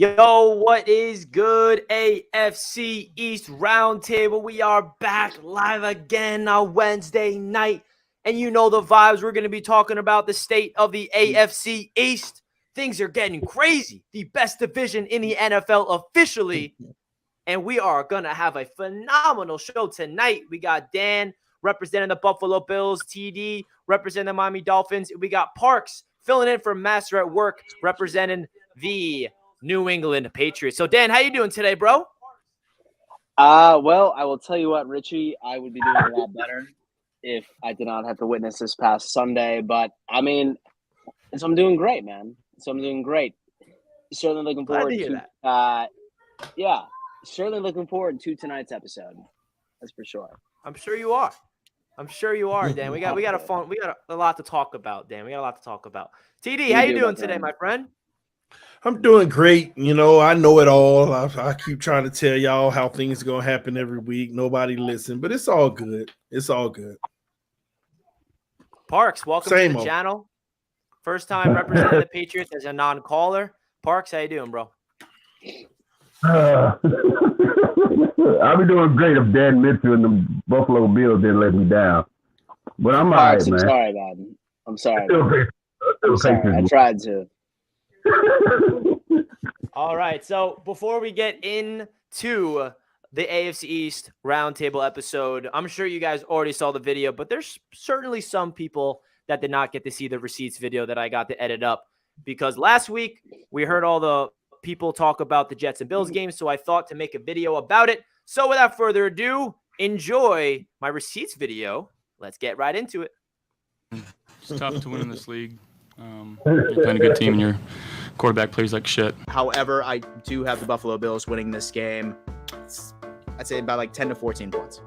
Yo, what is good, AFC East Roundtable? We are back live again on Wednesday night. And you know the vibes. We're going to be talking about the state of the AFC East. Things are getting crazy. The best division in the NFL officially. And we are going to have a phenomenal show tonight. We got Dan representing the Buffalo Bills, TD representing the Miami Dolphins. We got Parks filling in for Master at Work representing the New England Patriots. So, Dan, how you doing today, bro? Well, I will tell you what, Richie, I would be doing a lot better if I did not have to witness this past Sunday. But, I mean, so I'm doing great, man. So I'm doing great. Certainly looking forward to that. Yeah, certainly looking forward to tonight's episode. That's for sure. I'm sure you are. Dan. We got a lot to talk about, Dan. We got a lot to talk about. TD, how you doing today, my friend? I'm doing great. You know, I know it all. I keep trying to tell y'all how things are going to happen every week. Nobody listen, but it's all good. It's all good. Parks, welcome to the channel. First time representing the Patriots as a non-caller. Parks, how you doing, bro? I'll be doing great if Dan Mitchell and the Buffalo Bills didn't let me down. But I'm all right, man. I'm sorry. I tried to. All right, so before we get into the AFC East Roundtable episode, I'm sure you guys already saw the video, but there's certainly some people that did not get to see the receipts video that I got to edit up, because last week we heard all the people talk about the Jets and Bills game, so I thought to make a video about it. So without further ado, enjoy my receipts video. Let's get right into it. It's tough to win in this league. You're playing a good team and your quarterback plays like shit. However, I do have the Buffalo Bills winning this game. I'd say about like 10 to 14 points.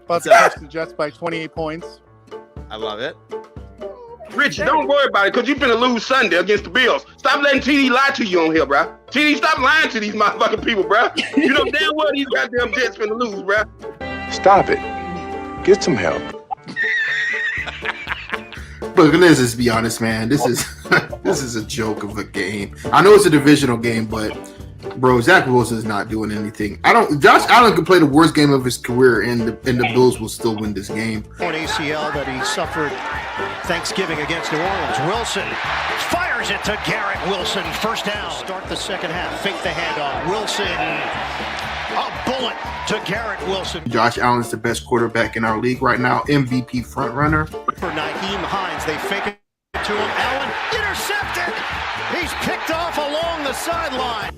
Bucks catch the Jets by 28 points. I love it. Richie, don't worry about it, because you're finna lose Sunday against the Bills. Stop letting TD lie to you on here, bro. TD, stop lying to these motherfucking people, bro. You know damn well these goddamn Jets finna lose, bro. Stop it. Get some help. Look, let's just be honest, man. This is a joke of a game. I know it's a divisional game, but bro, Zach Wilson is not doing anything. Josh Allen could play the worst game of his career, and the Bills will still win this game. An ACL that he suffered Thanksgiving against New Orleans. Wilson fires it to Garrett Wilson. First down. Start the second half. Fake the handoff. Wilson. A bullet to Garrett Wilson. Josh Allen's the best quarterback in our league right now. MVP front runner. For Nyheim Hines, they fake it to him. Allen intercepted. He's picked off along the sideline.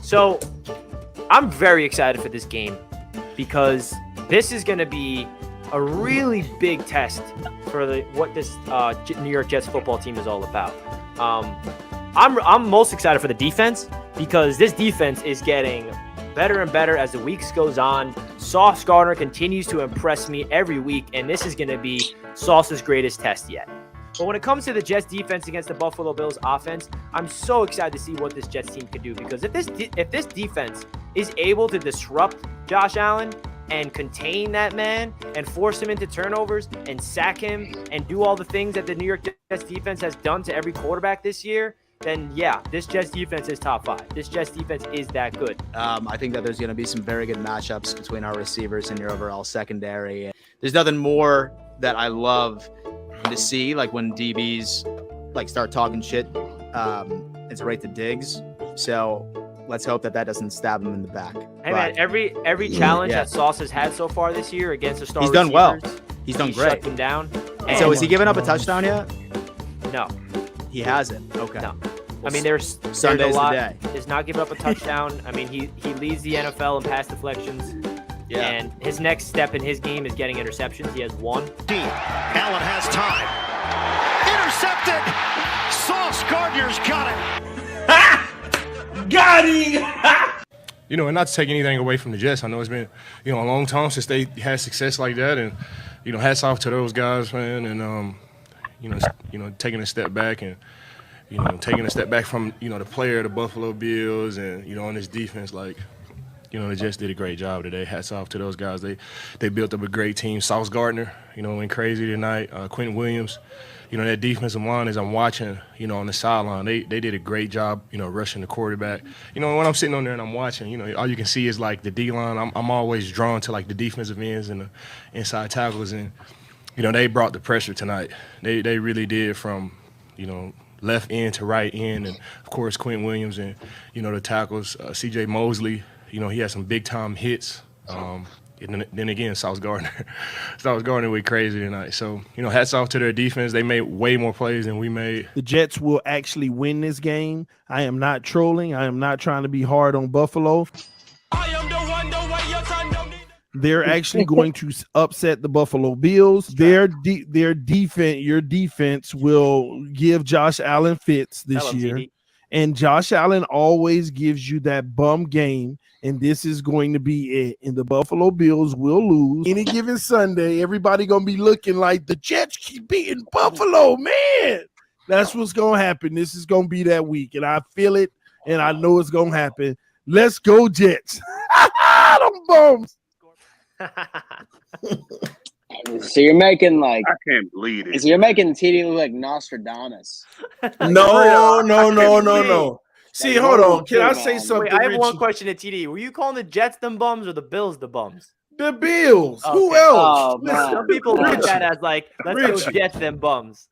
So I'm very excited for this game because this is going to be a really big test for what this New York Jets football team is all about. I'm most excited for the defense because this defense is getting better and better as the weeks goes on. Sauce Gardner continues to impress me every week, and this is going to be Sauce's greatest test yet. But when it comes to the Jets defense against the Buffalo Bills offense, I'm so excited to see what this Jets team can do, because if this defense is able to disrupt Josh Allen and contain that man and force him into turnovers and sack him and do all the things that the New York Jets defense has done to every quarterback this year, then yeah, this Jets defense is top 5. This Jets defense is that good. I think that there's going to be some very good matchups between our receivers and your overall secondary. There's nothing more that I love to see, like when DBs like start talking shit. It's right to Diggs. So let's hope that doesn't stab him in the back. Hey, man, every challenge that Sauce has had so far this year against the star he's done well. He's done great. Shut them down. So has he given up a touchdown yet? No. He hasn't. Okay. No. I mean, there's a lot. He's not giving up a touchdown. I mean, he leads the NFL in pass deflections. Yeah. And his next step in his game is getting interceptions. He has 1. Allen has time. Intercepted. Sauce Gardner's got it. Got him. You know, and not to take anything away from the Jets. I know it's been, a long time since they had success like that, and hats off to those guys, man. And taking a step back and taking a step back from the player of the Buffalo Bills and on this defense, like the Jets did a great job today. Hats off to those guys. They built up a great team. Sauce Gardner, went crazy tonight. Quentin Williams, that defensive line, as I'm watching, on the sideline, they did a great job, rushing the quarterback. When I'm sitting on there and I'm watching, all you can see is like the D line. I'm always drawn to like the defensive ends and the inside tackles, and they brought the pressure tonight. They really did, from left end to right end, and of course Quentin Williams and the tackles. C.J. Mosley, he had some big time hits. And then again, Sauce Gardner went crazy tonight. So, hats off to their defense. They made way more plays than we made. The Jets will actually win this game. I am not trolling. I am not trying to be hard on Buffalo. They're actually going to upset the Buffalo Bills. Their defense, your defense, will give Josh Allen fits this year. TD. And Josh Allen always gives you that bum game. And this is going to be it. And the Buffalo Bills will lose any given Sunday. Everybody going to be looking like the Jets keep beating Buffalo, man. That's what's going to happen. This is going to be that week. And I feel it, and I know it's going to happen. Let's go, Jets. Them bums. So you're making I can't believe it. So you're making TD look like Nostradamus. No. See, hold on. Can I say something? Wait, I have one question to TD. Were you calling the Jets them bums or the Bills the bums? The Bills. Okay. Who else? Some people look at it as like, let's go Jets them bums.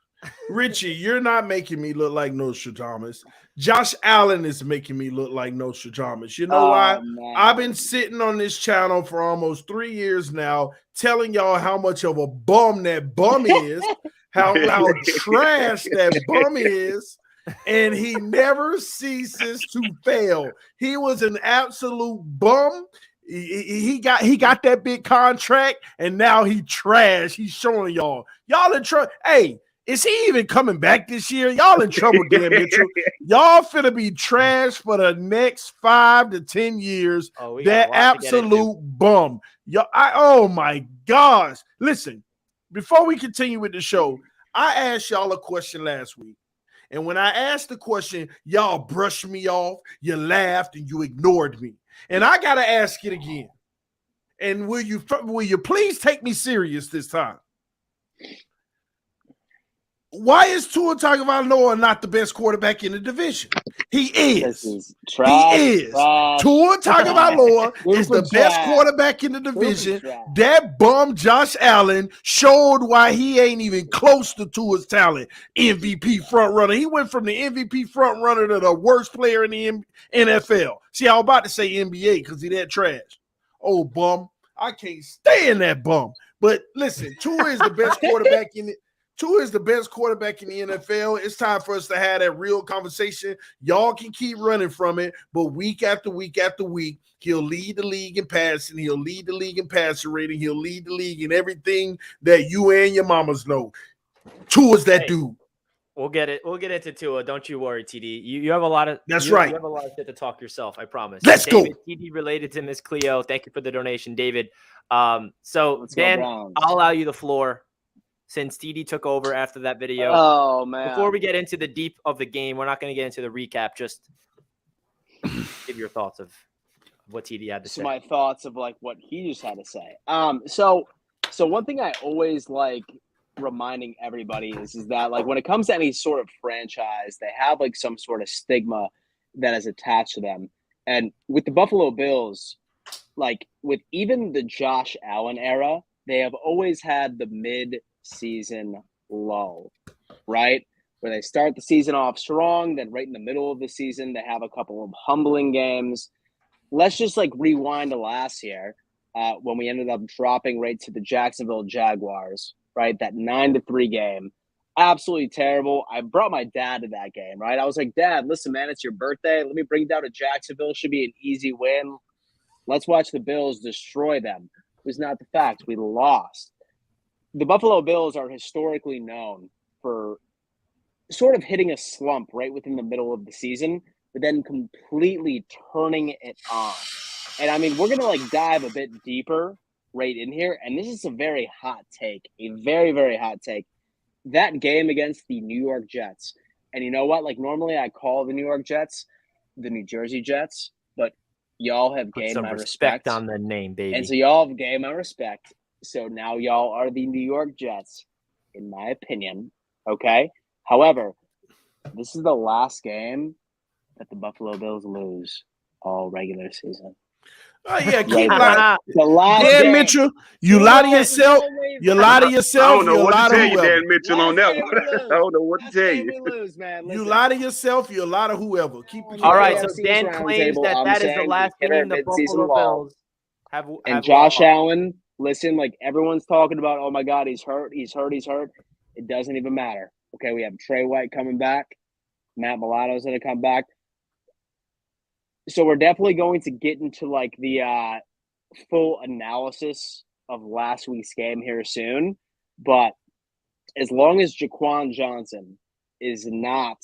Richie, you're not making me look like Nostradamus. Josh Allen is making me look like Nostradamus. You know why? Man. I've been sitting on this channel for almost 3 years now, telling y'all how much of a bum that bum is, how trash that bum is. And he never ceases to fail. He was an absolute bum. He got that big contract, and now he trash. He's showing y'all in trouble. Hey, is he even coming back this year? Y'all in trouble, Dan Mitchell. Y'all finna be trash for the next 5 to 10 years. That absolute bum. Oh my gosh. Listen, before we continue with the show, I asked y'all a question last week. And when I asked the question, y'all brushed me off, you laughed, and you ignored me. And I got to ask it again. And will you please take me serious this time? Why is Tua Tagovailoa not the best quarterback in the division? He is. He is. Tua Tagovailoa is the best quarterback in the division. That bum Josh Allen showed why he ain't even close to Tua's talent. MVP front runner. He went from the MVP front runner to the worst player in the NFL. See, I was about to say NBA because he that trash. Oh, bum. I can't stand that bum. But listen, Tua is the best quarterback in it. Tua is the best quarterback in the NFL. It's time for us to have that real conversation. Y'all can keep running from it, but week after week after week, he'll lead the league in passing. He'll lead the league in passer rating. He'll lead the league in everything that you and your mamas know. Tua's that dude. We'll get it. We'll get into Tua. Don't you worry, TD. You have a lot of. That's right. You have a lot of shit to talk yourself. I promise. Let's David, go. TD related to Miss Cleo. Thank you for the donation, David. So Dan, I'll allow you the floor. Since TD took over after that video. Oh, man. Before we get into the deep of the game, we're not going to get into the recap. Just give your thoughts of what TD had to say. My thoughts of like what he just had to say. So one thing I always like reminding everybody is that like when it comes to any sort of franchise, they have like some sort of stigma that is attached to them. And with the Buffalo Bills, like with even the Josh Allen era, they have always had the mid-season lull, right? Where they start the season off strong, then right in the middle of the season, they have a couple of humbling games. Let's just like rewind to last year when we ended up dropping right to the Jacksonville Jaguars, right? That 9-3 game. Absolutely terrible. I brought my dad to that game, right? I was like, Dad, listen, man, it's your birthday. Let me bring you down to Jacksonville. Should be an easy win. Let's watch the Bills destroy them. It was not the fact. We lost. The Buffalo Bills are historically known for sort of hitting a slump right within the middle of the season, but then completely turning it on. And I mean, we're going to like dive a bit deeper right in here. And this is a very hot take, a very, very hot take. That game against the New York Jets. And you know what? Like normally I call the New York Jets the New Jersey Jets, but y'all have Put gained some my respect respect. on the name, baby. And so y'all have gained my respect. So now y'all are the New York Jets, in my opinion. Okay? However, this is the last game that the Buffalo Bills lose all regular season. Oh yeah, keep Right lying. The last Dan game. Mitchell, you lie to yourself. You lie to I yourself. don't know You what lie to to tell you, whoever. Dan Mitchell, on that one. I don't know what to Last tell game you. we lose, man. You Listen. lie to yourself. You lie to whoever. Keep it. All right, AFC so East Dan claims Roundtable, that I'm that is the saying last we hit our game the mid-season Buffalo lull. Bills have And Josh lost. Allen, listen, like everyone's talking about, oh my God, he's hurt. It doesn't even matter. Okay, we have Trey White coming back. Matt Milano's going to come back. So we're definitely going to get into like the full analysis of last week's game here soon. But as long as Jaquan Johnson is not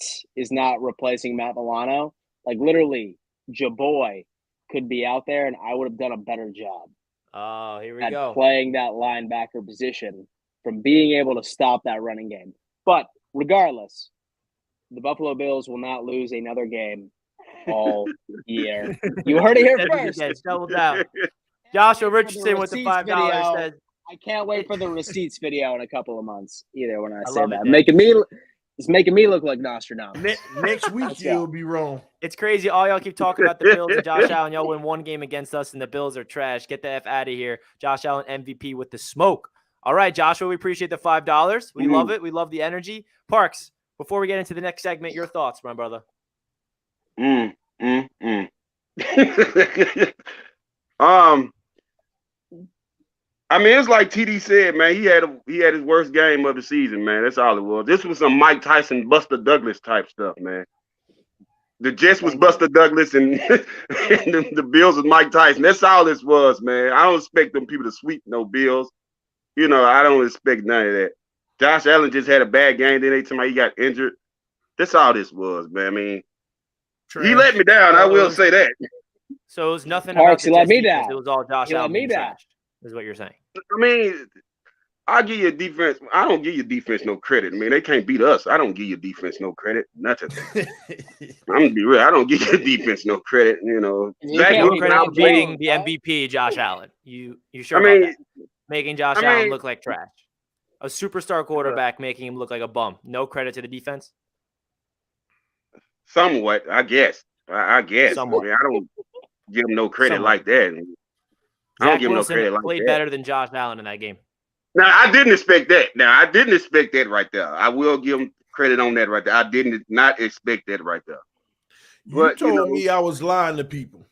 replacing Matt Milano, like literally, Jaboy could be out there, and I would have done a better job. Oh, here we at go. playing that linebacker position from being able to stop that running game. But regardless, the Buffalo Bills will not lose another game all year. You heard it here first. Yes, double down. Joshua Richardson with the receipts $5 video. says, I can't wait for the receipts video in a couple of months either when I say love that. it, It's making me look like Nostradamus. Next week Let's you'll go. be wrong. it's crazy. All y'all keep talking about the Bills and Josh Allen. Y'all win one game against us, and the Bills are trash. Get the F out of here. Josh Allen MVP with the smoke. All right, Joshua, we appreciate the $5. We love it. We love the energy. Parks, before we get into the next segment, your thoughts, my brother. I mean, it's like TD said, man. He had his worst game of the season, man. That's all it was. This was some Mike Tyson, Buster Douglas type stuff, man. The Jets was Buster Douglas, and, and the Bills was Mike Tyson. That's all this was, man. I don't expect them people to sweep no Bills. You know, I don't expect none of that. Josh Allen just had a bad game. Then they told me he got injured. That's all this was, man. I mean, he let me down. I will say that. So it was nothing Parks, about you let the me defense. down. It was all Josh You let Allen me being down. trashed, is what you're saying. I mean, I give you defense. I don't give you defense no credit. I mean, they can't beat us. I don't give you defense no credit. Nothing. I'm gonna be real. I don't give you defense no credit. You know, Zach No Wilson credit for Jones, beating the bro. MVP, Josh Allen. You sure I about mean, that? Making Josh Allen look like trash. A superstar quarterback making him look like a bum. No credit to the defense? somewhat, I guess. I guess. Somewhat. I mean, I don't give him no credit Somewhat. like that. I don't Zach give him no Wilson credit like played that. better than Josh Allen in that game. Now, I didn't expect that. Right there. I will give him credit on that right there. I did not expect that right there. You told me I was lying to people.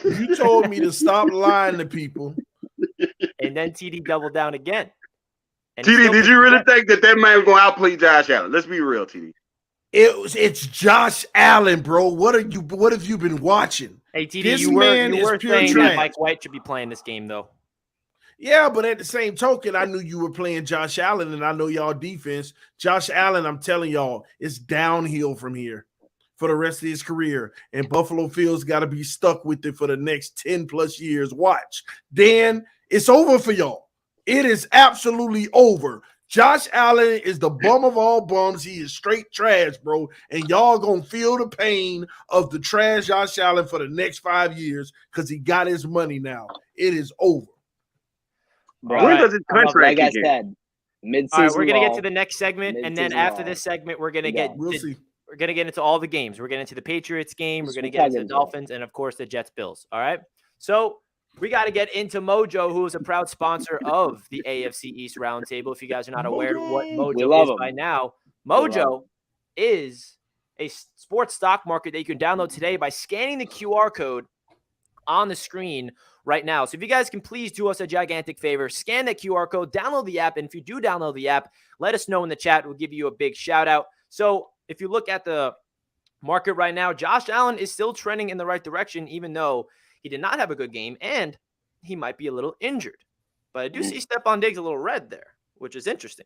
You told me to stop lying to people. And then TD doubled down again. And TD, did you really think that man was going to outplay Josh Allen? Let's be real, TD. It's Josh Allen, bro. What have you been watching? Hey, TD, This you man were is pure saying trash. that Mike White should be playing this game, though. Yeah, but at the same token, I knew you were playing Josh Allen, and I know y'all defense. Josh Allen, I'm telling y'all, is downhill from here for the rest of his career. And Buffalo Field's got to be stuck with it for the next 10 plus years. Watch. Dan, it's over for y'all. It is absolutely over. Josh Allen is the bum of all bums. He is straight trash, bro. And y'all gonna feel the pain of the trash Josh Allen for the next 5 years because he got his money now. It is over. Bro, When does his contract like I kick in? said, mid-season. All right, we're gonna get lull. to the next segment, and then Mid-season after lull. this segment, we're gonna Yeah. get We'll see. we're gonna get into all the games. We're getting into the Patriots game. We're Just gonna get into the into it. Dolphins, and of course the Jets Bills. All right. So we got to get into Mojo, who is a proud sponsor of the AFC East Roundtable. If you guys are not aware of what We Mojo love is them. by now, love Mojo is a sports stock market that you can download today by scanning the QR code on the screen right now. So if you guys can please do us a gigantic favor, scan that QR code, download the app. And if you do download the app, let us know in the chat. We'll give you a big shout out. So if you look at the market right now, Josh Allen is still trending in the right direction, even though he did not have a good game and he might be a little injured. But I do see Stephon Diggs a little red there, which is interesting.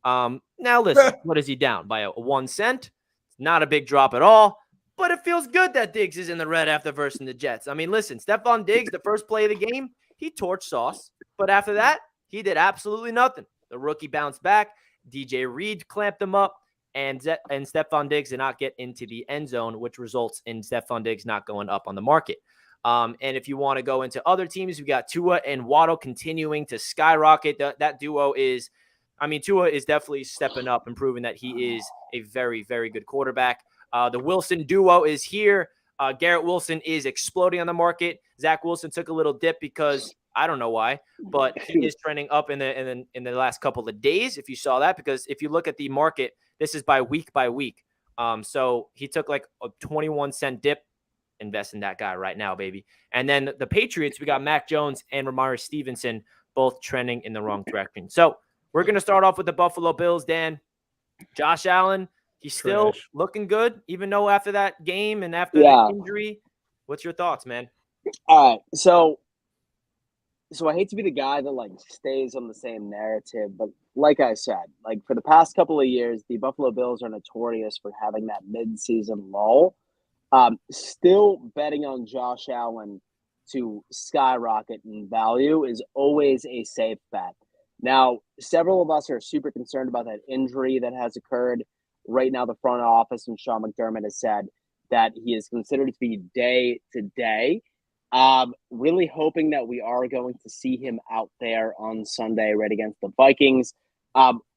Now listen, what is he down by a 1 cent? Not a big drop at all. But it feels good that Diggs is in the red after versing the Jets. I mean, listen, Stephon Diggs, the first play of the game, he torched Sauce. But after that, he did absolutely nothing. The rookie bounced back. DJ Reed clamped him up. And Stephon Diggs did not get into the end zone, which results in Stephon Diggs not going up on the market. And if you want to go into other teams, we got Tua and Waddle continuing to skyrocket. That duo is, Tua is definitely stepping up and proving that he is a very, very good quarterback. The Wilson duo is here. Garrett Wilson is exploding on the market. Zach Wilson took a little dip because I don't know why, but he is trending up in the last couple of days. If you saw that, because if you look at the market, this is by week. So he took like a 21-cent dip. Invest in that guy right now, baby. And then the Patriots, we got Mac Jones and Ramari Stevenson both trending in the wrong direction. So we're going to start off with the Buffalo Bills, Dan. Josh Allen, he's still looking good, even though after that game and after the injury. What's your thoughts, man? All right. So I hate to be the guy that like stays on the same narrative, but like I said, like for the past couple of years, the Buffalo Bills are notorious for having that mid-season lull. Still betting on Josh Allen to skyrocket in value is always a safe bet. Now, several of us are super concerned about that injury that has occurred. Right now, the front office and Sean McDermott has said that he is considered to be day to day. Really hoping that we are going to see him out there on Sunday right against the Vikings.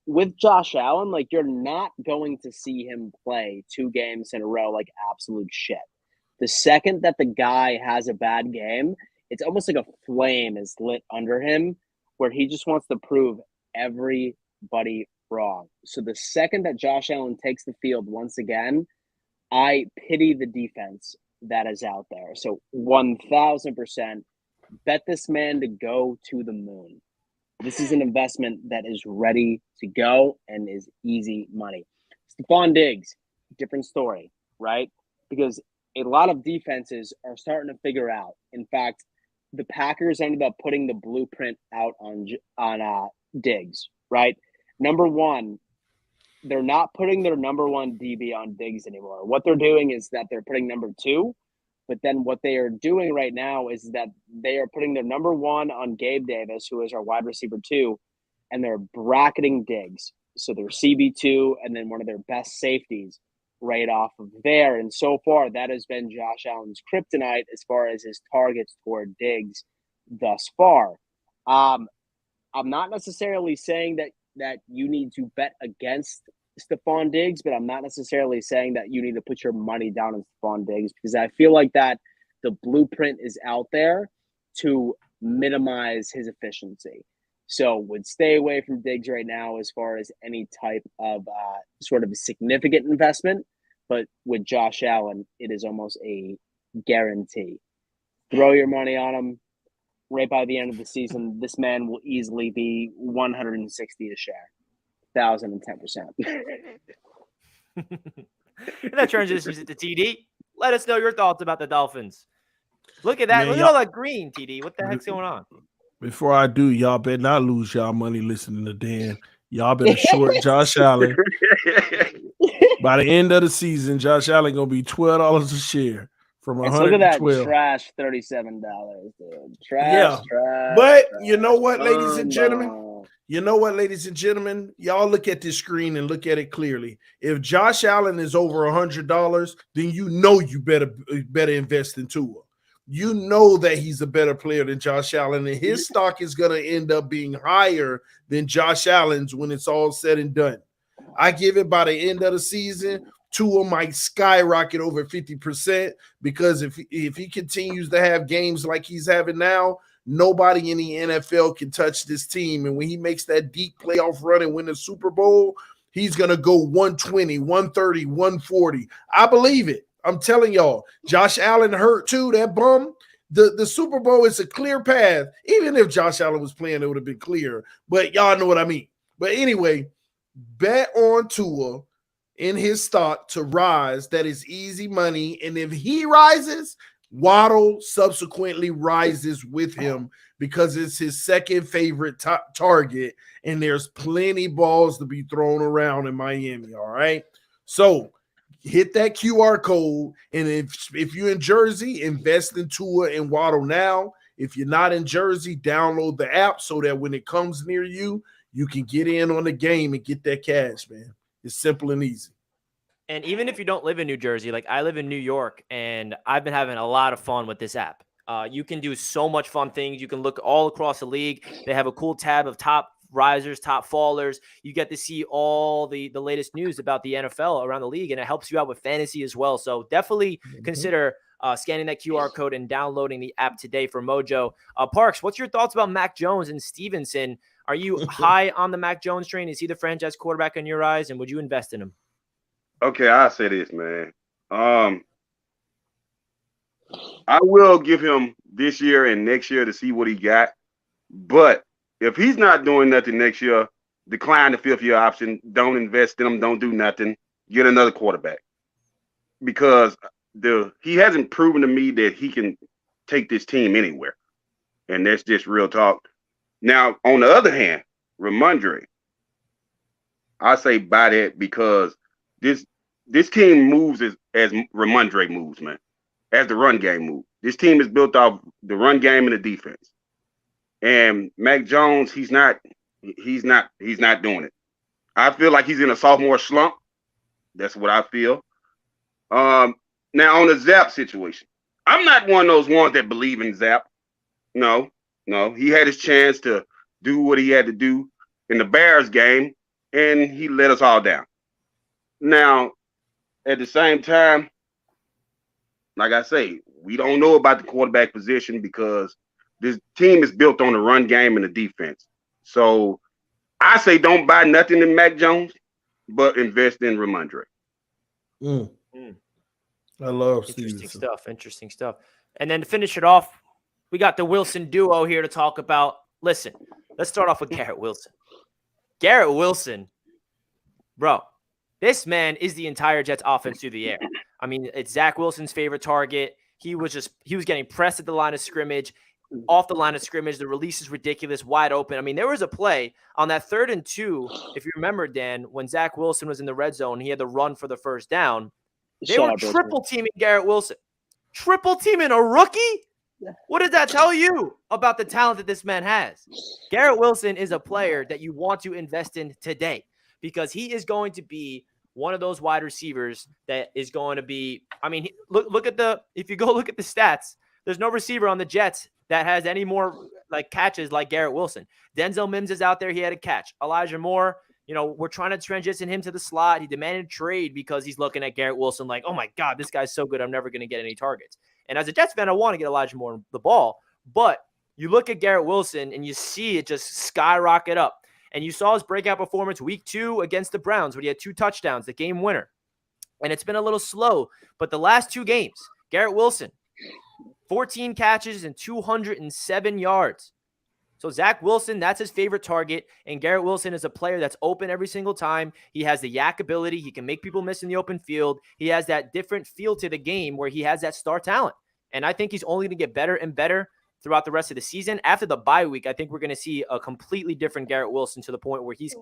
With Josh Allen, like you're not going to see him play 2 games in a row like absolute shit. The second that the guy has a bad game, it's almost like a flame is lit under him where he just wants to prove everybody wrong. So the second that Josh Allen takes the field once again, I pity the defense that is out there. So 1,000% bet this man to go to the moon. This is an investment that is ready to go and is easy money. Stephon Diggs, different story, right? Because a lot of defenses are starting to figure out. In fact, the Packers ended up putting the blueprint out on Diggs, right? Number one, they're not putting their number 1 DB on Diggs anymore. What they're doing is that they're putting number 2, but then what they are doing right now is that they are putting their number 1 on Gabe Davis, who is our wide receiver 2, and they're bracketing Diggs. So they're CB2 and then one of their best safeties right off of there. And so far, that has been Josh Allen's kryptonite as far as his targets toward Diggs thus far. I'm not necessarily saying that you need to bet against Stephon Diggs, but I'm not necessarily saying that you need to put your money down on Stephon Diggs because I feel like that the blueprint is out there to minimize his efficiency. So would stay away from Diggs right now as far as any type of sort of significant investment. But with Josh Allen, it is almost a guarantee. Throw your money on him. Right by the end of the season, this man will easily be 160 a share. 1,010%. That transitions into TD. Let us know your thoughts about the Dolphins. Look at that. Man, Look at all that green, TD. What the heck's going on? Before I do, y'all better not lose y'all money listening to Dan. Y'all better short Josh Allen. By the end of the season, Josh Allen gonna be $12 a share from 112. Look at that trash $37, dude. Trash. But you know what, ladies and gentlemen? Y'all look at this screen and look at it clearly. If Josh Allen is over $100, then you better invest in Tua. You know that he's a better player than Josh Allen, and his stock is going to end up being higher than Josh Allen's when it's all said and done. I give it by the end of the season, Tua might skyrocket over 50% because if he continues to have games like he's having now, nobody in the NFL can touch this team. And when he makes that deep playoff run and win the Super Bowl, he's going to go 120, 130, 140. I believe it. I'm telling y'all, Josh Allen hurt too, that bum. The Super Bowl is a clear path. Even if Josh Allen was playing, it would have been clear. But y'all know what I mean. But anyway, bet on Tua in his stock to rise. That is easy money. And if he rises, Waddle subsequently rises with him because it's his second favorite target. And there's plenty balls to be thrown around in Miami. All right. So hit that QR code. And if you're in Jersey, invest in Tua and Waddle now. If you're not in Jersey, download the app so that when it comes near you, you can get in on the game and get that cash, man. It's simple and easy. And even if you don't live in New Jersey, like I live in New York, and I've been having a lot of fun with this app. You can do so much fun things. You can look all across the league. They have a cool tab of top risers, top fallers. You get to see all the latest news about the NFL around the league, and it helps you out with fantasy as well. So definitely consider scanning that QR code and downloading the app today for Mojo. Parks, what's your thoughts about Mac Jones and Stevenson? Are you high on the Mac Jones train? Is he the franchise quarterback in your eyes, and would you invest in him? Okay, I'll say this, man. I will give him this year and next year to see what he got. But if he's not doing nothing next year, decline the fifth-year option. Don't invest in him. Don't do nothing. Get another quarterback. Because he hasn't proven to me that he can take this team anywhere. And that's just real talk. Now, on the other hand, Ramondre, I say buy that because this team moves as Ramondre moves, man. As the run game moves. This team is built off the run game and the defense. And Mac Jones, he's not doing it. I feel like he's in a sophomore slump. That's what I feel. Now on the Zap situation, I'm not one of those ones that believe in Zap. No. He had his chance to do what he had to do in the Bears game, and he let us all down. Now, at the same time, like I say, we don't know about the quarterback position because this team is built on the run game and the defense. So I say don't buy nothing in Mac Jones, but invest in Ramondre. I love Stevenson. Interesting stuff. And then to finish it off, we got the Wilson duo here to talk about. Listen, let's start off with Garrett Wilson. Garrett Wilson, bro, this man is the entire Jets offense through the air. I mean, it's Zach Wilson's favorite target. He was getting pressed at the line of scrimmage, off the line of scrimmage. The release is ridiculous, wide open. I mean, there was a play on that 3rd and 2, if you remember, Dan, when Zach Wilson was in the red zone, he had the run for the first down. They were triple teaming Garrett Wilson. Triple teaming a rookie? What does that tell you about the talent that this man has? Garrett Wilson is a player that you want to invest in today because he is going to be one of those wide receivers that is going to be, I mean, if you go look at the stats, there's no receiver on the Jets that has any more like catches like Garrett Wilson. Denzel Mims is out there. He had a catch. Elijah Moore, we're trying to transition him to the slot. He demanded a trade because he's looking at Garrett Wilson like, oh my God, this guy's so good. I'm never going to get any targets. And as a Jets fan, I want to get Elijah Moore the ball, but you look at Garrett Wilson and you see it just skyrocket up. And you saw his breakout performance week 2 against the Browns when he had 2 touchdowns, the game winner. And it's been a little slow, but the last 2 games, Garrett Wilson, 14 catches and 207 yards. So Zach Wilson, that's his favorite target. And Garrett Wilson is a player that's open every single time. He has the yak ability. He can make people miss in the open field. He has that different feel to the game where he has that star talent. And I think he's only going to get better and better throughout the rest of the season. After the bye week, I think we're going to see a completely different Garrett Wilson to the point where it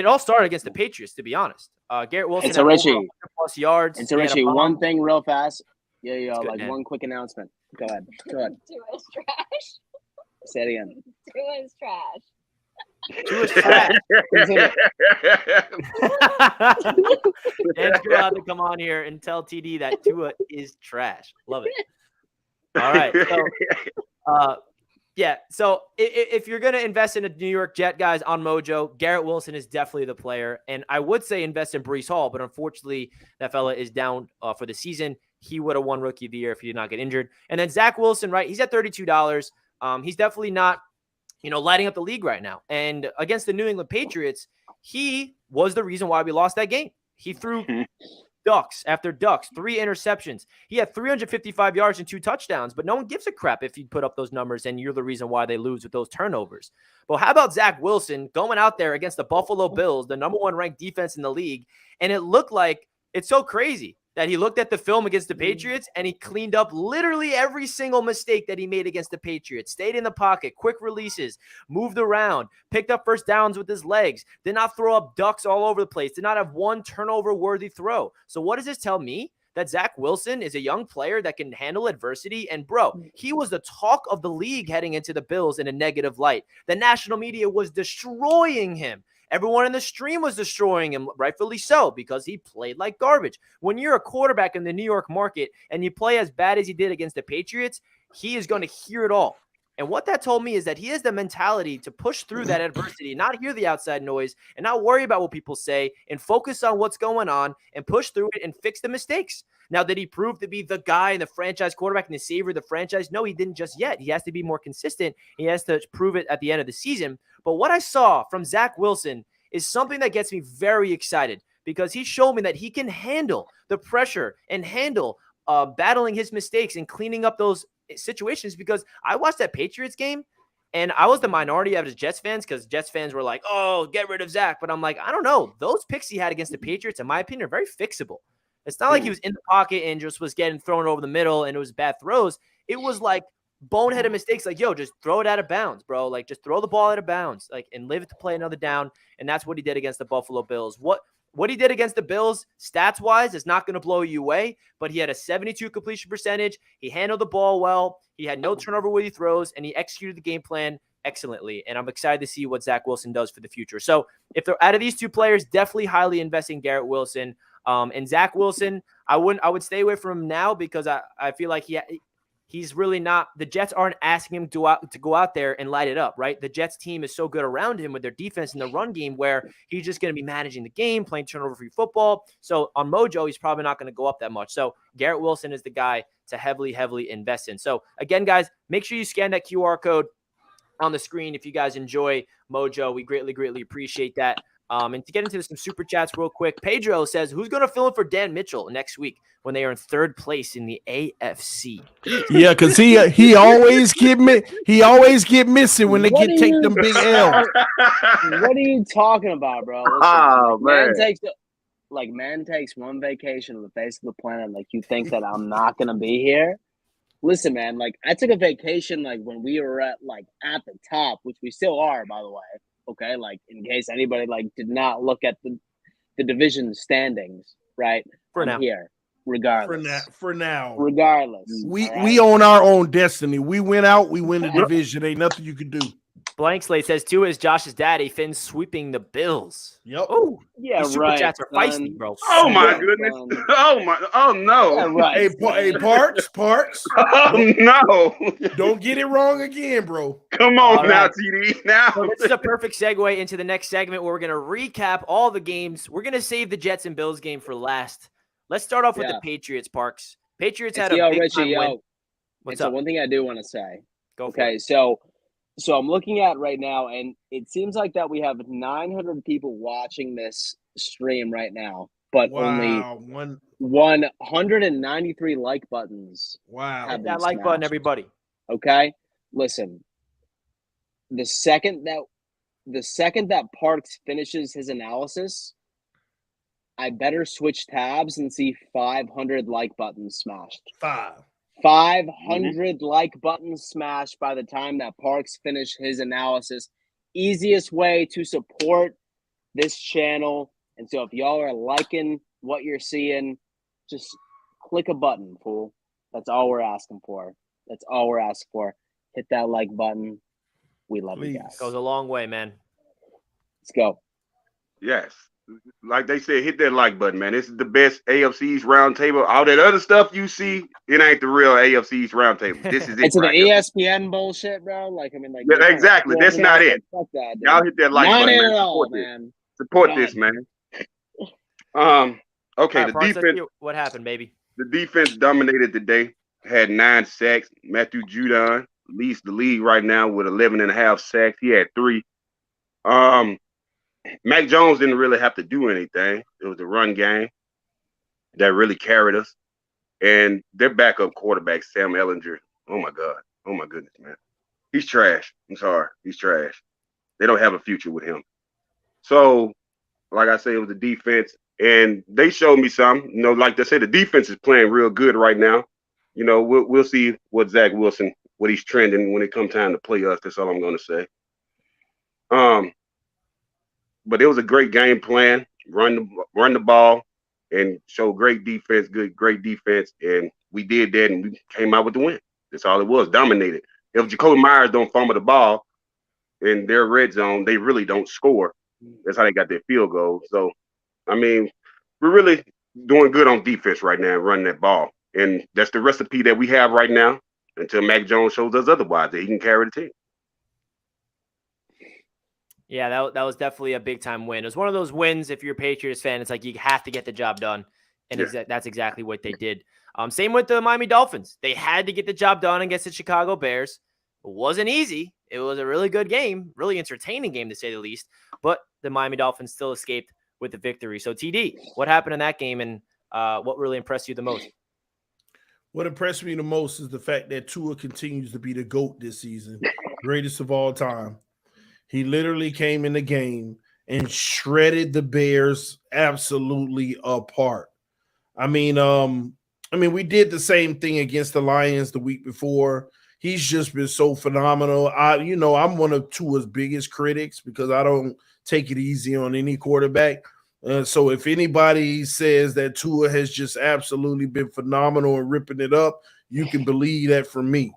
all started against the Patriots, to be honest. Garrett Wilson had 100+ yards. It's a Richie. One thing real fast. Yeah, good, man. One quick announcement. Go ahead. Tua is trash. Say it again. Tua is trash. Tua's trash. Dan's going to have to come on here and tell TD that Tua is trash. Love it. All right. So, if you're going to invest in a New York Jet, guys, on Mojo, Garrett Wilson is definitely the player. And I would say invest in Breece Hall, but unfortunately, that fella is down for the season. He would have won Rookie of the Year if he did not get injured. And then Zach Wilson, right? He's at $32. He's definitely not, lighting up the league right now. And against the New England Patriots, he was the reason why we lost that game. He threw ducks after ducks, 3 interceptions. He had 355 yards and 2 touchdowns, but no one gives a crap if you put up those numbers and you're the reason why they lose with those turnovers. But how about Zach Wilson going out there against the Buffalo Bills, the #1 ranked defense in the league, and it looked like it's so crazy that he looked at the film against the Patriots and he cleaned up literally every single mistake that he made against the Patriots. Stayed in the pocket, quick releases, moved around, picked up first downs with his legs, did not throw up ducks all over the place, did not have one turnover-worthy throw. So what does this tell me? That Zach Wilson is a young player that can handle adversity. And, bro, he was the talk of the league heading into the Bills in a negative light. The national media was destroying him. Everyone in the stream was destroying him, rightfully so, because he played like garbage. When you're a quarterback in the New York market and you play as bad as he did against the Patriots, he is going to hear it all. And what that told me is that he has the mentality to push through that adversity, not hear the outside noise, and not worry about what people say, and focus on what's going on and push through it and fix the mistakes. Now, did he prove to be the guy and the franchise quarterback and the savior of the franchise? No, he didn't just yet. He has to be more consistent. He has to prove it at the end of the season. But what I saw from Zach Wilson is something that gets me very excited, because he showed me that he can handle the pressure and handle battling his mistakes and cleaning up those situations. Because I watched that Patriots game and I was the minority of Jets fans, because Jets fans were like, oh, get rid of Zach. But I'm like, I don't know. Those picks he had against the Patriots, in my opinion, are very fixable. It's not like he was in the pocket and just was getting thrown over the middle and it was bad throws. It was like boneheaded mistakes. Like, yo, just throw it out of bounds, bro. Like, just throw the ball out of bounds, like, and live it to play another down. And that's what he did against the Buffalo Bills. What he did against the Bills, stats-wise, is not going to blow you away, but he had a 72 completion percentage. He handled the ball well. He had no turnover when he throws, and he executed the game plan excellently. And I'm excited to see what Zach Wilson does for the future. So if they're out of these two players, definitely highly invest in Garrett Wilson. And Zach Wilson, I would stay away from him now, because I feel like he's really not. The Jets aren't asking him to go out there and light it up, right? The Jets team is so good around him with their defense and the run game, where he's just going to be managing the game, playing turnover-free football. So on Mojo, he's probably not going to go up that much. So Garrett Wilson is the guy to heavily invest in. So again, guys, make sure you scan that QR code on the screen if you guys enjoy Mojo. We greatly appreciate that. And to get into some super chats real quick, Pedro says, who's going to fill in for Dan Mitchell next week when they are in third place in the AFC? Yeah, because he always get missing when they take them big L. What are you talking about, bro? Listen, Oh, man. Man takes one vacation on the face of the planet. Like, you think that I'm not gonna be here? Listen, man. Like, I took a vacation like when we were at the top, which we still are, by the way. Okay, like, in case anybody did not look at the division standings, right? Now. Here, regardless. For now. Regardless. We own our own destiny. We went out, we win the division. Ain't nothing you can do. Blank Slate says, Tua is Josh's daddy. Finn's sweeping the Bills. Yep. Oh, yeah, these super right. chats are feisty, bro. Oh my goodness. Oh no. Yeah, right. Hey, Parks. Oh no. Don't get it wrong again, bro. Come on All now, right. TD. Now. So this is a perfect segue into the next segment where we're going to recap all the games. We're going to save the Jets and Bills game for last. Let's start off with the Patriots, Parks. Patriots had a big time win. What's up? One thing I do want to say. Go for it. So I'm looking at right now, and it seems like that we have 900 people watching this stream right now, but only 193 like buttons. Wow. Hit that like button, everybody. Okay? Listen. The second that Parks finishes his analysis, I better switch tabs and see 500 like buttons smashed. 500 like buttons smashed by the time that Parks finished his analysis. Easiest way to support this channel. And so if y'all are liking what you're seeing, just click a button, fool. That's all we're asking for. Hit that like button. We love you guys. Goes a long way, man. Let's go. Yes. Like they said, hit that like button, man. This is the best AFC East Roundtable. All that other stuff you see, it ain't the real AFC East Roundtable. This is it. It's an ESPN bullshit, bro. Yeah, exactly. That's not it. Fuck that, dude. Y'all hit that like Not button, it man. at all, Support man. this. Support this, man. Okay, All right, the Parks, let's defense. hear what happened, baby? The defense dominated today. Had 9 sacks. Matthew Judon leads the league right now with 11.5 sacks. He had 3. Mac Jones didn't really have to do anything. It was the run game that really carried us. And their backup quarterback, Sam Ellinger, oh my God. Oh my goodness, man. He's trash. I'm sorry. He's trash. They don't have a future with him. So, like I say, it was the defense. And they showed me some. You know, like they said, the defense is playing real good right now. You know, we'll see what Zach Wilson, what he's trending when it comes time to play us. That's all I'm going to say. But it was a great game plan. Run the ball and show great defense, great defense. And we did that, and we came out with the win. That's all it was. Dominated. If Jacoby Myers don't fumble the ball in their red zone, they really don't score. That's how they got their field goal. So, I mean, we're really doing good on defense right now, running that ball. And that's the recipe that we have right now until Mac Jones shows us otherwise, that he can carry the team. Yeah, that was definitely a big-time win. It was one of those wins, if you're a Patriots fan, it's like you have to get the job done. And that's exactly what they did. Same with the Miami Dolphins. They had to get the job done against the Chicago Bears. It wasn't easy. It was a really good game, really entertaining game to say the least. But the Miami Dolphins still escaped with the victory. So, TD, what happened in that game, and what really impressed you the most? What impressed me the most is the fact that Tua continues to be the GOAT this season, greatest of all time. He literally came in the game and shredded the Bears absolutely apart. I mean, we did the same thing against the Lions the week before. He's just been so phenomenal. I'm one of Tua's biggest critics because I don't take it easy on any quarterback. So if anybody says that Tua has just absolutely been phenomenal and ripping it up, you can believe that from me.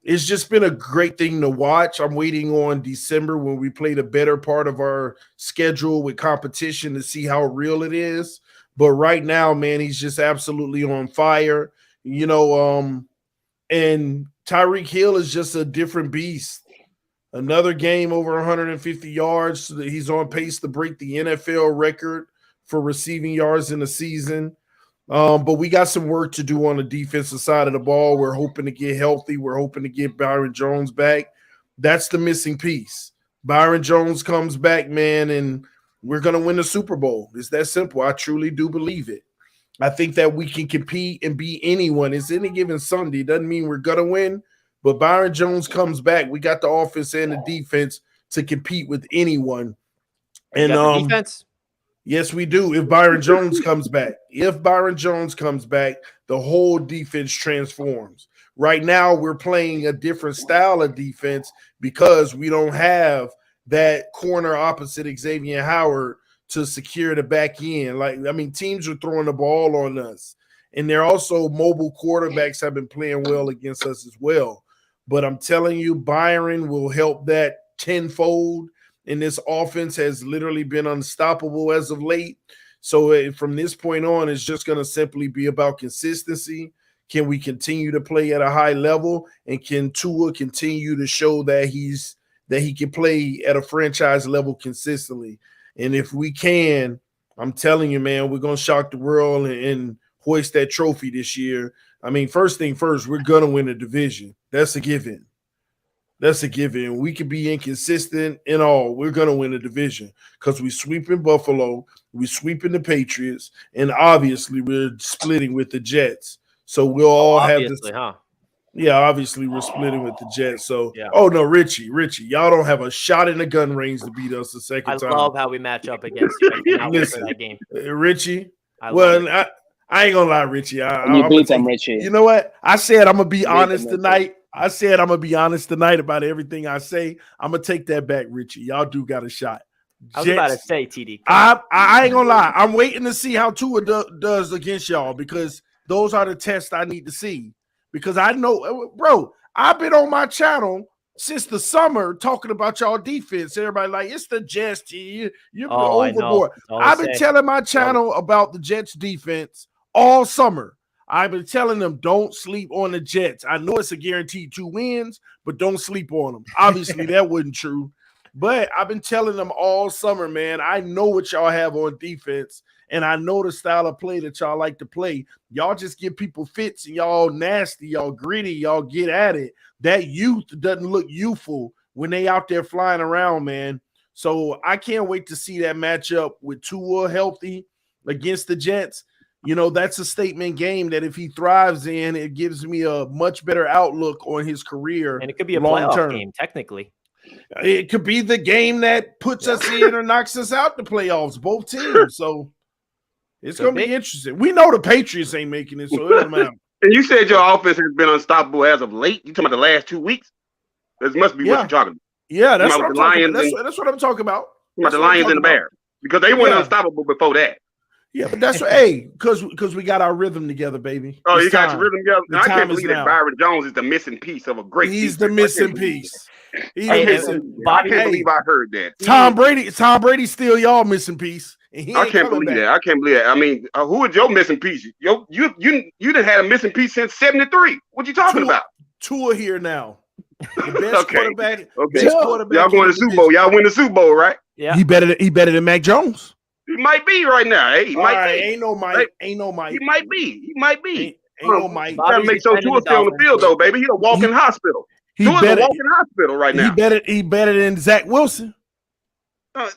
It's just been a great thing to watch. I'm waiting on December when we play the better part of our schedule with competition to see how real it is. But right now, man, he's just absolutely on fire. And Tyreek Hill is just a different beast. Another game over 150 yards. So that he's on pace to break the NFL record for receiving yards in a season. But we got some work to do on the defensive side of the ball. We're hoping to get healthy. We're hoping to get Byron Jones back. That's the missing piece. Byron Jones comes back, man, and we're going to win the Super Bowl. It's that simple. I truly do believe it. I think that we can compete and beat anyone. It's any given Sunday. Doesn't mean we're going to win, but Byron Jones comes back. We got the offense and the defense to compete with anyone. And the defense? Yes, we do. If Byron Jones comes back. If Byron Jones comes back, the whole defense transforms. Right now, we're playing a different style of defense because we don't have that corner opposite Xavier Howard to secure the back end. Teams are throwing the ball on us. And they're also mobile quarterbacks have been playing well against us as well. But I'm telling you, Byron will help that tenfold. And this offense has literally been unstoppable as of late. So from this point on, it's just going to simply be about consistency. Can we continue to play at a high level? And can Tua continue to show that he can play at a franchise level consistently? And if we can, I'm telling you, man, we're going to shock the world and hoist that trophy this year. First thing first, we're going to win the division. That's a given. We could be inconsistent and all. We're going to win the division because we sweeping Buffalo, we sweeping the Patriots, and obviously we're splitting with the Jets. So we'll all have this. Yeah, obviously we're splitting with the Jets. So, Oh no, Richie, y'all don't have a shot in the gun range to beat us the second time. I love how we match up against you. Listen, that game. Richie. I ain't gonna lie, Richie. You beat them, Richie. You know what? I said I'm gonna be honest tonight. I said I'm gonna be honest tonight about everything I say. I'm gonna take that back, Richie. Y'all do got a shot. I was about to say, TD. I ain't gonna lie. I'm waiting to see how Tua does against y'all because those are the tests I need to see. Because I know, bro, I've been on my channel since the summer talking about y'all defense. Everybody like, it's the Jets. You're overboard. I've been telling my channel about the Jets defense all summer. I've been telling them, don't sleep on the Jets. I know it's a guaranteed 2 wins, but don't sleep on them. Obviously, that wasn't true. But I've been telling them all summer, man, I know what y'all have on defense, and I know the style of play that y'all like to play. Y'all just give people fits, and y'all nasty, y'all gritty, y'all get at it. That youth doesn't look youthful when they out there flying around, man. So I can't wait to see that matchup with Tua healthy against the Jets. That's a statement game that if he thrives in, it gives me a much better outlook on his career. And it could be a playoff game, technically. It could be the game that puts us in or knocks us out the playoffs, both teams. So it's going to be interesting. We know the Patriots ain't making it, so it doesn't matter. And you said your offense has been unstoppable as of late. You talking about the last 2 weeks? This must be what you're talking about. Yeah, that's what I'm talking about. That's what I'm talking about. About the Lions and the Bears. Because they weren't unstoppable before that. Yeah, but that's because we got our rhythm together, baby. Oh, you got your rhythm together. I can't believe that Byron Jones is the missing piece of a great. He's the missing piece. I Bobby, can't believe I heard that. Tom Brady's still y'all missing piece. And he I ain't can't coming believe back. that. I can't believe that. I mean, who is your missing piece? You done had a missing piece since '73. What you talking about? Tua here now. The best Okay. quarterback. Okay. Best quarterback. Y'all going to the Super Bowl. Y'all win the Super Bowl, right? Yeah. He better than Mac Jones. He might be right now. Hey, he All might right, be. ain't no Mike. Ain't no Mike. He might be. Ain't no Mike. You gotta make sure Tua's still on the field, though, baby. He a walking hospital. Tua's a walking hospital right now. He better than Zach Wilson.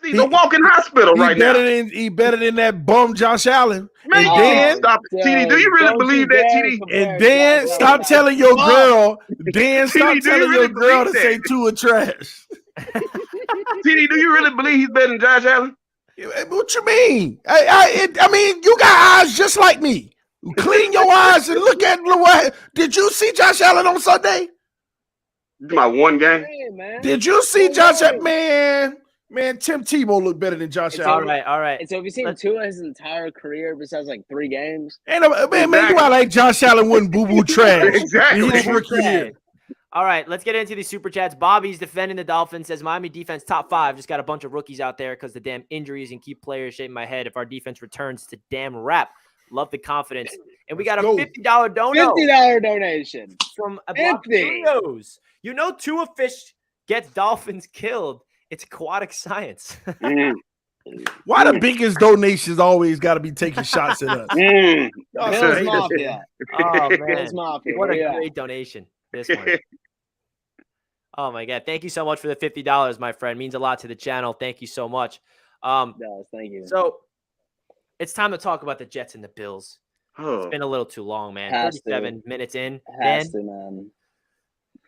He's a walking hospital right now. He better than that bum Josh Allen. Man, And then stop it. TD, do you really believe that, TD? And then stop telling your girl. Dan, stop TD, do you telling really your girl to believe say that? Tua trash. TD, do you really believe he's better than Josh Allen? What you mean? I mean, you got eyes just like me. Clean your eyes and look at what. Did you see Josh Allen on Sunday? My one game. Did you see Josh Allen? Man, Tim Tebow looked better than Josh Allen. All right. And so have you seen Tua his entire career besides like 3 games? Man, you act like Josh Allen wouldn't boo-boo trash. Exactly. His rookie year. All right, let's get into these super chats. Bobby's defending the Dolphins, says Miami defense top 5. Just got a bunch of rookies out there because the damn injuries and key players shape my head. If our defense returns to damn rap, love the confidence. And we got a $50 dono. $50 donation from $50. Studios. You know, Tua Fish gets Dolphins killed. It's aquatic science. Why the biggest donations always got to be taking shots at us? Bills Mafia. Oh, man. Bills Mafia. What a great donation. This one. Oh, my God. Thank you so much for the $50, my friend. Means a lot to the channel. Thank you so much. Thank you. So it's time to talk about the Jets and the Bills. It's been a little too long, man. 37 minutes in. Man.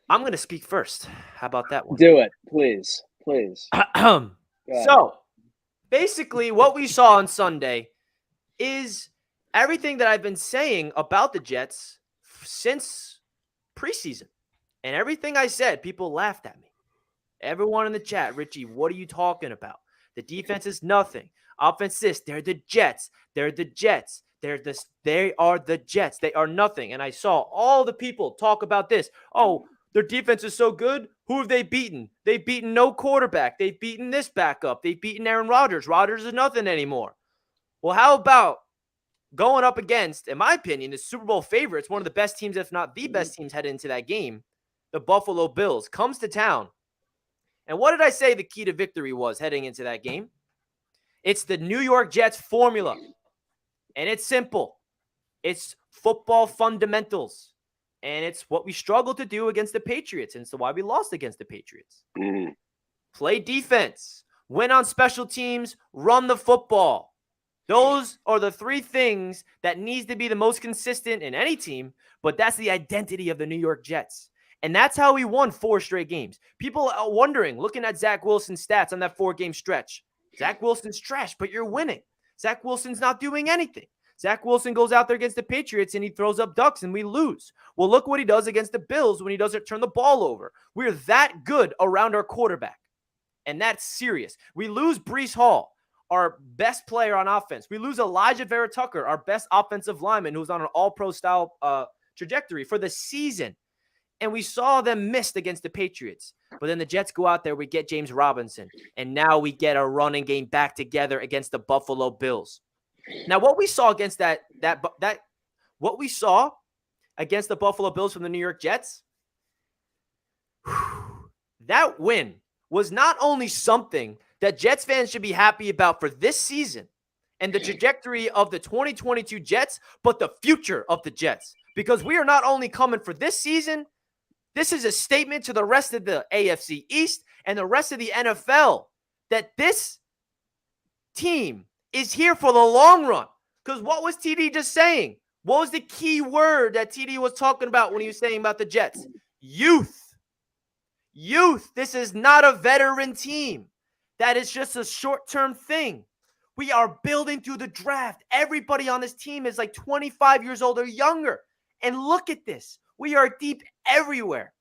I'm going to speak first. How about that one? Do it, please. Please. So, basically, what we saw on Sunday is everything that I've been saying about the Jets since preseason. And everything I said, people laughed at me. Everyone in the chat, Richie, what are you talking about? The defense is nothing. Offense this, they're the Jets. They're the Jets. They are the Jets. They are nothing. And I saw all the people talk about this. Oh, their defense is so good. Who have they beaten? They've beaten no quarterback. They've beaten this backup. They've beaten Aaron Rodgers. Rodgers is nothing anymore. Well, how about going up against, in my opinion, the Super Bowl favorites, one of the best teams, if not the best teams headed into that game, the Buffalo Bills, comes to town. And what did I say the key to victory was heading into that game? It's the New York Jets formula. And it's simple. It's football fundamentals. And it's what we struggled to do against the Patriots. And so why we lost against the Patriots. Play defense. Win on special teams. Run the football. Those are the 3 things that needs to be the most consistent in any team. But that's the identity of the New York Jets. And that's how we won 4 straight games. People are wondering, looking at Zach Wilson's stats on that 4-game stretch. Zach Wilson's trash, but you're winning. Zach Wilson's not doing anything. Zach Wilson goes out there against the Patriots and he throws up ducks and we lose. Well, look what he does against the Bills when he doesn't turn the ball over. We're that good around our quarterback. And that's serious. We lose Breece Hall, our best player on offense. We lose Elijah Vera Tucker, our best offensive lineman who's on an all-pro style trajectory for the season. And we saw them missed against the Patriots. But then the Jets go out there, we get James Robinson. And now we get a running game back together against the Buffalo Bills. Now, what we saw against what we saw against the Buffalo Bills from the New York Jets, that win was not only something that Jets fans should be happy about for this season and the trajectory of the 2022 Jets, but the future of the Jets. Because we are not only coming for this season, this is a statement to the rest of the AFC East and the rest of the NFL that this team is here for the long run. Because what was TD just saying? What was the key word that TD was talking about when he was saying about the Jets? Youth. Youth. This is not a veteran team. That is just a short-term thing. We are building through the draft. Everybody on this team is like 25 years old or younger. And look at this. We are deep everywhere.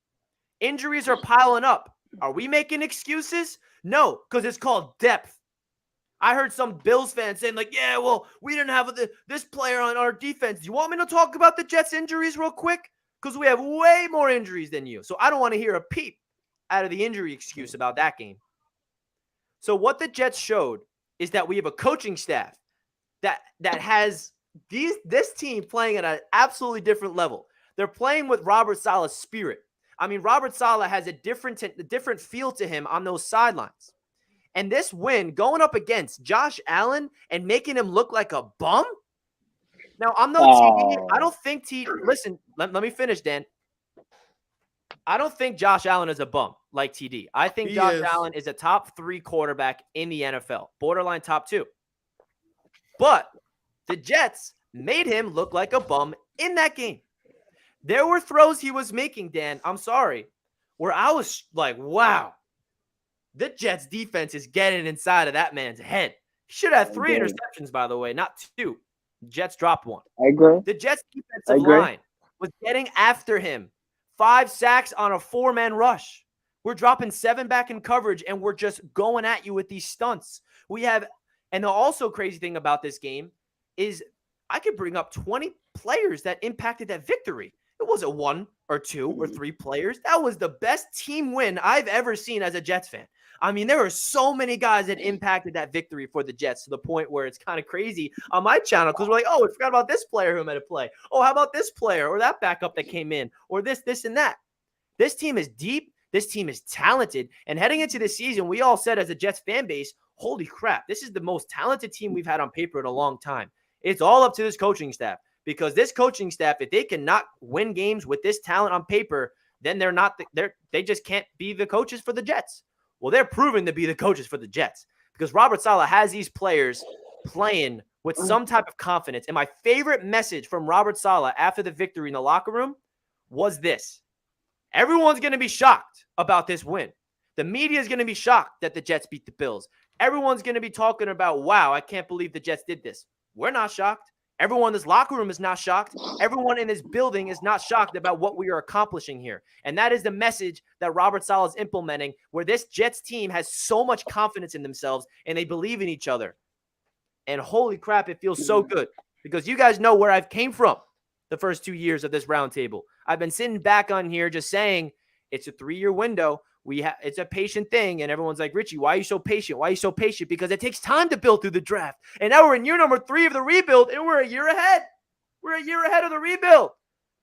Injuries are piling up. Are we making excuses? No, because it's called depth. I heard some Bills fans saying like, yeah, well, we didn't have this player on our defense. Do you want me to talk about the Jets injuries real quick? Because we have way more injuries than you. So I don't want to hear a peep. out of the injury excuse about that game. So what the Jets showed is that we have a coaching staff that has this team playing at an absolutely different level. They're playing with Robert Saleh's spirit. I mean, Robert Saleh has a different feel to him on those sidelines. And this win, going up against Josh Allen and making him look like a bum. Now, I'm no TD. I don't think listen, let me finish, Dan. I don't think Josh Allen is a bum like TD. I think Josh Allen is a top 3 quarterback in the NFL, borderline top 2. But the Jets made him look like a bum in that game. There were throws he was making, Dan, I'm sorry, where I was like, wow, the Jets defense is getting inside of that man's head. He should have 3 interceptions, by the way, not 2. Jets dropped 1. I agree. The Jets defensive line was getting after him. 5 sacks on a 4-man rush. We're dropping 7 back in coverage, and we're just going at you with these stunts. And the also crazy thing about this game is I could bring up 20 players that impacted that victory. It wasn't 1 or 2 or 3 players. That was the best team win I've ever seen as a Jets fan. I mean, there were so many guys that impacted that victory for the Jets to the point where it's kind of crazy on my channel because we're like, oh, we forgot about this player who made a play. Oh, how about this player or that backup that came in or this, and that. This team is deep. This team is talented. And heading into the season, we all said as a Jets fan base, holy crap, this is the most talented team we've had on paper in a long time. It's all up to this coaching staff because this coaching staff, if they cannot win games with this talent on paper, then they just can't be the coaches for the Jets. Well, they're proving to be the coaches for the Jets because Robert Saleh has these players playing with some type of confidence. And my favorite message from Robert Saleh after the victory in the locker room was this. Everyone's going to be shocked about this win. The media is going to be shocked that the Jets beat the Bills. Everyone's going to be talking about, wow, I can't believe the Jets did this. We're not shocked. Everyone in this locker room is not shocked. Everyone in this building is not shocked about what we are accomplishing here. And that is the message that Robert Saleh is implementing, where this Jets team has so much confidence in themselves and they believe in each other. And holy crap, it feels so good because you guys know where I've came from the first 2 years of this roundtable. I've been sitting back on here just saying it's a 3-year window. It's a patient thing. And everyone's like, Richie, why are you so patient? Why are you so patient? Because it takes time to build through the draft. And now we're in year number 3 of the rebuild, and we're a year ahead. We're a year ahead of the rebuild.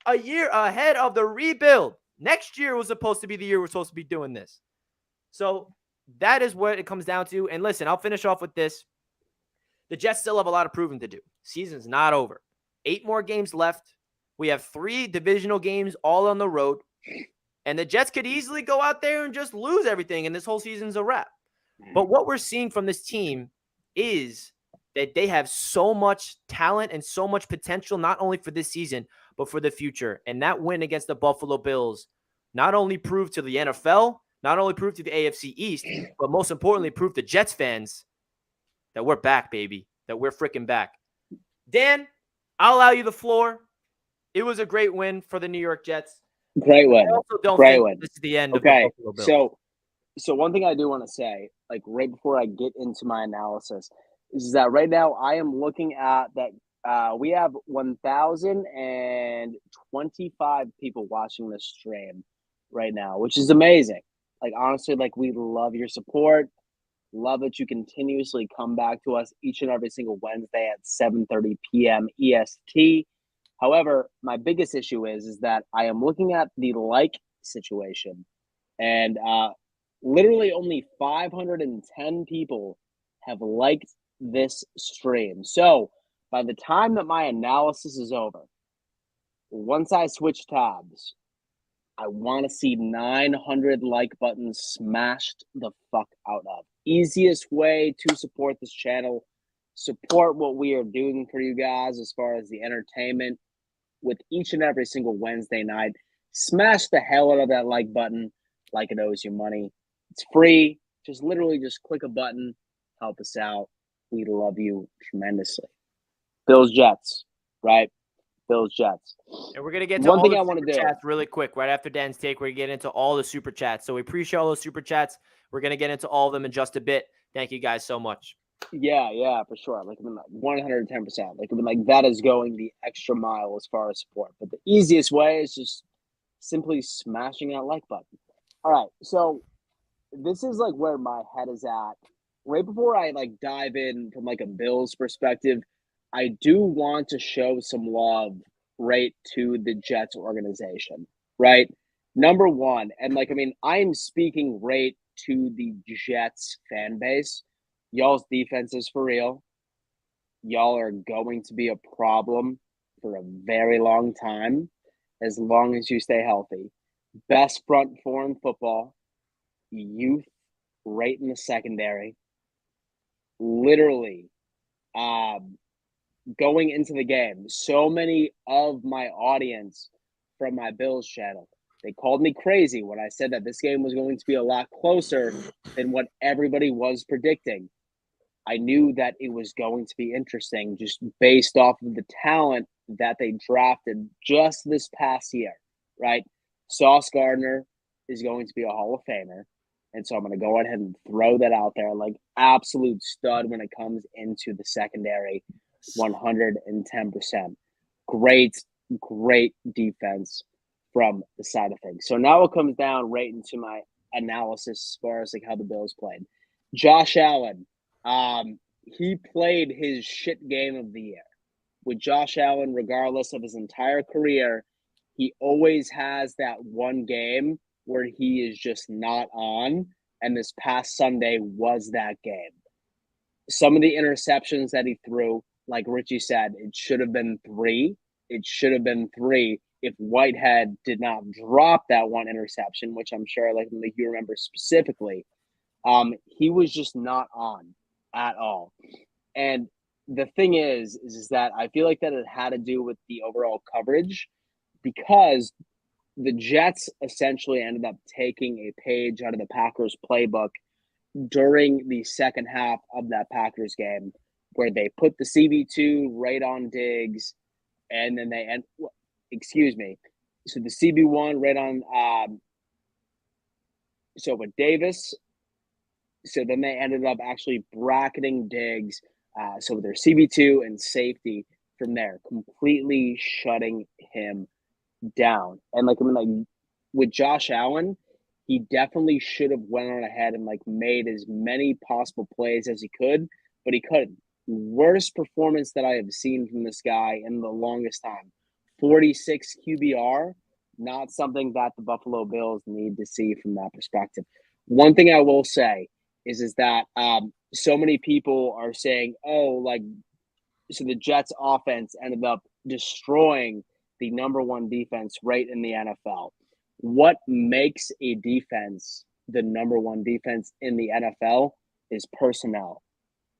A year ahead of the rebuild. Next year was supposed to be the year we're supposed to be doing this. So that is what it comes down to. And listen, I'll finish off with this. The Jets still have a lot of proving to do. Season's not over. 8 more games left. We have 3 divisional games all on the road. And the Jets could easily go out there and just lose everything, and this whole season's a wrap. But what we're seeing from this team is that they have so much talent and so much potential, not only for this season, but for the future. And that win against the Buffalo Bills not only proved to the NFL, not only proved to the AFC East, but most importantly, proved to Jets fans that we're back, baby, that we're freaking back. Dan, I'll allow you the floor. It was a great win for the New York Jets. Great win. I also don't Great think win. this is the end of the Buffalo Bills. So one thing I do want to say, like right before I get into my analysis, is that right now I am looking at that we have 1,025 people watching this stream right now, which is amazing. Like honestly, like we love your support. Love that you continuously come back to us each and every single Wednesday at 7:30 p.m. EST. However, my biggest issue is that I am looking at the like situation, and literally only 510 people have liked this stream. So by the time that my analysis is over, once I switch tabs, I want to see 900 like buttons smashed the fuck out of. Easiest way to support this channel, support what we are doing for you guys as far as the entertainment with each and every single Wednesday night. Smash the hell out of that like button like it owes you money. It's free. Just literally just click a button. Help us out. We love you tremendously. Bills Jets, right? Bills Jets. And we're going to get to all the super chats really quick. Right after Dan's take, we're going to get into all the super chats. So we appreciate all those super chats. We're going to get into all of them in just a bit. Thank you guys so much. Yeah, for sure. Like, I mean, like 110%. Like, I mean, like that is going the extra mile as far as support. But the easiest way is just simply smashing that like button. All right, so this is like where my head is at. Right before I like dive in from like a Bills perspective, I do want to show some love right to the Jets organization, right? Number one, and like I mean, I am speaking right to the Jets fan base. Y'all's defense is for real. Y'all are going to be a problem for a very long time, as long as you stay healthy. Best front four in football, youth right in the secondary. Literally, going into the game, so many of my audience from my Bills channel, they called me crazy when I said that this game was going to be a lot closer than what everybody was predicting. I knew that it was going to be interesting just based off of the talent that they drafted just this past year, right? Sauce Gardner is going to be a Hall of Famer. And so I'm going to go ahead and throw that out there. Like, absolute stud when it comes into the secondary, 110%. Great defense from the side of things. So now it comes down right into my analysis as far as like how the Bills played. Josh Allen, he played his shit game of the year. With Josh Allen, regardless of his entire career, he always has that one game where he is just not on, and this past Sunday was that game. Some of the interceptions that he threw, like Richie said, it should have been 3. It should have been 3 if Whitehead did not drop that one interception, which I'm sure like you remember specifically. He was just not on at all. And the thing is that I feel like that it had to do with the overall coverage, because the Jets essentially ended up taking a page out of the Packers playbook during the second half of that Packers game, where they put the CB2 right on Diggs, and then so the CB1 right on so with Davis. So then they ended up actually bracketing Diggs, so with their CB2 and safety from there, completely shutting him down. And like, I mean, like with Josh Allen, he definitely should have went on ahead and like made as many possible plays as he could, but he couldn't. Worst performance that I have seen from this guy in the longest time. 46 QBR, not something that the Buffalo Bills need to see from that perspective. One thing I will say is that so many people are saying, oh, like, so the Jets offense ended up destroying the number one defense right in the NFL. What makes a defense the number one defense in the NFL is personnel.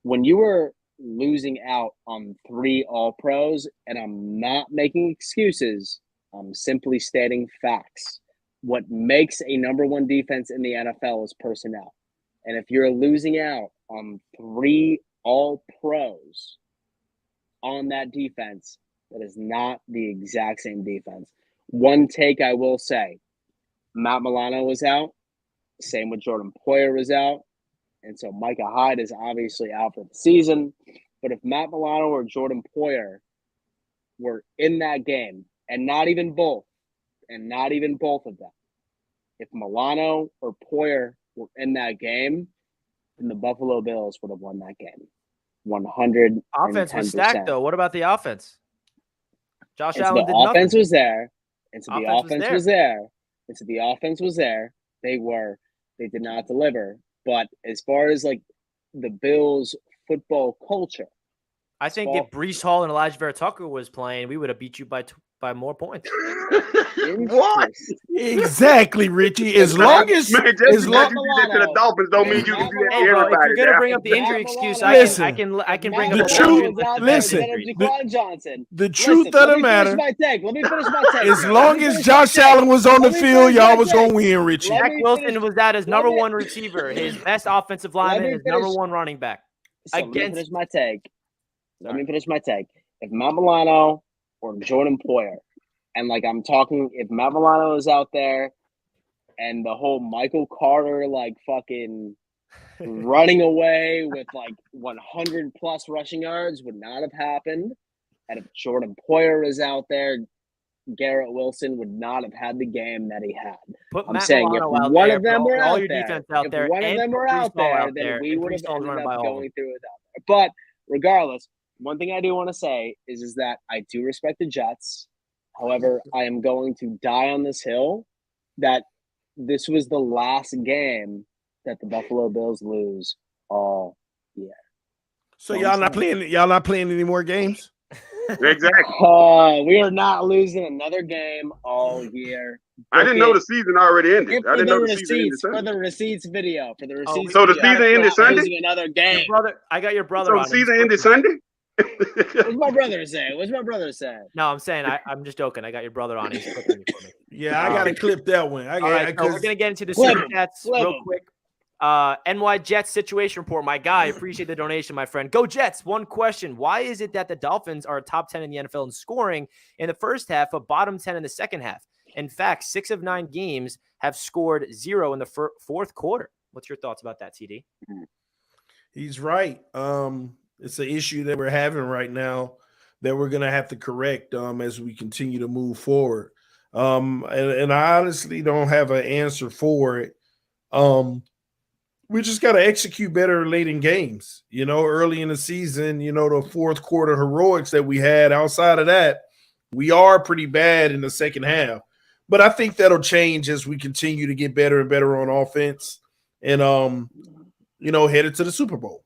When you are losing out on 3 All-Pros, and I'm not making excuses, I'm simply stating facts. What makes a number one defense in the NFL is personnel. And if you're losing out on 3 All-Pros on that defense, that is not the exact same defense. One take I will say, Matt Milano was out. Same with Jordan Poyer was out. And so Micah Hyde is obviously out for the season. But if Matt Milano or Jordan Poyer were in that game, and not even both of them, if Milano or Poyer were in that game, then the Buffalo Bills would have won that game. 110%. Offense was stacked, though. What about the offense? Josh Allen did nothing. The offense was there. And so the offense was there. And so the offense was there. They did not deliver. But as far as like the Bills football culture, I think if Breece Hall and Elijah Vera Tucker was playing, we would have beat you by more points. What? Exactly, Richie. As long as you do that to the Dolphins, don't mean you can do that to everybody. If you're gonna bring up the injury excuse, I can bring up the truth. Listen, the truth of the matter. Let me finish my take. As long as Josh Allen was on the field, y'all was gonna win, Richie. Zach Wilson was at his number one receiver, his best offensive lineman, his number one running back. Let me finish my take. If Matt Milano or Jordan Poyer, and like I'm talking, if Matt Milano is out there and the whole Michael Carter like fucking running away with like 100 plus rushing yards would not have happened. And if Jordan Poyer is out there Garrett Wilson would not have had the game that he had. Put I'm Matt saying if Milano out one there, of them put were all out your there, defense out if there, one of and them put were out Brees Hall there, out then there, we and would have Brees Hall's ended running up by all of them. going through it out there. But regardless, one thing I do want to say is that I do respect the Jets. However, I am going to die on this hill that this was the last game that the Buffalo Bills lose all year. So y'all not playing any more games? Exactly. We are not losing another game all year. I didn't know the season already ended. I For didn't the know the season ended receipts, for Sunday. the receipts video, for the receipts. So the video, season we're ended not Sunday? losing another game. Your brother, I got your brother So the on. season ended Sunday? What's my brother saying? What's my brother saying? No, I'm saying I'm just joking. I got your brother on. He's clipping it for me. Yeah, I gotta clip that one. All right, so we're gonna get into the Flip super him. chats Flip real him. quick. NY Jets situation report. My guy, appreciate the donation, my friend. Go Jets. One question: why is it that the Dolphins are top 10 in the NFL in scoring in the first half, but bottom 10 in the second half? In fact, 6 of 9 games have scored 0 in the fourth quarter. What's your thoughts about that, TD? He's right. It's an issue that we're having right now that we're gonna have to correct as we continue to move forward. And I honestly don't have an answer for it. We just got to execute better late in games. Early in the season, the fourth quarter heroics that we had. Outside of that, we are pretty bad in the second half. But I think that'll change as we continue to get better and better on offense and, headed to the Super Bowl.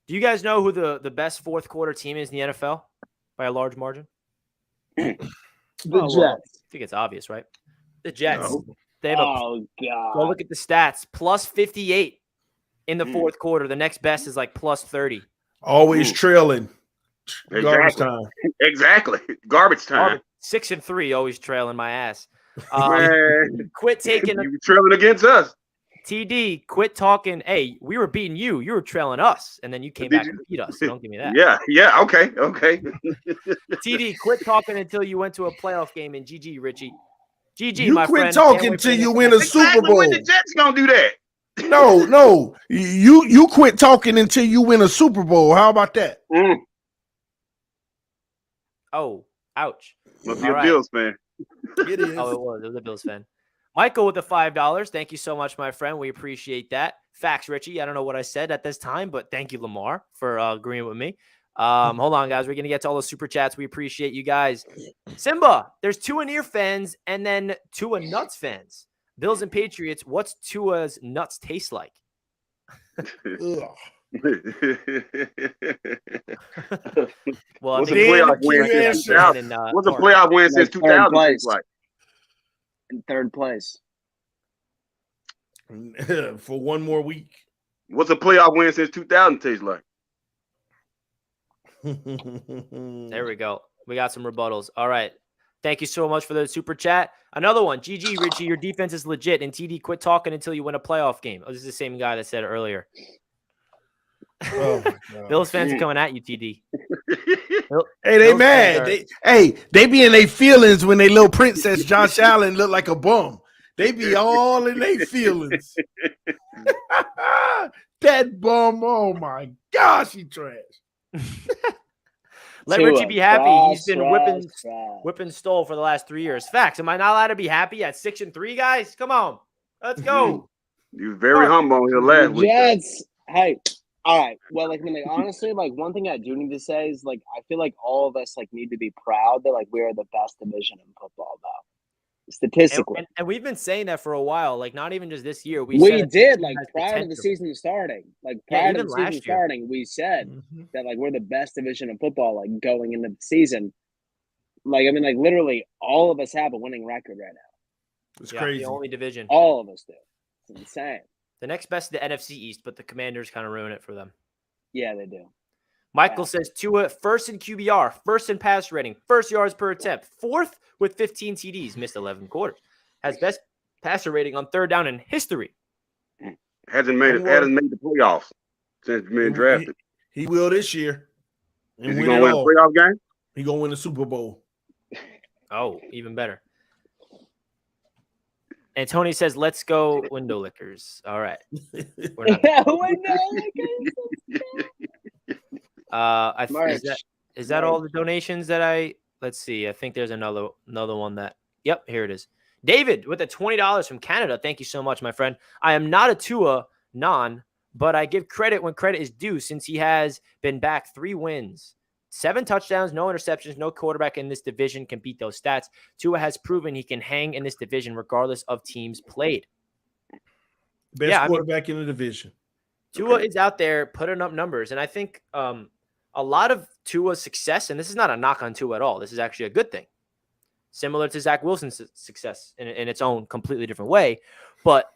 Do you guys know who the best fourth quarter team is in the NFL by a large margin? The Jets. I think it's obvious, right? The Jets. No. They have God. Go look at the stats. Plus 58 in the fourth quarter. The next best is like plus 30. Always trailing. Garbage time. Exactly. Garbage time. 6-3, always trailing my ass. Man, Quit taking. You were trailing against us. TD, quit talking. Hey, we were beating you. You were trailing us, and then you came back and beat us. So don't give me that. Yeah. Okay. TD, quit talking until you went to a playoff game. And GG, Richie. GG, You my quit friend. talking till you win a Super Bowl. When the Jets gonna do that? No. You quit talking until you win a Super Bowl. How about that? Oh, ouch. Must be a Bills fan. It is. Oh, it was a Bills fan. Michael with the $5. Thank you so much, my friend. We appreciate that. Facts, Richie. I don't know what I said at this time, but thank you, Lamar, for agreeing with me. Hold on, guys. We're going to get to all the super chats. We appreciate you guys. Simba, there's Tua Near fans and then Tua Nuts fans. Bills and Patriots, what's Tua's nuts taste like? What's Well, a playoff win since 2000? What's a playoff win since 2000 taste like? In third place. For one more week. What's a playoff win since 2000 taste like? There we go. We got some rebuttals. All right. Thank you so much for the super chat. Another one. GG, Richie, your defense is legit. And TD, quit talking until you win a playoff game. Oh, this is the same guy that said it earlier. Oh my God. Bills fans are coming at you, TD. Hey, they mad. They be in their feelings when they little princess Josh Allen look like a bum. They be all in their feelings. That bum, oh my gosh, he trash. Let Richie be happy. He's been whipping stole for the last 3 years. Facts. Am I not allowed to be happy at 6-3, guys? Come on. Let's go. You was very humble here last week. Jets. Hey. All right. Well, honestly, one thing I do need to say is I feel like all of us need to be proud that we are the best division in football, though. Statistically. And we've been saying that for a while, not even just this year. We did, prior to the season starting. Prior to the season starting, we said that we're the best division in football, going into the season. Literally all of us have a winning record right now. It's crazy. The only division. All of us do. It's insane. The next best is the NFC East, but the Commanders kind of ruin it for them. Yeah, they do. Michael says Tua first in QBR, first in pass rating, first yards per attempt, fourth with 15 TDs, missed 11 quarters, has best passer rating on third down in history. Hasn't made the playoffs since being drafted. He will this year. Is he gonna win a playoff game? He gonna win the Super Bowl. Oh, even better. And Tony says, "Let's go, window lickers." All right. Window lickers. Is that all the donations that I let's see. I think there's another one that. Yep, here it is. David with the $20 from Canada. Thank you so much, my friend. I am not a Tua but I give credit when credit is due since he has been back 3 wins. 7 touchdowns, no interceptions, no quarterback in this division can beat those stats. Tua has proven he can hang in this division regardless of teams played. Best quarterback in the division. Tua is out there putting up numbers, and I think a lot of Tua's success, and this is not a knock on Tua at all. This is actually a good thing. Similar to Zach Wilson's success in its own completely different way. But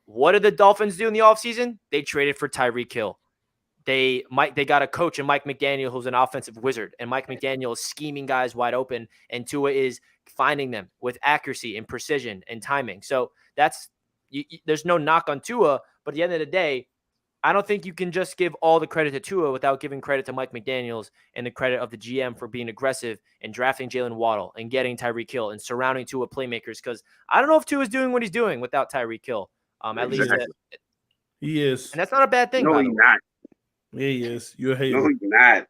what did the Dolphins do in the offseason? They traded for Tyreek Hill. They got a coach in Mike McDaniel who's an offensive wizard, and Mike McDaniel is scheming guys wide open, and Tua is finding them with accuracy and precision and timing. So there's no knock on Tua, but at the end of the day, I don't think you can just give all the credit to Tua without giving credit to Mike McDaniels and the credit of the GM for being aggressive and drafting Jalen Waddle and getting Tyreek Hill and surrounding Tua playmakers. Because I don't know if Tua is doing what he's doing without Tyreek Hill. At least he is, and that's not a bad thing. No, he's not. Yeah, he is. You're a hater. No, he's not.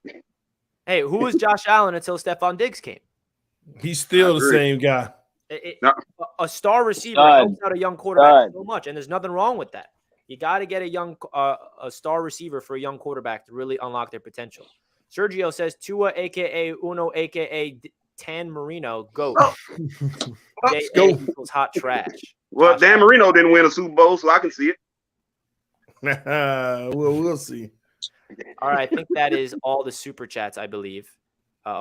Hey, who was Josh Allen until Stephon Diggs came? He's still the same guy. A star receiver helps out a young quarterback so much, and there's nothing wrong with that. You got to get a star receiver for a young quarterback to really unlock their potential. Sergio says Tua, a.k.a. Uno, a.k.a. Tan Marino, GOAT. Let's go. Equals hot trash. Well, Dan Marino didn't win a Super Bowl, so I can see it. We'll see. All right, I think that is all the super chats, I believe.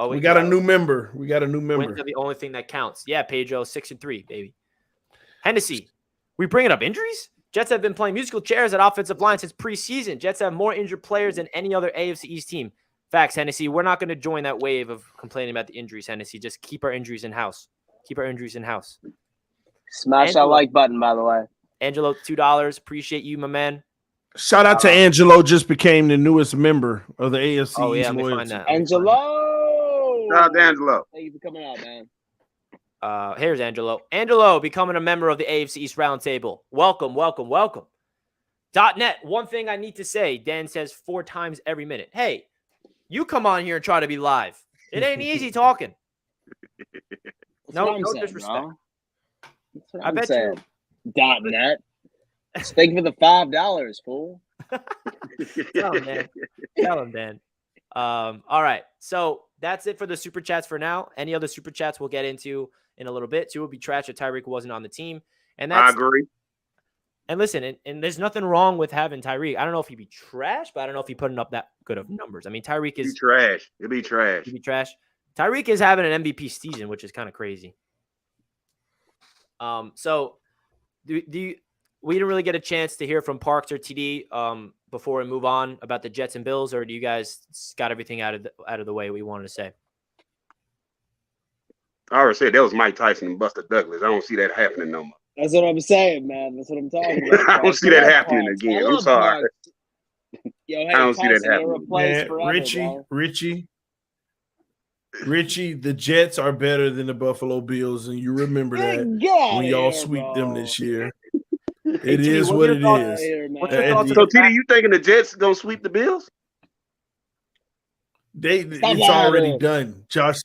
We got a new member. Wins are the only thing that counts. Yeah, Pedro, 6-3, baby. Hennessy, we bringing up injuries? Jets have been playing musical chairs at offensive line since preseason. Jets have more injured players than any other AFC East team. Facts, Hennessy. We're not going to join that wave of complaining about the injuries, Hennessy. Just keep our injuries in-house. Smash that like button, by the way. Angelo, $2. Appreciate you, my man. Shout out to Angelo, just became the newest member of the AFC East. Oh, yeah, let me find that. Angelo! Shout out to Angelo. Thank you for coming out, man. Here's Angelo. Angelo becoming a member of the AFC East Roundtable. Welcome. .net, one thing I need to say, Dan says 4 times every minute. Hey, you come on here and try to be live. It ain't easy talking. No disrespect. I bet you. .net. Thank you for the $5, fool. Tell him, Dan. All right. So that's it for the super chats for now. Any other super chats we'll get into in a little bit. Tua would be trash if Tyreek wasn't on the team. And I agree. And listen, and there's nothing wrong with having Tyreek. I don't know if he'd be trash, but I don't know if he's putting up that good of numbers. I mean, Tyreek is trash. It'd be trash. Tyreek is having an MVP season, which is kind of crazy. So we didn't really get a chance to hear from Parks or TD before we move on about the Jets and Bills, or do you guys got everything out of the way we wanted to say? I already said that was Mike Tyson and Buster Douglas. I don't see that happening no more. That's what I'm saying, man. That's what I'm talking about. I don't see that happening again. I'm sorry. Yo, hey, I don't see that happening. Richie, the Jets are better than the Buffalo Bills, and you remember that when y'all sweep them this year. It is what it is. So, TD, you thinking the Jets gonna sweep the Bills? It's already done, Josh.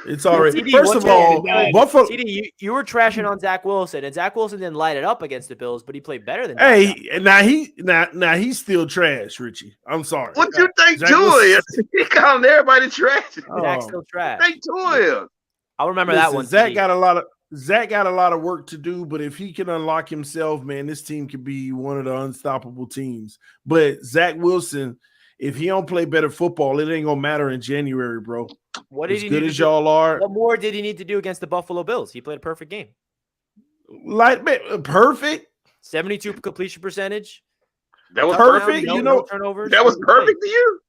It's already. TD, first of all, Buffalo. TD, you were trashing on Zach Wilson, and Zach Wilson didn't light it up against the Bills, but he played better than. Now he's still trash, Richie. I'm sorry. What you think Tua is? He calling everybody trash. Zach's still trash. Think Tua is. I'll remember that one. Zach got a lot of work to do, but if he can unlock himself, man, this team could be one of the unstoppable teams. But Zach Wilson, if he don't play better football, it ain't gonna matter in January, bro. What did as good as y'all are. What more did he need to do against the Buffalo Bills? He played a perfect game. Perfect. 72 completion percentage. That was perfect. No turnovers. That was perfect to you.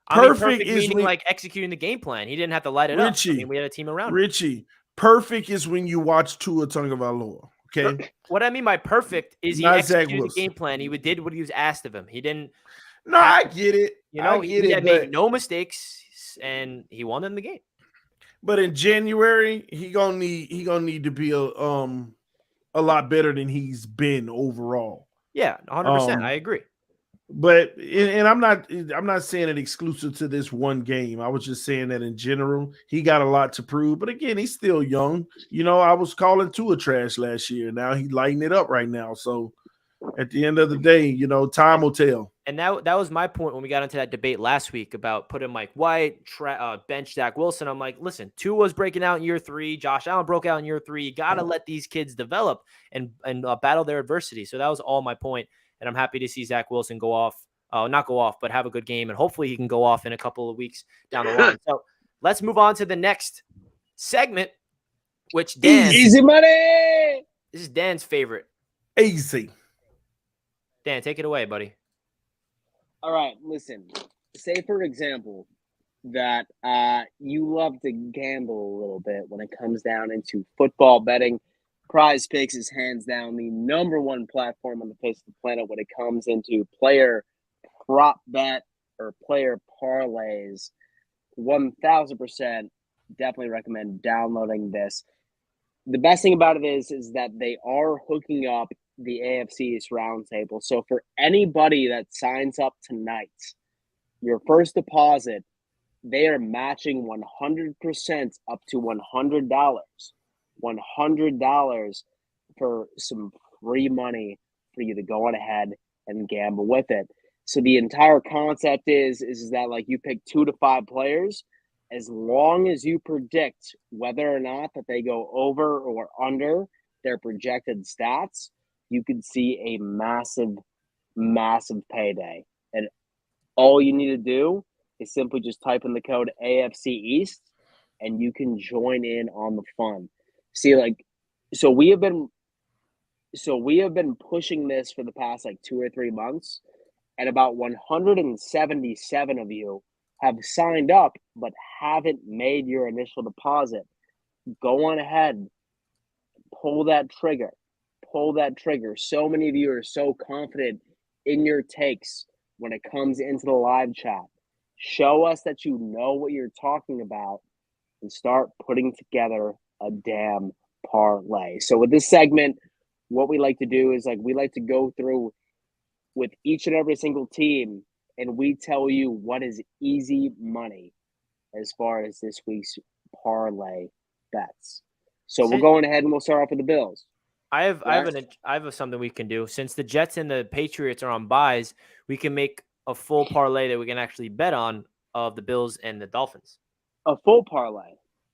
Perfect is meaning like executing the game plan. He didn't have to light it up. I mean, we had a team around Richie. Perfect is when you watch Tua Tagovailoa. Okay. What I mean by perfect is he executed the game plan. He did what he was asked of him. He didn't. No, I get it. He had made no mistakes, and he won in the game. But in January, he gonna need to be a lot better than he's been overall. Yeah, 100%. I agree. But and I'm not saying it exclusive to this one game. I was just saying that in general, he got a lot to prove. But again, he's still young. You know, I was calling Tua trash last year. Now he's lighting it up right now. So at the end of the day, you know, time will tell. And that was my point when we got into that debate last week about putting Mike White, bench Zach Wilson. I'm like, listen, Tua's breaking out in year 3. Josh Allen broke out in year 3. You got to let these kids develop and battle their adversity. So that was all my point. And I'm happy to see Zach Wilson go off, not go off, but have a good game. And hopefully he can go off in a couple of weeks down the line. So let's move on to the next segment, which Dan. Easy money. This is Dan's favorite. Easy. Dan, take it away, buddy. All right, listen. Say, for example, that you love to gamble a little bit when it comes down into football betting. PrizePicks is hands down the number one platform on the face of the planet when it comes into player prop bet or player parlays. 1,000% definitely recommend downloading this. The best thing about it is that they are hooking up the AFC East Roundtable. So for anybody that signs up tonight, your first deposit, they are matching 100% up to $100. $100 for some free money for you to go on ahead and gamble with it. So the entire concept is that like you pick 2 to 5 players, as long as you predict whether or not that they go over or under their projected stats, you could see a massive, massive payday. And all you need to do is simply just type in the code AFC East and you can join in on the fun. See, like, so we have been pushing this for the past like 2 or 3 months, and about 177 of you have signed up but haven't made your initial deposit. Go on ahead, pull that trigger. So many of you are so confident in your takes when it comes into the live chat. Show us that you know what you're talking about and start putting together a damn parlay. So with this segment, what we like to do is like we like to go through with each and every single team and we tell you what is easy money as far as this week's parlay bets. So we're going ahead and we'll start off with the Bills. I have something we can do. Since the Jets and the Patriots are on buys, we can make a full parlay that we can actually bet on of the Bills and the Dolphins. A full parlay.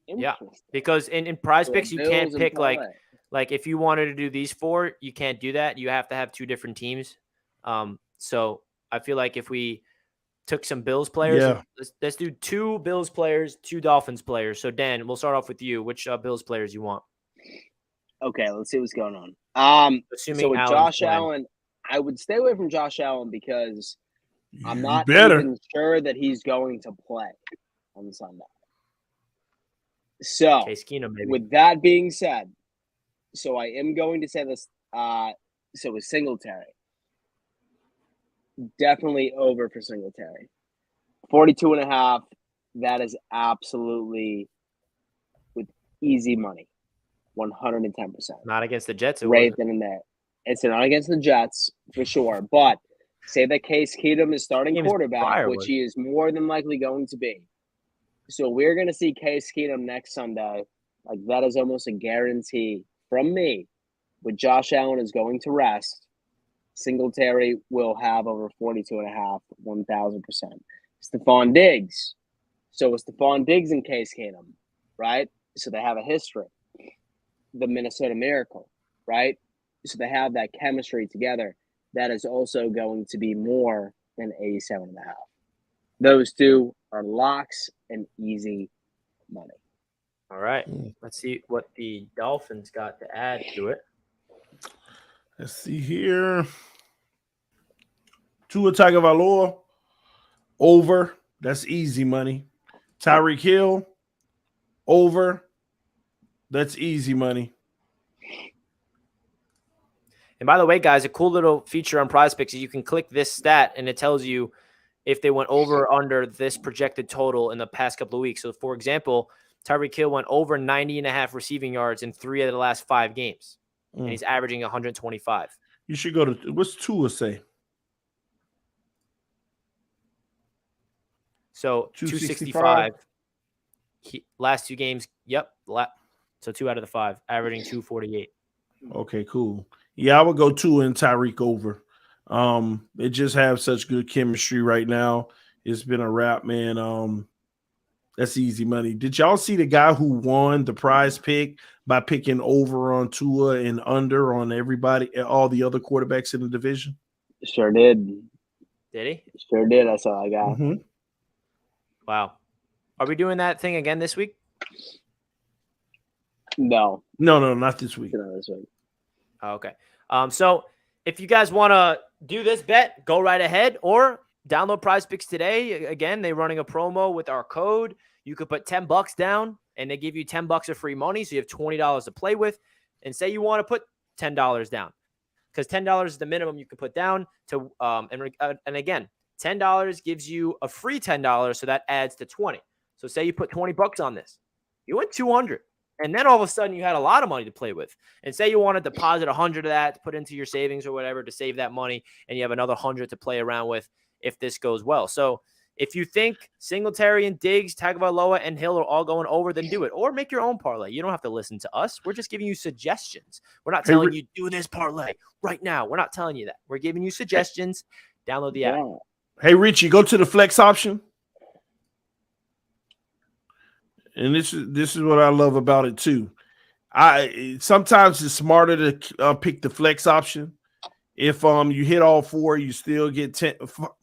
Yeah, because in PrizePicks you can't pick like if you wanted to do these 4, you can't do that. You have to have 2 different teams. So I feel like if we took some Bills players, let's do 2 Bills players, 2 Dolphins players. So Dan, we'll start off with you. Which Bills players you want? Okay, let's see what's going on. Assuming so with Josh Allen, I would stay away from Josh Allen because I'm not even sure that he's going to play on Sunday. So Case Keenum, maybe. With that being said, so I am going to say this. So with Singletary, definitely over for Singletary. 42.5. That is absolutely with easy money. 110%. Not against the Jets. Right then and there. It's not against the Jets for sure. But say that Case Keenum is starting quarterback, which he is more than likely going to be. So we're going to see Case Keenum next Sunday. Like that is almost a guarantee from me. With Josh Allen is going to rest, Singletary will have over 42.5, 1,000%. Stephon Diggs. So with Stephon Diggs and Case Keenum, right? So they have a history. The Minnesota Miracle, right? So they have that chemistry together. That is also going to be more than 87.5. Those 2 are locks and easy money. All right. Let's see what the Dolphins got to add to it. Let's see here. Tua Tagovailoa over. That's easy money. Tyreek Hill over. That's easy money. And by the way, guys, a cool little feature on PrizePicks is you can click this stat and it tells you if they went over or under this projected total in the past couple of weeks. So, for example, Tyreek Hill went over 90.5 receiving yards in 3 of the last 5 games. And he's averaging 125. You should go to – what's Tua say? So 265. Last 2 games. Yep. So 2 out of the 5, averaging 248. Okay, cool. Yeah, I would go 2 and Tyreek over. It just have such good chemistry right now. It's been a wrap, man. That's easy money. Did y'all see the guy who won the prize pick by picking over on Tua and under on everybody, all the other quarterbacks in the division? Sure did. Did he? Sure did. That's all I got. Mm-hmm. Wow. Are we doing that thing again this week? No, not this week. not this week. Okay. So if you guys want to do this bet, go right ahead or download PrizePicks today. Again, they're running a promo with our code. You could put $10 down and they give you $10 of free money. So you have $20 to play with. And say you want to put $10 down because $10 is the minimum you can put down to, and again, $10 gives you a free $10. So that adds to 20. So say you put $20 on this, you win 200. And then all of a sudden you had a lot of money to play with. And say you want to deposit 100 of that to put into your savings or whatever to save that money. And you have another 100 to play around with if this goes well. So if you think Singletary and Diggs, Tagovailoa and Hill are all going over, then do it. Or make your own parlay. You don't have to listen to us. We're just giving you suggestions. We're not telling you do this parlay right now. We're not telling you that. We're giving you suggestions. Download the app. Hey, Richie, go to the flex option. And this is what I love about it too. Sometimes it's smarter to pick the flex option. If you hit all 4, you still get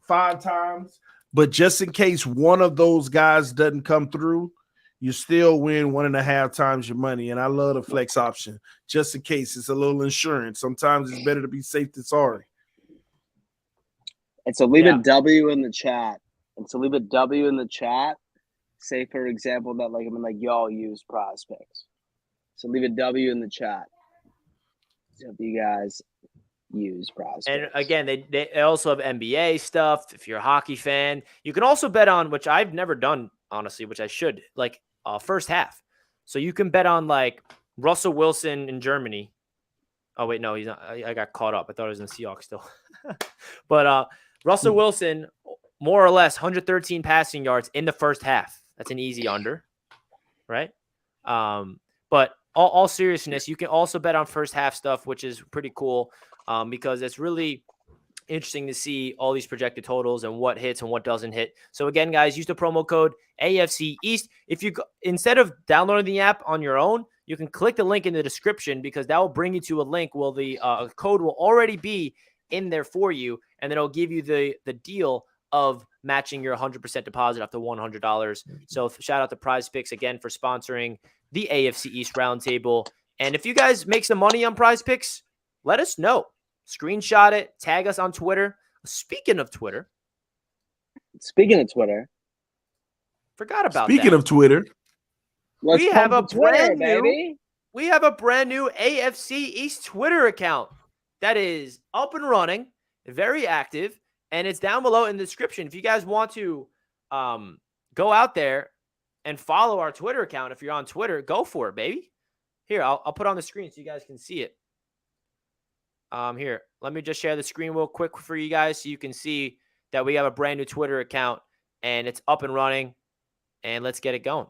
5 times. But just in case one of those guys doesn't come through, you still win 1.5 times your money. And I love the flex option. Just in case, it's a little insurance. Sometimes it's better to be safe than sorry. And so leave a W in the chat. Say, for example, that y'all use PrizePicks. So leave a W in the chat. So if you guys use PrizePicks. And again, they also have NBA stuff. If you're a hockey fan, you can also bet on, which I've never done, honestly, which I should, first half. So you can bet on Russell Wilson in Germany. Oh, wait, no, he's not. I got caught up. I thought he was in the Seahawks still. But Russell Wilson, more or less 113 passing yards in the first half. That's an easy under, right? But all seriousness, you can also bet on first half stuff, which is pretty cool because it's really interesting to see all these projected totals and what hits and what doesn't hit. So again, guys, use the promo code AFC East. If you instead of downloading the app on your own, you can click the link in the description because that will bring you to a link where the code will already be in there for you, and then it'll give you the deal of matching your 100% deposit up to $100. So shout out to PrizePicks again for sponsoring the AFC East Roundtable. And if you guys make some money on PrizePicks, let us know. Screenshot it, tag us on Twitter. Speaking of Twitter. Forgot about that. Speaking of Twitter. We have a brand new AFC East Twitter account that is up and running, very active. And it's down below in the description. If you guys want to go out there and follow our Twitter account, if you're on Twitter, go for it, baby. Here, I'll put on the screen so you guys can see it. Here, let me just share the screen real quick for you guys so you can see that we have a brand new Twitter account and it's up and running. And let's get it going.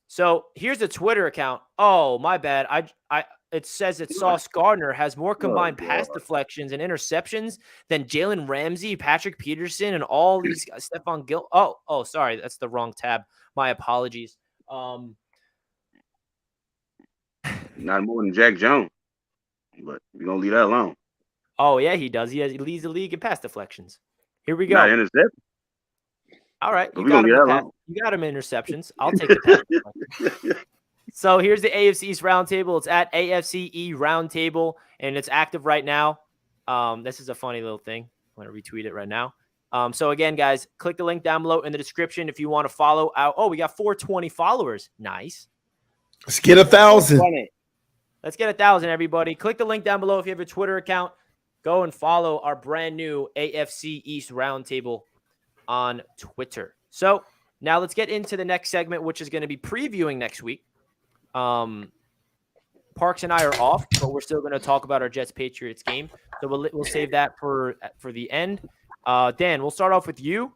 So here's the Twitter account. Oh, my bad. It says that Sauce Gardner has more combined pass deflections and interceptions than Jalen Ramsey, Patrick Peterson, and all these guys. Stephon Gil. Oh, sorry. That's the wrong tab. My apologies. Not more than Jack Jones, but we're going to leave that alone. Oh, yeah, he does. He leads the league in pass deflections. Here we go. Not interception. All right. You got him in interceptions. I'll take the pass. So here's the AFC East Roundtable. It's at AFCE Roundtable, and it's active right now. This is a funny little thing. I'm going to retweet it right now. So again, guys, click the link down below in the description if you want to follow out. Oh, we got 420 followers. Nice. Let's get 1,000. Let's get 1,000, everybody. Click the link down below if you have a Twitter account. Go and follow our brand new AFC East Roundtable on Twitter. So now let's get into the next segment, which is going to be previewing next week. Parks and I are off, but we're still going to talk about our Jets-Patriots game. So we'll save that for the end. Dan, we'll start off with you.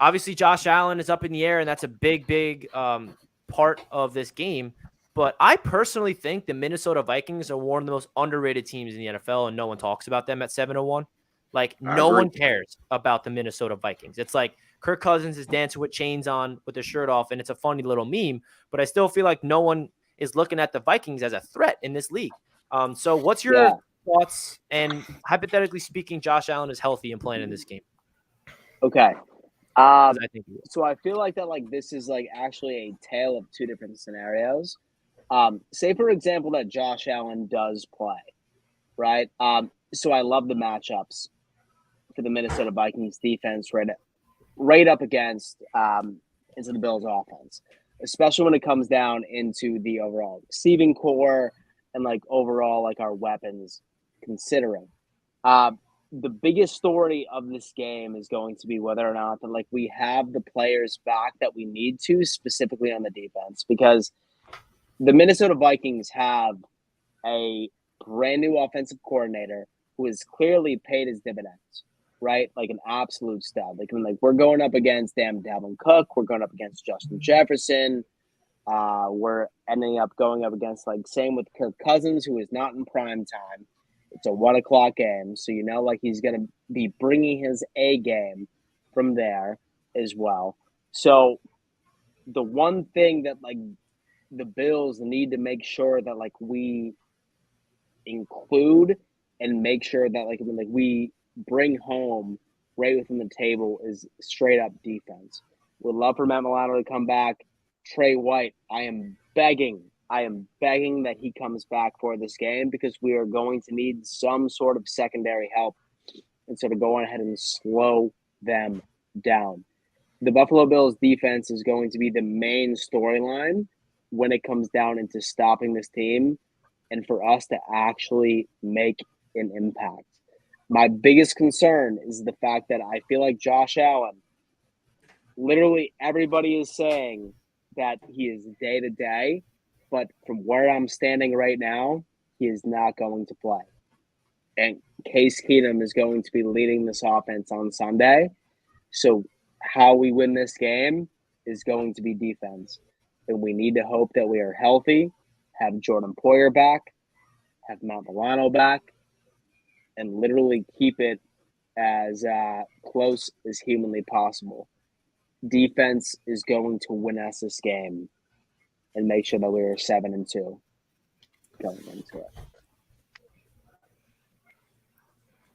obviously Josh Allen is up in the air, and that's a big part of this game. But I personally think the Minnesota Vikings are one of the most underrated teams in the NFL, and no one talks about them at 7-1. Like, no one cares about the Minnesota Vikings. It's like Kirk Cousins is dancing with chains on with his shirt off, and it's a funny little meme. But I still feel like no one is looking at the Vikings as a threat in this league. So what's your thoughts? And hypothetically speaking, Josh Allen is healthy and playing in this game. Okay. I think So I feel like that this is actually a tale of two different scenarios. Say for example that Josh Allen does play, right? So I love the matchups for the Minnesota Vikings defense right up against into the Bills offense, especially when it comes down into the overall receiving core and overall our weapons considering. The biggest story of this game is going to be whether or not that we have the players back that we need to, specifically on the defense, because the Minnesota Vikings have a brand new offensive coordinator who has clearly paid his dividends, right? Like an absolute stud. We're going up against Dalvin Cook. We're going up against Justin Jefferson. We're ending up going up against same with Kirk Cousins, who is not in prime time. It's a 1 o'clock game, so he's going to be bringing his A game from there as well. So the one thing that the Bills need to make sure that we include and make sure that we bring home right within the table is straight up defense. Would love for Matt Milano to come back. Trey White, I am begging that he comes back for this game, because we are going to need some sort of secondary help and sort of go on ahead and slow them down. The Buffalo Bills defense is going to be the main storyline when it comes down into stopping this team and for us to actually make an impact. My biggest concern is the fact that I feel like Josh Allen, literally everybody is saying that he is day-to-day, but from where I'm standing right now, he is not going to play. And Case Keenum is going to be leading this offense on Sunday. So how we win this game is going to be defense. And we need to hope that we are healthy, have Jordan Poyer back, have Matt Milano back, and literally keep it as close as humanly possible. Defense is going to win us this game and make sure that we are 7-2 going into it.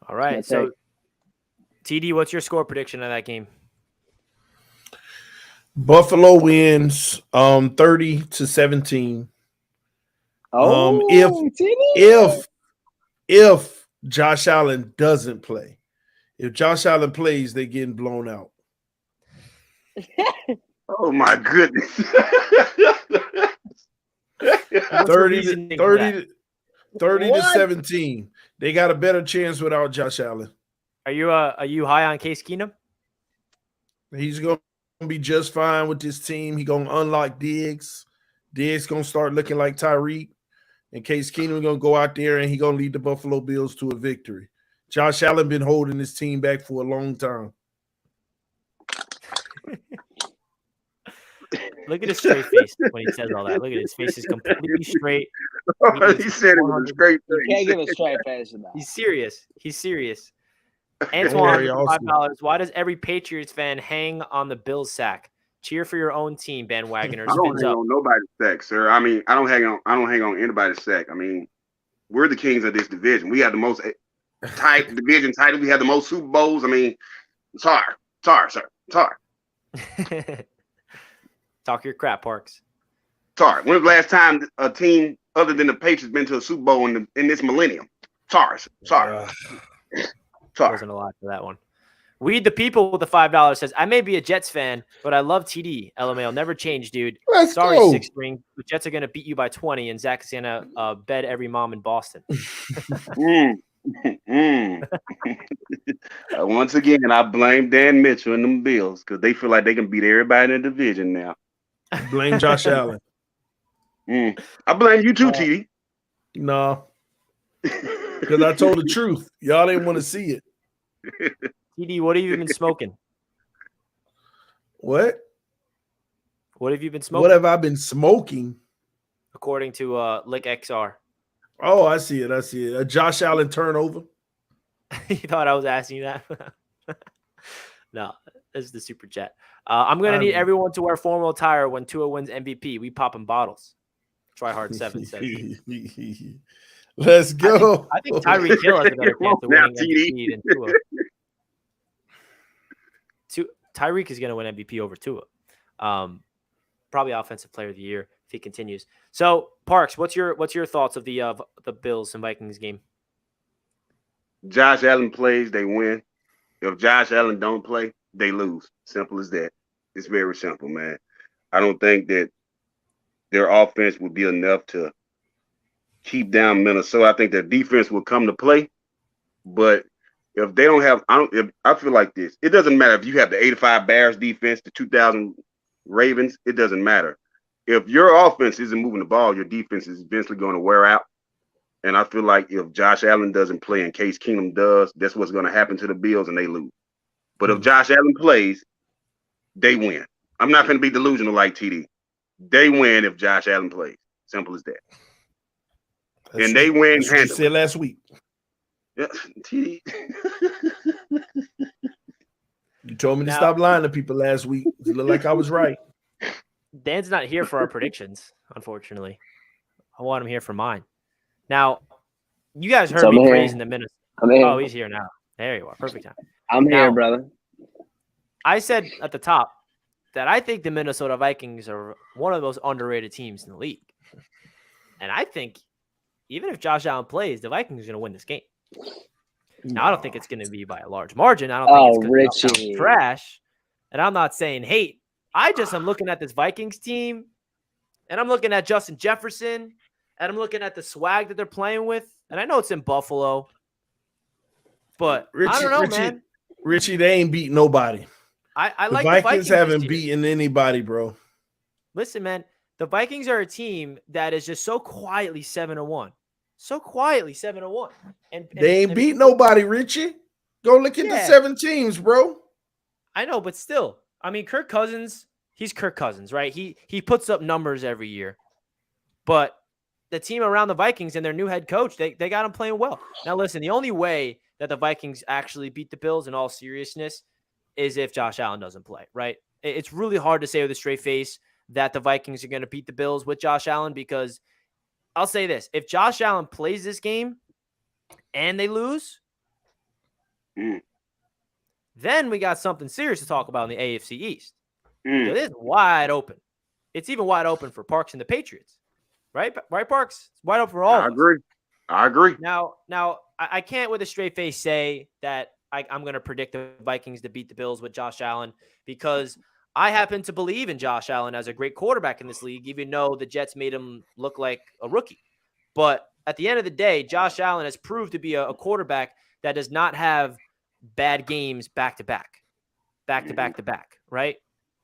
All right. So, TD, what's your score prediction of that game? Buffalo wins 30-17. If Josh Allen doesn't play. If Josh Allen plays, they're getting blown out. Oh my goodness. 30-17. They got a better chance without Josh Allen. Are you high on Case Keenum? He's going to be just fine with this team. He's going to unlock Diggs. Diggs going to start looking like Tyreek. And Case Keenum going to go out there and he's going to lead the Buffalo Bills to a victory. Josh Allen been holding his team back for a long time. Look at his straight face when he says all that. Look at his face is completely straight. He said it with a straight face. You can't give a straight face with that. He's serious. Antoine, $5. Why does every Patriots fan hang on the Bills sack? Cheer for your own team, bandwagoners. I don't hang on nobody's sack, sir. I mean, I don't hang on anybody's sack. I mean, we're the kings of this division. We have the most division title. We have the most Super Bowls. I mean, sorry, sir. Talk your crap, Parks. Sorry. When was the last time a team other than the Patriots been to a Super Bowl in this millennium? Sorry. Wasn't a lot for that one. Weed the people with the $5 says, I may be a Jets fan, but I love TD. LMAO never change, dude. Sorry, go. 6 string. The Jets are going to beat you by 20, and Zach is going to bed every mom in Boston. Once again, I blame Dan Mitchell and them Bills because they feel like they can beat everybody in the division now. Blame Josh Allen. I blame you too, TD. No. Because I told the truth. Y'all didn't want to see it. TD, what have you been smoking? What? What have you been smoking? What have I been smoking? According to Lick XR. Oh, I see it. A Josh Allen turnover. You thought I was asking you that? No, this is the super chat. I'm gonna need everyone to wear formal attire when Tua wins MVP. We popping bottles. Try hard 7 says. Let's go. I think Tyreek Hill has a better chance of winning MVP than Tua. Tyreek is gonna win MVP over Tua. Probably offensive player of the year if he continues. So Parks, what's your thoughts of the Bills and Vikings game? Josh Allen plays, they win. If Josh Allen don't play, they lose. Simple as that. It's very simple, man. I don't think that their offense will be enough to keep down Minnesota. I think their defense will come to play, but if they don't have, I feel like this. It doesn't matter if you have the 85 Bears defense, the 2000 Ravens. It doesn't matter. If your offense isn't moving the ball, your defense is eventually going to wear out. And I feel like if Josh Allen doesn't play and Case Keenum does, that's what's going to happen to the Bills and they lose. But if Josh Allen plays, they win. I'm not going to be delusional like TD. They win if Josh Allen plays. Simple as that. And they win. That's what you said last week. Yeah, TD. You told me to stop lying to people last week. It looked like I was right. Dan's not here for our predictions, unfortunately. I want him here for mine. Now, you guys heard me praising the Minnesota. Oh, he's here now. There you are. Perfect time. I'm here, brother. I said at the top that I think the Minnesota Vikings are one of the most underrated teams in the league. And I think even if Josh Allen plays, the Vikings are going to win this game. Now, I don't think it's going to be by a large margin. I don't think it's going to be trash. And I'm not saying hate. I'm looking at this Vikings team, and I'm looking at Justin Jefferson, and I'm looking at the swag that they're playing with. And I know it's in Buffalo, but I don't know, man. Richie, they ain't beat nobody. I the like Vikings the Vikings haven't beaten anybody, bro. Listen, man, the Vikings are a team that is just so quietly 7-1. So quietly 7-1. And they ain't beat nobody, Richie. Go look at the 7 teams, bro. I know, but still. I mean, Kirk Cousins, he's Kirk Cousins, right? He puts up numbers every year. But the team around the Vikings and their new head coach, they got him playing well. Now, listen, the only way that the Vikings actually beat the Bills in all seriousness is if Josh Allen doesn't play, right? It's really hard to say with a straight face that the Vikings are going to beat the Bills with Josh Allen because I'll say this. If Josh Allen plays this game and they lose, then we got something serious to talk about in the AFC East. It is wide open. It's even wide open for Parks and the Patriots. Right, Parks? It's wide open for all. I agree. Now, I can't with a straight face say that I'm going to predict the Vikings to beat the Bills with Josh Allen because I happen to believe in Josh Allen as a great quarterback in this league, even though the Jets made him look like a rookie. But at the end of the day, Josh Allen has proved to be a quarterback that does not have bad games back-to-back, right?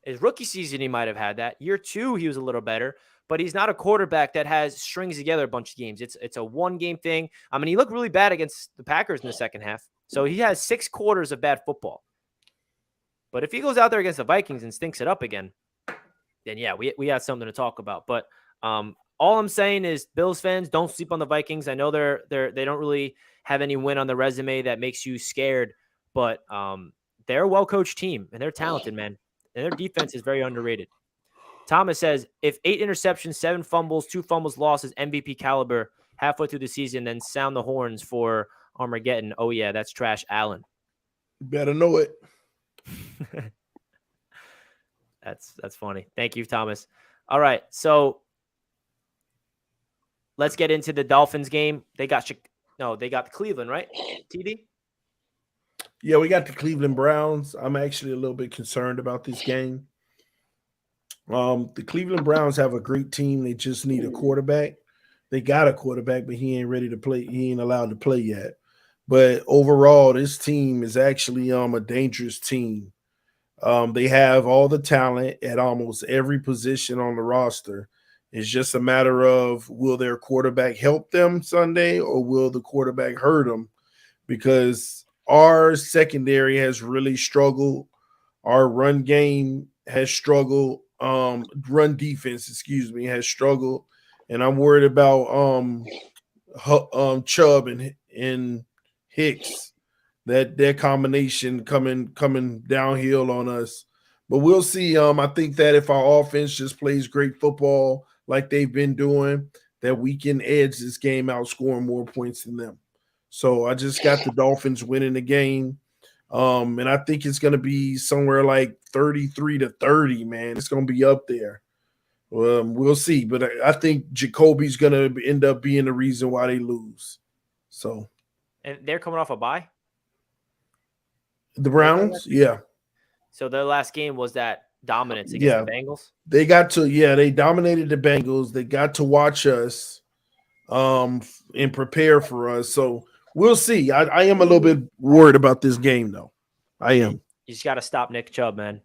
His rookie season, he might have had that. Year 2, he was a little better, but he's not a quarterback that has strings together a bunch of games. It's a one-game thing. I mean, he looked really bad against the Packers in the second half. So he has 6 quarters of bad football. But if he goes out there against the Vikings and stinks it up again, then yeah, we have something to talk about. But all I'm saying is, Bills fans, don't sleep on the Vikings. I know they don't really have any win on the resume that makes you scared, but they're a well-coached team and they're talented, man. And their defense is very underrated. Thomas says, if 8 interceptions, 7 fumbles, 2 fumbles lost is MVP caliber halfway through the season, then sound the horns for Armageddon. Oh yeah, that's trash, Allen. You better know it. That's funny. Thank you, Thomas. All right, so let's get into the Dolphins game. They got Cleveland, right? TD? Yeah, we got the Cleveland Browns. I'm actually a little bit concerned about this game. The Cleveland Browns have a great team. They just need a quarterback. They got a quarterback, but he ain't ready to play. He ain't allowed to play yet. But overall, this team is actually a dangerous team. They have all the talent at almost every position on the roster. It's just a matter of, will their quarterback help them Sunday or will the quarterback hurt them? Because our secondary has really struggled. Our run game has struggled. Run defense, excuse me, has struggled, and I'm worried about Chubb and Hicks. That combination coming downhill on us. But we'll see. I think that if our offense just plays great football like they've been doing, that we can edge this game out, scoring more points than them. So I just got the Dolphins winning the game. And I think it's going to be somewhere like 33-30, man. It's going to be up there. We'll see. But I think Jacoby's going to end up being the reason why they lose. So. And they're coming off a bye? The Browns? Yeah. So their last game was that dominance against the Bengals? They dominated the Bengals. They got to watch us and prepare for us. So we'll see. I am a little bit worried about this game, though. I am. You just got to stop Nick Chubb, man.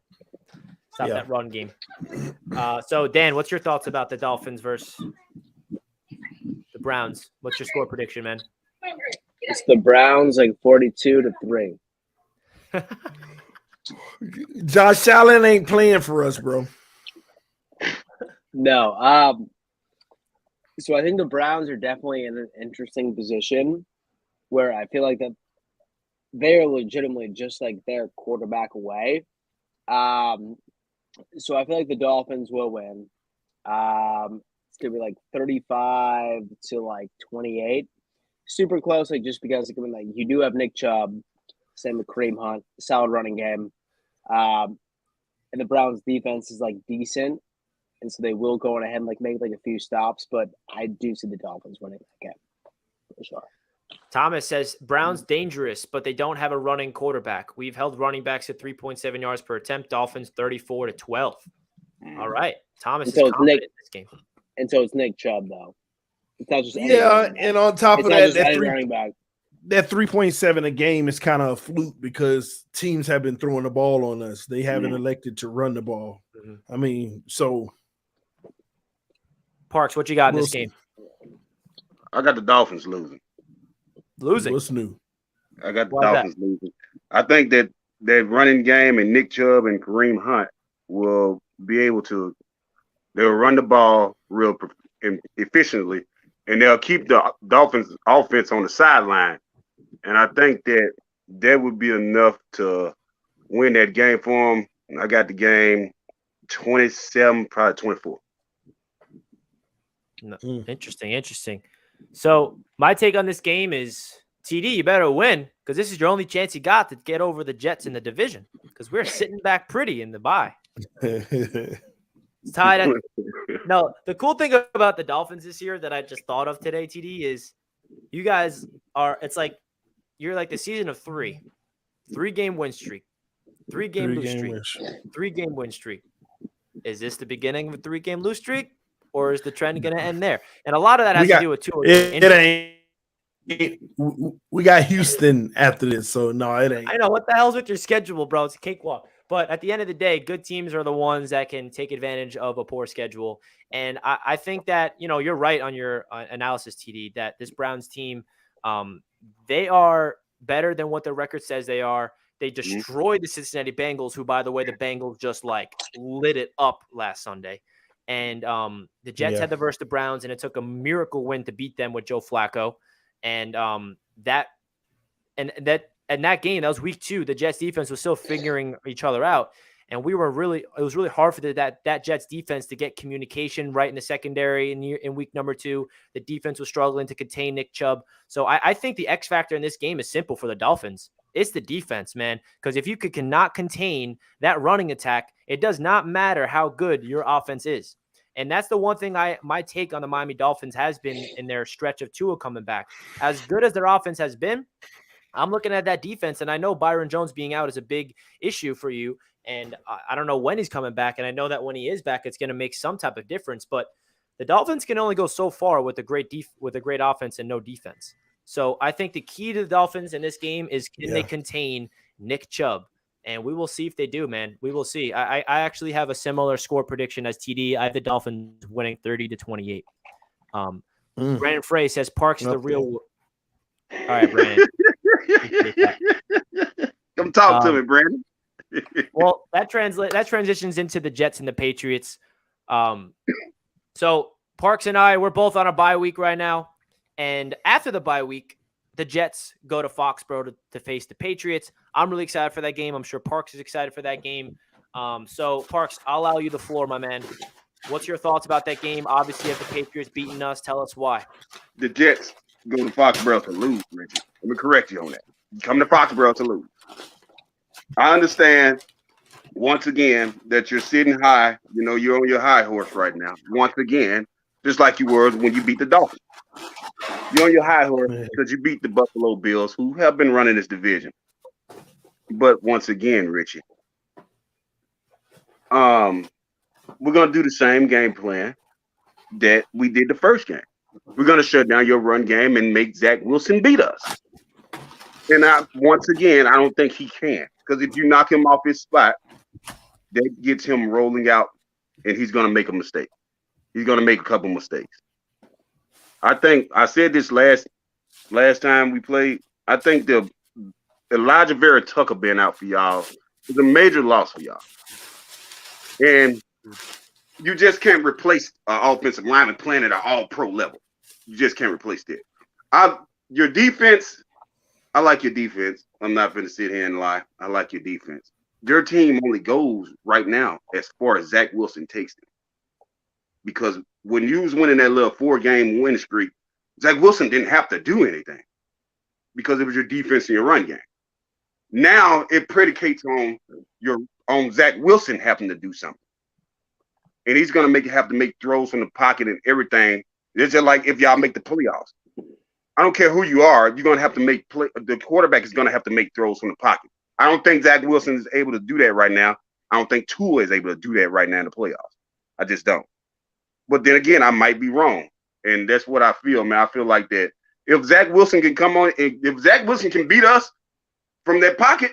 Stop that run game. So, Dan, what's your thoughts about the Dolphins versus the Browns? What's your score prediction, man? It's the Browns like 42-3. Josh Allen ain't playing for us, bro. No. So I think the Browns are definitely in an interesting position where I feel like that they are legitimately just like their quarterback away. So I feel like the Dolphins will win. It's gonna be like 35-28. Super close, like just because like you do have Nick Chubb, same with Kareem Hunt, solid running game. And the Browns defense is like decent. And so they will go on ahead and like make like a few stops, but I do see the Dolphins winning that game for sure. Thomas says Browns dangerous, but they don't have a running quarterback. We've held running backs at 3.7 yards per attempt. Dolphins 34-12. All right, Thomas is confident in this game. And so it's Nick Chubb though. It's not just and on top of that, running back. That 3.7 a game is kind of a fluke because teams have been throwing the ball on us. They haven't elected to run the ball. I mean, so Parks, what you got in this game? I got the Dolphins losing. What's new? I got the Dolphins losing. I think that running game and Nick Chubb and Kareem Hunt will be able to. They'll run the ball real efficiently, and they'll keep the Dolphins offense on the sideline. And I think that would be enough to win that game for them. I got the game 27, probably 24. Interesting. So my take on this game is, TD, you better win because this is your only chance you got to get over the Jets in the division because we're sitting back pretty in the bye. It's tied at No, the cool thing about the Dolphins this year that I just thought of today, TD, is you guys are – it's like you're like the season of 3. 3-game win streak. 3-game lose streak. 3-game win streak. Is this the beginning of a 3-game lose streak? Or is the trend going to end there? And a lot of that has to do with Tua. We got Houston after this, so no, it ain't. I know. What the hell's with your schedule, bro? It's a cakewalk. But at the end of the day, good teams are the ones that can take advantage of a poor schedule. And I think that, you're right on your analysis, TD, that this Browns team, they are better than what their record says they are. They destroyed the Cincinnati Bengals, who, by the way, the Bengals just lit it up last Sunday. And the Jets had to verse the Browns, and it took a miracle win to beat them with Joe Flacco. And that game, that was week 2. The Jets defense was still figuring each other out, and it was really hard for that Jets defense to get communication right in the secondary. In week number 2, the defense was struggling to contain Nick Chubb. So I think the X factor in this game is simple for the Dolphins. It's the defense, man. Because if you cannot contain that running attack, it does not matter how good your offense is. And that's the one thing my take on the Miami Dolphins has been in their stretch of Tua coming back. As good as their offense has been, I'm looking at that defense, and I know Byron Jones being out is a big issue for you. And I don't know when he's coming back, and I know that when he is back, it's going to make some type of difference. But the Dolphins can only go so far with a great offense and no defense. So I think the key to the Dolphins in this game is can they contain Nick Chubb? And we will see if they do, man. We will see. I actually have a similar score prediction as TD. I have the Dolphins winning 30-28. Brandon Frey says Parks is the real. All right, Brandon. Come talk to me, Brandon. Well, that transitions into the Jets and the Patriots. So Parks and I, we're both on a bye week right now. And after the bye week, the Jets go to Foxborough to face the Patriots. I'm really excited for that game. I'm sure Parks is excited for that game. So Parks, I'll allow you the floor, my man. What's your thoughts about that game? Obviously, if the Patriots beating us, tell us why. The Jets go to Foxborough to lose, Richie. Let me correct you on that. You come to Foxborough to lose. I understand, once again, that you're sitting high. You know, you're on your high horse right now. Once again, just like you were when you beat the Dolphins. You're on your high horse because you beat the Buffalo Bills, who have been running this division. But once again, Richie, we're going to do the same game plan that we did the first game. We're going to shut down your run game and make Zach Wilson beat us. And once again, I don't think he can. Because if you knock him off his spot, that gets him rolling out, and he's going to make a mistake. He's going to make a couple mistakes. I think I said this last time we played. I think the Elijah Vera Tucker being out for y'all is a major loss for y'all. And you just can't replace an offensive lineman playing at an all-pro level. You just can't replace that. Your defense, I like your defense. I'm not going to sit here and lie. I like your defense. Your team only goes right now as far as Zach Wilson takes them. Because when you was winning that little 4-game win streak, Zach Wilson didn't have to do anything because it was your defense and your run game. Now it predicates on Zach Wilson having to do something. And he's going to have to make throws from the pocket and everything. It's just like if y'all make the playoffs. I don't care who you are, you're going to have to the quarterback is going to have to make throws from the pocket. I don't think Zach Wilson is able to do that right now. I don't think Tua is able to do that right now in the playoffs. I just don't. But then again, I might be wrong. And that's what I feel, man. I feel like that if Zach Wilson can come on, if Zach Wilson can beat us from that pocket,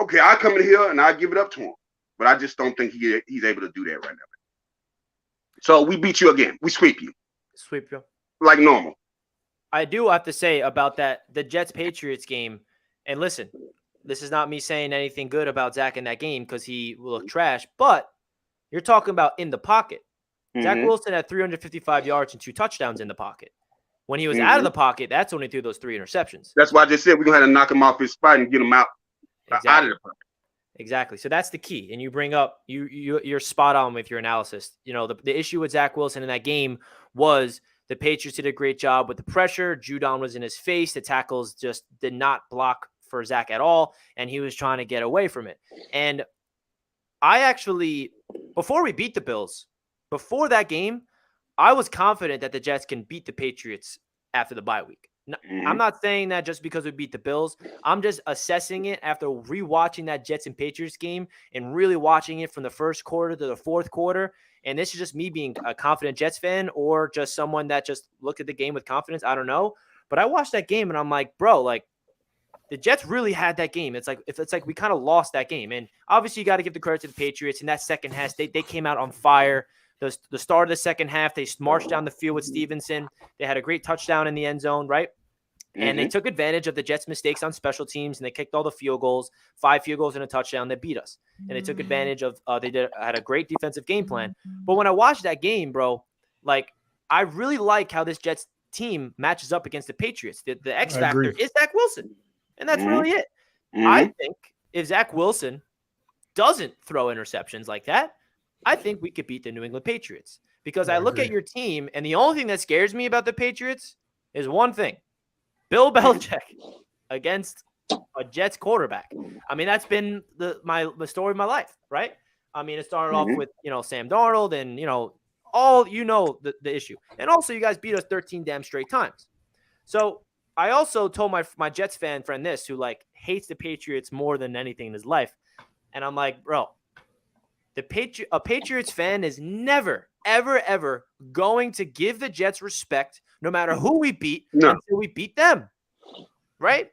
okay, I'll come in here and I'll give it up to him. But I just don't think he's able to do that right now. So we beat you again. We sweep you. Sweep you. Like normal. I do have to say about the Jets-Patriots game, and listen, this is not me saying anything good about Zach in that game because he will look trash, but you're talking about in the pocket. Mm-hmm. Zach Wilson had 355 yards and 2 touchdowns in the pocket. When he was out of the pocket, that's when he threw those 3 interceptions. That's why I just said we're going to have to knock him off his spot and get him out of the pocket. Exactly. So that's the key. And you bring up, you're spot on with your analysis. You know, the issue with Zach Wilson in that game was the Patriots did a great job with the pressure. Judon was in his face. The tackles just did not block for Zach at all. And he was trying to get away from it. And I actually, before we beat the Bills, before that game, I was confident that the Jets can beat the Patriots after the bye week. I'm not saying that just because we beat the Bills. I'm just assessing it after rewatching that Jets and Patriots game and really watching it from the first quarter to the fourth quarter. And this is just me being a confident Jets fan or just someone that just looked at the game with confidence. I don't know. But I watched that game and I'm like, bro, like the Jets really had that game. It's like we kind of lost that game. And obviously you got to give the credit to the Patriots. In that second half, they came out on fire. The start of the second half, they marched down the field with Stevenson. They had a great touchdown in the end zone, right? And they took advantage of the Jets' mistakes on special teams, and they kicked all the field goals, 5 field goals and a touchdown that beat us. And they took advantage of had a great defensive game plan. But when I watched that game, bro, like I really like how this Jets team matches up against the Patriots. The X factor is Zach Wilson, and that's really it. I think if Zach Wilson doesn't throw interceptions like that, I think we could beat the New England Patriots because I look at your team, and the only thing that scares me about the Patriots is one thing. Bill Belichick against a Jets quarterback. I mean, that's been the story of my life, right? I mean, it started off with, Sam Darnold and, the issue. And also you guys beat us 13 damn straight times. So I also told my Jets fan friend this, who like hates the Patriots more than anything in his life. And I'm like, bro, a Patriots fan is never, ever, ever going to give the Jets respect no matter who we beat until we beat them, right?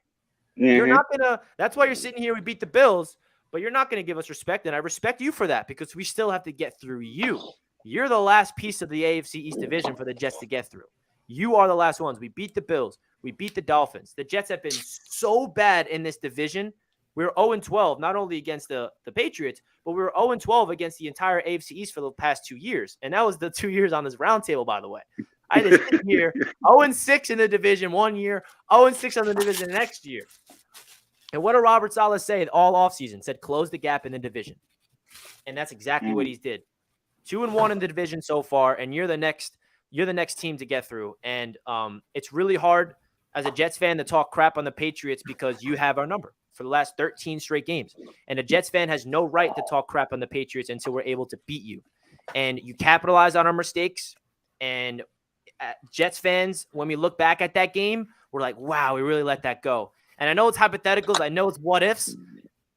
You're not going to – that's why you're sitting here. We beat the Bills, but you're not going to give us respect, and I respect you for that because we still have to get through you. You're the last piece of the AFC East division for the Jets to get through. You are the last ones. We beat the Bills. We beat the Dolphins. The Jets have been so bad in this division We were 0-12, not only against the Patriots, but we were 0-12 against the entire AFC East for the past 2 years. And that was the 2 years on this roundtable, by the way. I had a 6 year, 0-6 in the division 1 year, 0-6 on the division the next year. And what did Robert Saleh say all offseason? Said, close the gap in the division. And that's exactly what he's did. 2-1 in the division so far, and you're the next team to get through. And it's really hard as a Jets fan to talk crap on the Patriots because you have our number for the last 13 straight games. And a Jets fan has no right to talk crap on the Patriots until we're able to beat you. And you capitalize on our mistakes. And Jets fans, when we look back at that game, we're like, wow, we really let that go. And I know it's hypotheticals. I know it's what ifs.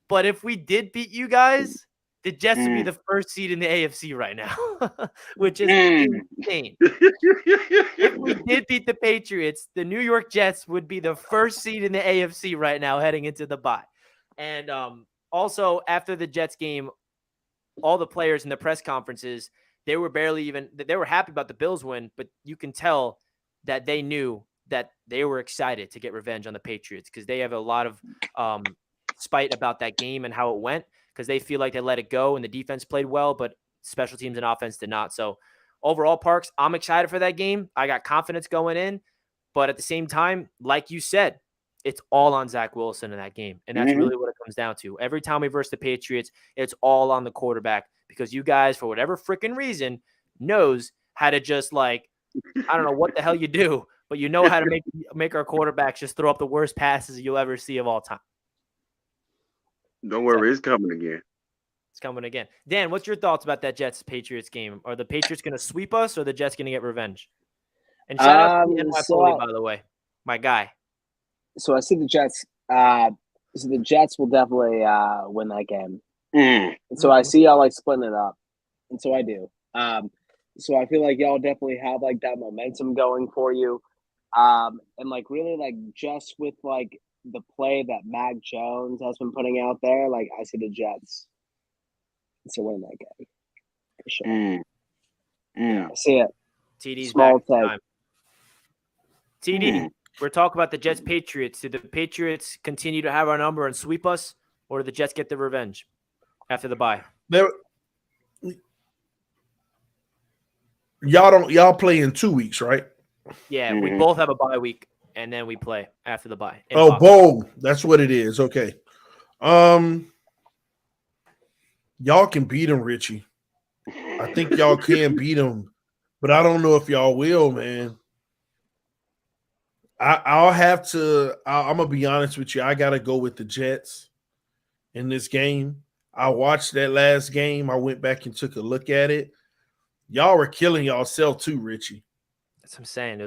But if we did beat you guys, the Jets would be the first seed in the AFC right now, which is insane. If we did beat the Patriots, the New York Jets would be the first seed in the AFC right now heading into the bye. And also, after the Jets game, all the players in the press conferences, they were happy about the Bills win, but you can tell that they knew that they were excited to get revenge on the Patriots because they have a lot of spite about that game and how it went, because they feel like they let it go and the defense played well, but special teams and offense did not. So overall, Parks, I'm excited for that game. I got confidence going in, but at the same time, like you said, it's all on Zach Wilson in that game. And that's really what it comes down to. Every time we verse the Patriots, it's all on the quarterback because you guys, for whatever freaking reason, knows how to just I don't know what the hell you do, but you know how to make our quarterbacks just throw up the worst passes you'll ever see of all time. Don't worry, it's coming again. It's coming again. Dan, what's your thoughts about that Jets-Patriots game? Are the Patriots going to sweep us or are the Jets going to get revenge? And shout out to NY Foley, by the way, my guy. So I see the Jets. So the Jets will definitely win that game. And so I see y'all splitting it up. And so I do. So I feel like y'all definitely have that momentum going for you. And really just with the play that Mac Jones has been putting out there, I see the Jets to win that game for sure. I see it. TD's small back. TD, we're talking about the Jets Patriots. Do the Patriots continue to have our number and sweep us, or do the Jets get the revenge after the bye? Y'all play in 2 weeks, right? Yeah, we both have a bye week. And then we play after the bye. Bowl. That's what it is. Okay. Y'all can beat them, Richie. I think y'all can beat them, but I don't know if y'all will, man. I'm going to be honest with you. I got to go with the Jets in this game. I watched that last game. I went back and took a look at it. Y'all were killing yourself too, Richie. That's what I'm saying.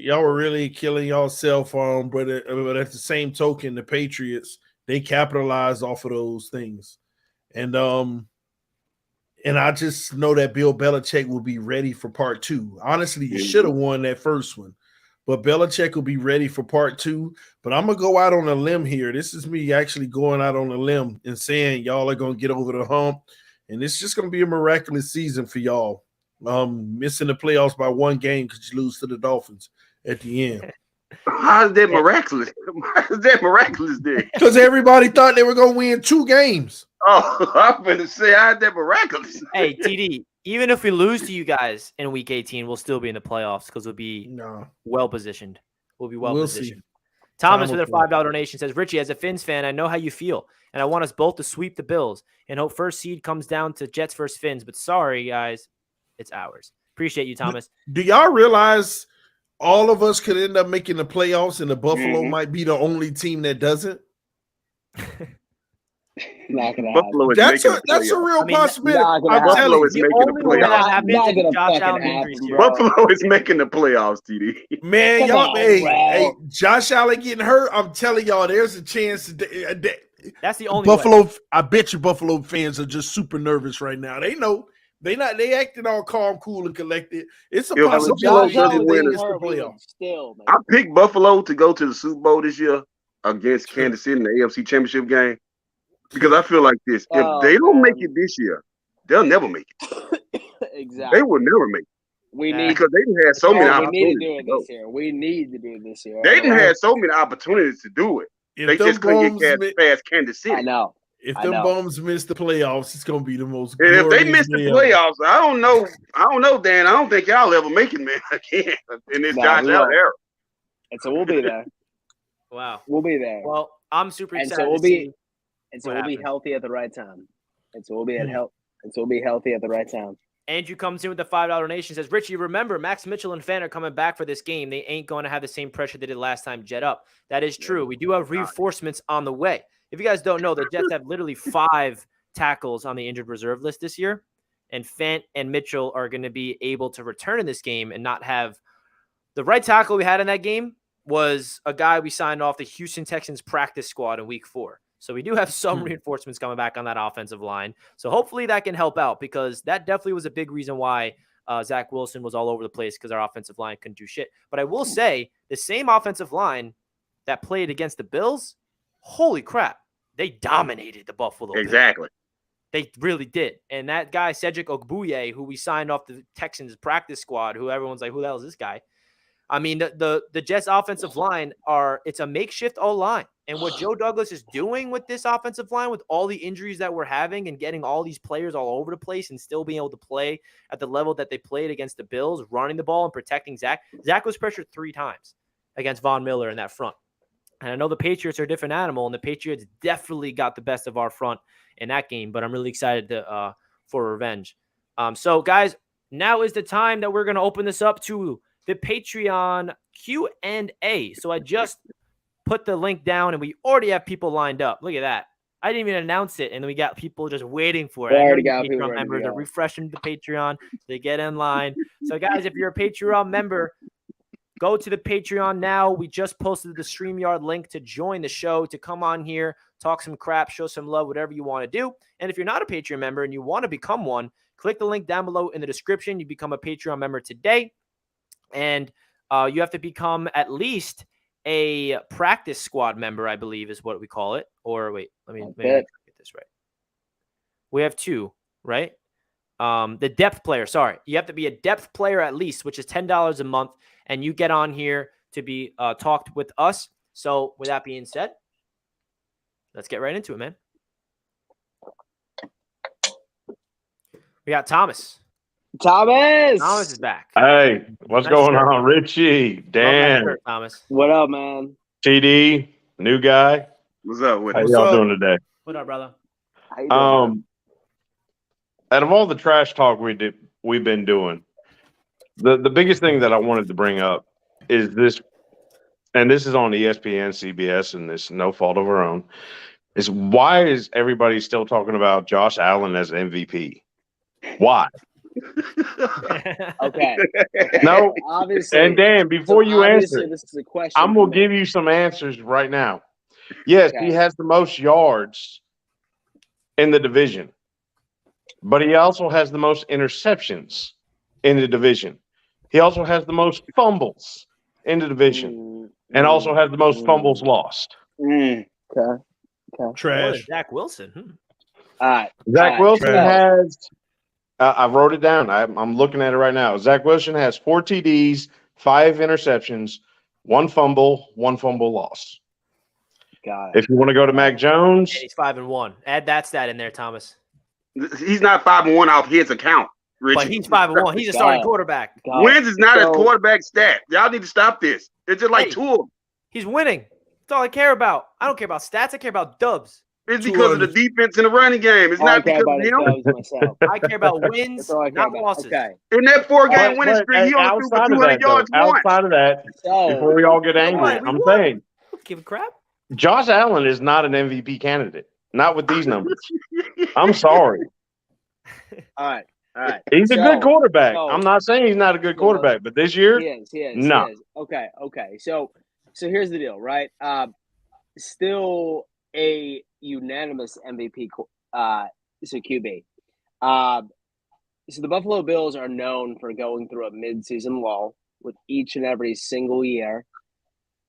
Y'all were really killing yourself but at the same token, the Patriots, they capitalized off of those things. And I just know that Bill Belichick will be ready for part two. Honestly, you should have won that first one. But Belichick will be ready for part two. But I'm going to go out on a limb here. This is me actually going out on a limb and saying y'all are going to get over the hump. And it's just going to be a miraculous season for y'all. Missing the playoffs by one game because you lose to the Dolphins at the end. How is that miraculous? How is that miraculous then? Because everybody thought they were going to win 2 games. Oh, I'm going to say, how is that miraculous? Hey, TD, even if we lose to you guys in Week 18, we'll still be in the playoffs because we'll be well-positioned. We'll be well-positioned. Thomas with a $5 donation says, Richie, as a Fins fan, I know how you feel, and I want us both to sweep the Bills and hope first seed comes down to Jets versus Fins. But sorry, guys. It's ours. Appreciate you, Thomas. Do y'all realize all of us could end up making the playoffs and the Buffalo might be the only team that doesn't? Not gonna Buffalo is that's a real possibility. Buffalo is making the playoffs. Buffalo is making the playoffs, TD. Man, hey, Josh Allen getting hurt. I'm telling y'all, there's a chance. That's the only Buffalo. way. I bet you Buffalo fans are just super nervous right now. They know. They acting all calm, cool, and collected. It's a possibility they miss the playoffs. I picked Buffalo to go to the Super Bowl this year against Kansas City in the AFC Championship game because I feel like this: if they don't make it this year, they'll never make it. Exactly, they will never make it. Because they didn't have so many opportunities. We need to do it this year. They didn't have so many opportunities to do it. They just couldn't get past Kansas City. I know. If them bums miss the playoffs, it's gonna be the most. And if they miss glorious the day ever. playoffs, I don't know, Dan. I don't think y'all ever make it, man, again in this Josh Allen era. And so we'll be there. Wow. We'll be there. Well, I'm super And excited. so we'll to be, see and so what we'll be happens. healthy at the right time. And so we'll be healthy at the right time. Andrew comes in with the $5 donation. Says, Richie, remember, Max Mitchell and Fan are coming back for this game. They ain't going to have the same pressure they did last time Jet up. That is true. We do have reinforcements on the way. If you guys don't know, the Jets have literally 5 tackles on the injured reserve list this year. And Fant and Mitchell are going to be able to return in this game and not have – the right tackle we had in that game was a guy we signed off the Houston Texans practice squad in week 4. So we do have some reinforcements coming back on that offensive line. So hopefully that can help out, because that definitely was a big reason why Zach Wilson was all over the place, because our offensive line couldn't do shit. But I will say the same offensive line that played against the Bills, holy crap, they dominated the Buffalo Bills. Exactly. They really did. And that guy, Cedric Ogbuye, who we signed off the Texans practice squad, who everyone's like, who the hell is this guy? I mean, the Jets offensive line it's a makeshift O-line. And what Joe Douglas is doing with this offensive line, with all the injuries that we're having and getting all these players all over the place and still being able to play at the level that they played against the Bills, running the ball and protecting Zach. Zach was pressured 3 times against Von Miller in that front. And I know the Patriots are a different animal, and the Patriots definitely got the best of our front in that game, but I'm really excited for revenge. So, guys, now is the time that we're going to open this up to the Patreon Q&A. So I just put the link down, and we already have people lined up. Look at that. I didn't even announce it, and then we got people just waiting for it. We already I know got people Patreon ready to members go. are refreshing the Patreon so they get in line. So, guys, if you're a Patreon member, go to the Patreon now. We just posted the StreamYard link to join the show, to come on here, talk some crap, show some love, whatever you want to do. And if you're not a Patreon member and you want to become one, click the link down below in the description. You become a Patreon member today. And you have to become at least a practice squad member, I believe is what we call it. Or wait, let me get this right. We have 2, right? The depth player, sorry. You have to be a depth player at least, which is $10 a month. And you get on here to be talked with us. So with that being said, let's get right into it, man. We got Thomas. Thomas is back. Hey, what's Nice going shirt. on? Richie, Love that Dan, shirt, Thomas. What up, man? TD, new guy. What's up with How it? y'all doing today? What up, brother? How you doing, Out of all the trash talk we've been doing, the biggest thing that I wanted to bring up is this, and this is on ESPN, CBS, and this no fault of our own, is why is everybody still talking about Josh Allen as MVP? Why? Okay. No, Obviously. and Dan, before you obviously answer, this is a question. I'm going to give you some answers right now. Yes, Okay. he has the most yards in the division, but he also has the most interceptions in the division. He also has the most fumbles in the division, and also has the most fumbles lost. Okay. Trash. Zach Wilson. All right. Zach Wilson Trash. has. I wrote it down. I'm looking at it right now. Zach Wilson has 4 TDs, 5 interceptions, 1 fumble, 1 fumble loss. Got it. If you want to go to Mac Jones, And he's 5-1. Add that stat in there, Thomas. He's not 5-1 off his account, Richie. But he's 5-1. He's a starting quarterback. Wins is not a quarterback stat. Y'all need to stop this. It's just like 2 of them. He's winning. That's all I care about. I don't care about stats. I care about dubs. It's because of the defense in the running game. It's not because of him. I care about wins, not losses. Okay. In that 4-game winning streak, he only threw for 200 yards once. outside of that, before we all get angry, I'm saying Give a crap. Josh Allen is not an MVP candidate. Not with these numbers. I'm sorry. All right. He's a good quarterback. so- I'm not saying he's not a good quarterback, but this year, He is. no. He is. Okay. So here's the deal, right? Still a unanimous MVP, so QB. So the Buffalo Bills are known for going through a midseason lull with each and every single year.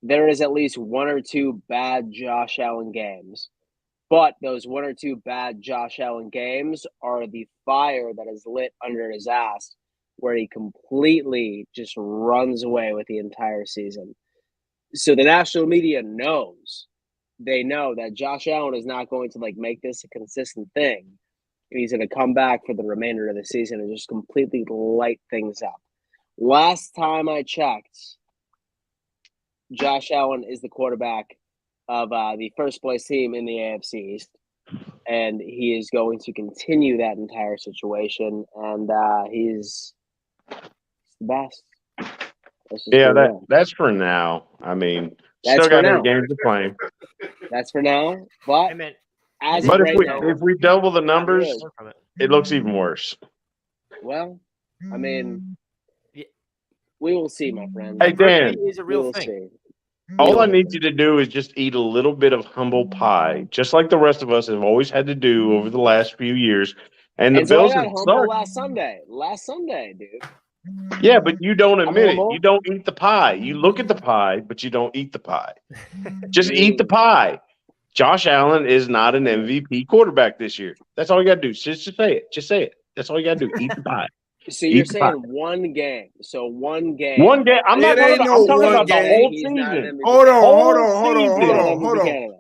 There is at least 1 or 2 bad Josh Allen games. But those 1 or 2 bad Josh Allen games are the fire that is lit under his ass, where he completely just runs away with the entire season. So the national media knows they know that Josh Allen is not going to make this a consistent thing. He's going to come back for the remainder of the season and just completely light things up. Last time I checked, Josh Allen is the quarterback of the first place team in the AFC East, and he is going to continue that entire situation. And he's the best. Yeah, that's for now. I mean, That's still for got any now. games to play. That's for now. But as But of if right now, if we double the numbers, really. it looks even worse. Well, I mean, we will see, my friend. Hey, Dan. Is a real thing. See. All I need you to do is just eat a little bit of humble pie, just like the rest of us have always had to do over the last few years. And the And so Bills I have got humble sucked. last Sunday, dude. Yeah, but you don't admit it. humble. You don't eat the pie. You look at the pie, but you don't eat the pie. Just eat the pie. Josh Allen is not an MVP quarterback this year. That's all you got to do. Just say it. Just say it. That's all you got to do. Eat the pie. So you're Eat the pie. saying one game. So one game. One game. I'm not talking about. I'm talking about the whole season. Hold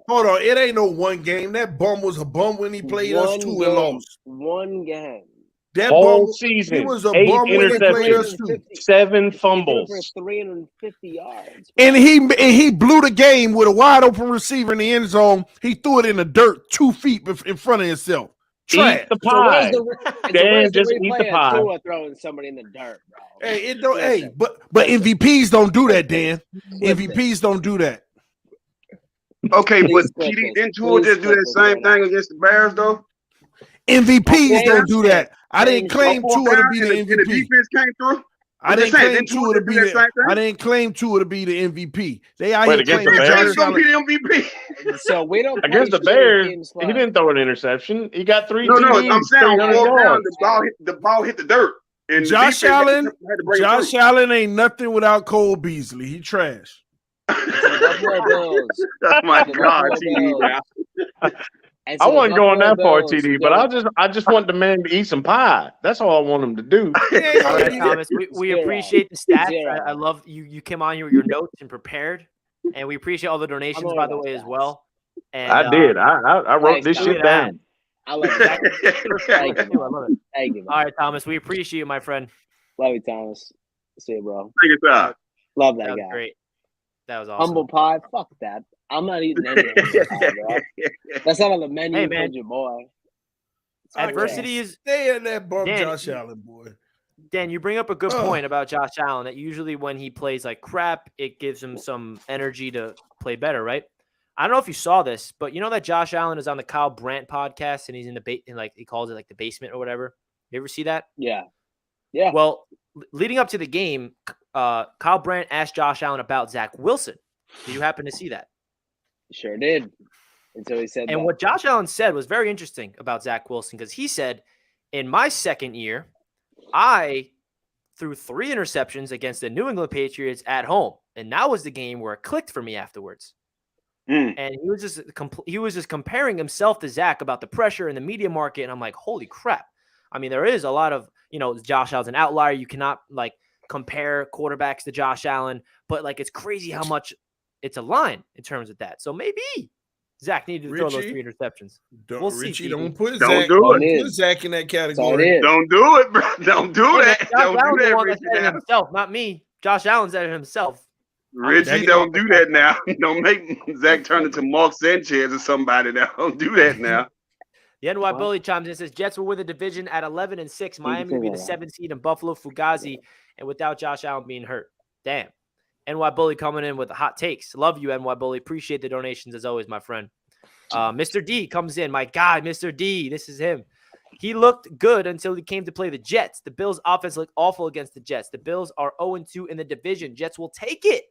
Whole on. It ain't no one game. That bum was a bum when he played us too and lost. One game. That whole bum, season. he was a 8 bum when he played us interceptions, too. 7 For fumbles. 350 yards. And he blew the game with a wide open receiver in the end zone. He threw it in the dirt 2 feet in front of himself. Trash. Eat the pie. Dan, just eat the pie. Tua throwing somebody in the dirt, bro. Hey, it don't. Hey, but MVPs don't do that, Dan. MVPs don't do that. Okay, but Please clip TD, this. didn't Tua Please just do clip that this same right now. thing against the Bears, though? MVPs Okay, don't do that. I same didn't claim On fourth Tua to down, be and the the MVP. defense came through? I I'm didn't just saying, claim didn't Tua to just be do that same thing? I didn't claim Tua to be the MVP. They out Wait, here against the claiming Bears? Josh He's going to Allen. be the MVP. So we don't play Against the shitty Bears, teams he slow. didn't throw an interception. He got 3 No, TDs. I'm saying on 300 fourth down, yards. the ball hit the dirt. And Josh the defense Allen, had to bring it Josh through. Allen ain't nothing without Cole Beasley. He trash. The Buffalo Bills. Oh, my The God, Buffalo TD, Bills. now. And I so the wasn't going Buffalo that far, Bills TD, but I just want the man to eat some pie. That's all I want him to do. All right, Thomas, we Zero. appreciate the stats. Zero. I love you came on here with your notes and prepared, and we appreciate all the donations, all by the about way, as stats. well. And I did. I wrote Thanks, this Tom. shit Look at down. I love it. Thank Thank you. you. I love it. Thank you, man. All right, Thomas, we appreciate you, my friend. Love you, Thomas. See you, bro. Take it out. Love That that was guy. great. That was awesome. Humble pie? Fuck that. I'm not eating any humble pie, bro. That's not on the menu Hey, for man. your boy. Adversity is Stay in that bum Dan, Josh Allen, boy. Dan, you bring up a good point about Josh Allen that usually when he plays like crap, it gives him some energy to play better, right? I don't know if you saw this, but you know that Josh Allen is on the Kyle Brandt podcast and he's in the like he calls it like the basement or whatever. You ever see that? Yeah. Yeah. Well, leading up to the game, Kyle Brandt asked Josh Allen about Zach Wilson. Did you happen to see that? Sure did. Until he said And that. what Josh Allen said was very interesting about Zach Wilson because he said, in my second year, I threw 3 interceptions against the New England Patriots at home. And that was the game where it clicked for me afterwards. And he was just comparing himself to Zach about the pressure in the media market. And I'm like, holy crap. I mean, there is a lot of, Josh Allen's an outlier. You cannot like compare quarterbacks to Josh Allen, but like, it's crazy how much it's a line in terms of that. So maybe Zach needed to throw those 3 interceptions. We'll see. Richie, don't put Zach in that category. Don't do it, bro. Don't do that. Josh Don't Allen's do the that, one that Richie. said it Now. himself, not me. Josh Allen said it himself. Richie, don't do that now. Don't make Zach turn into Mark Sanchez or somebody now. Don't do that now. The NY Bully chimes in and says Jets will win the division at 11-6. Miami will be the 7th seed and Buffalo Fugazi, and without Josh Allen being hurt. Damn. NY Bully coming in with hot takes. Love you, NY Bully. Appreciate the donations as always, my friend. Mr. D comes in. My God, Mr. D. This is him. He looked good until he came to play the Jets. The Bills' offense looked awful against the Jets. The Bills are 0-2 in the division. Jets will take it.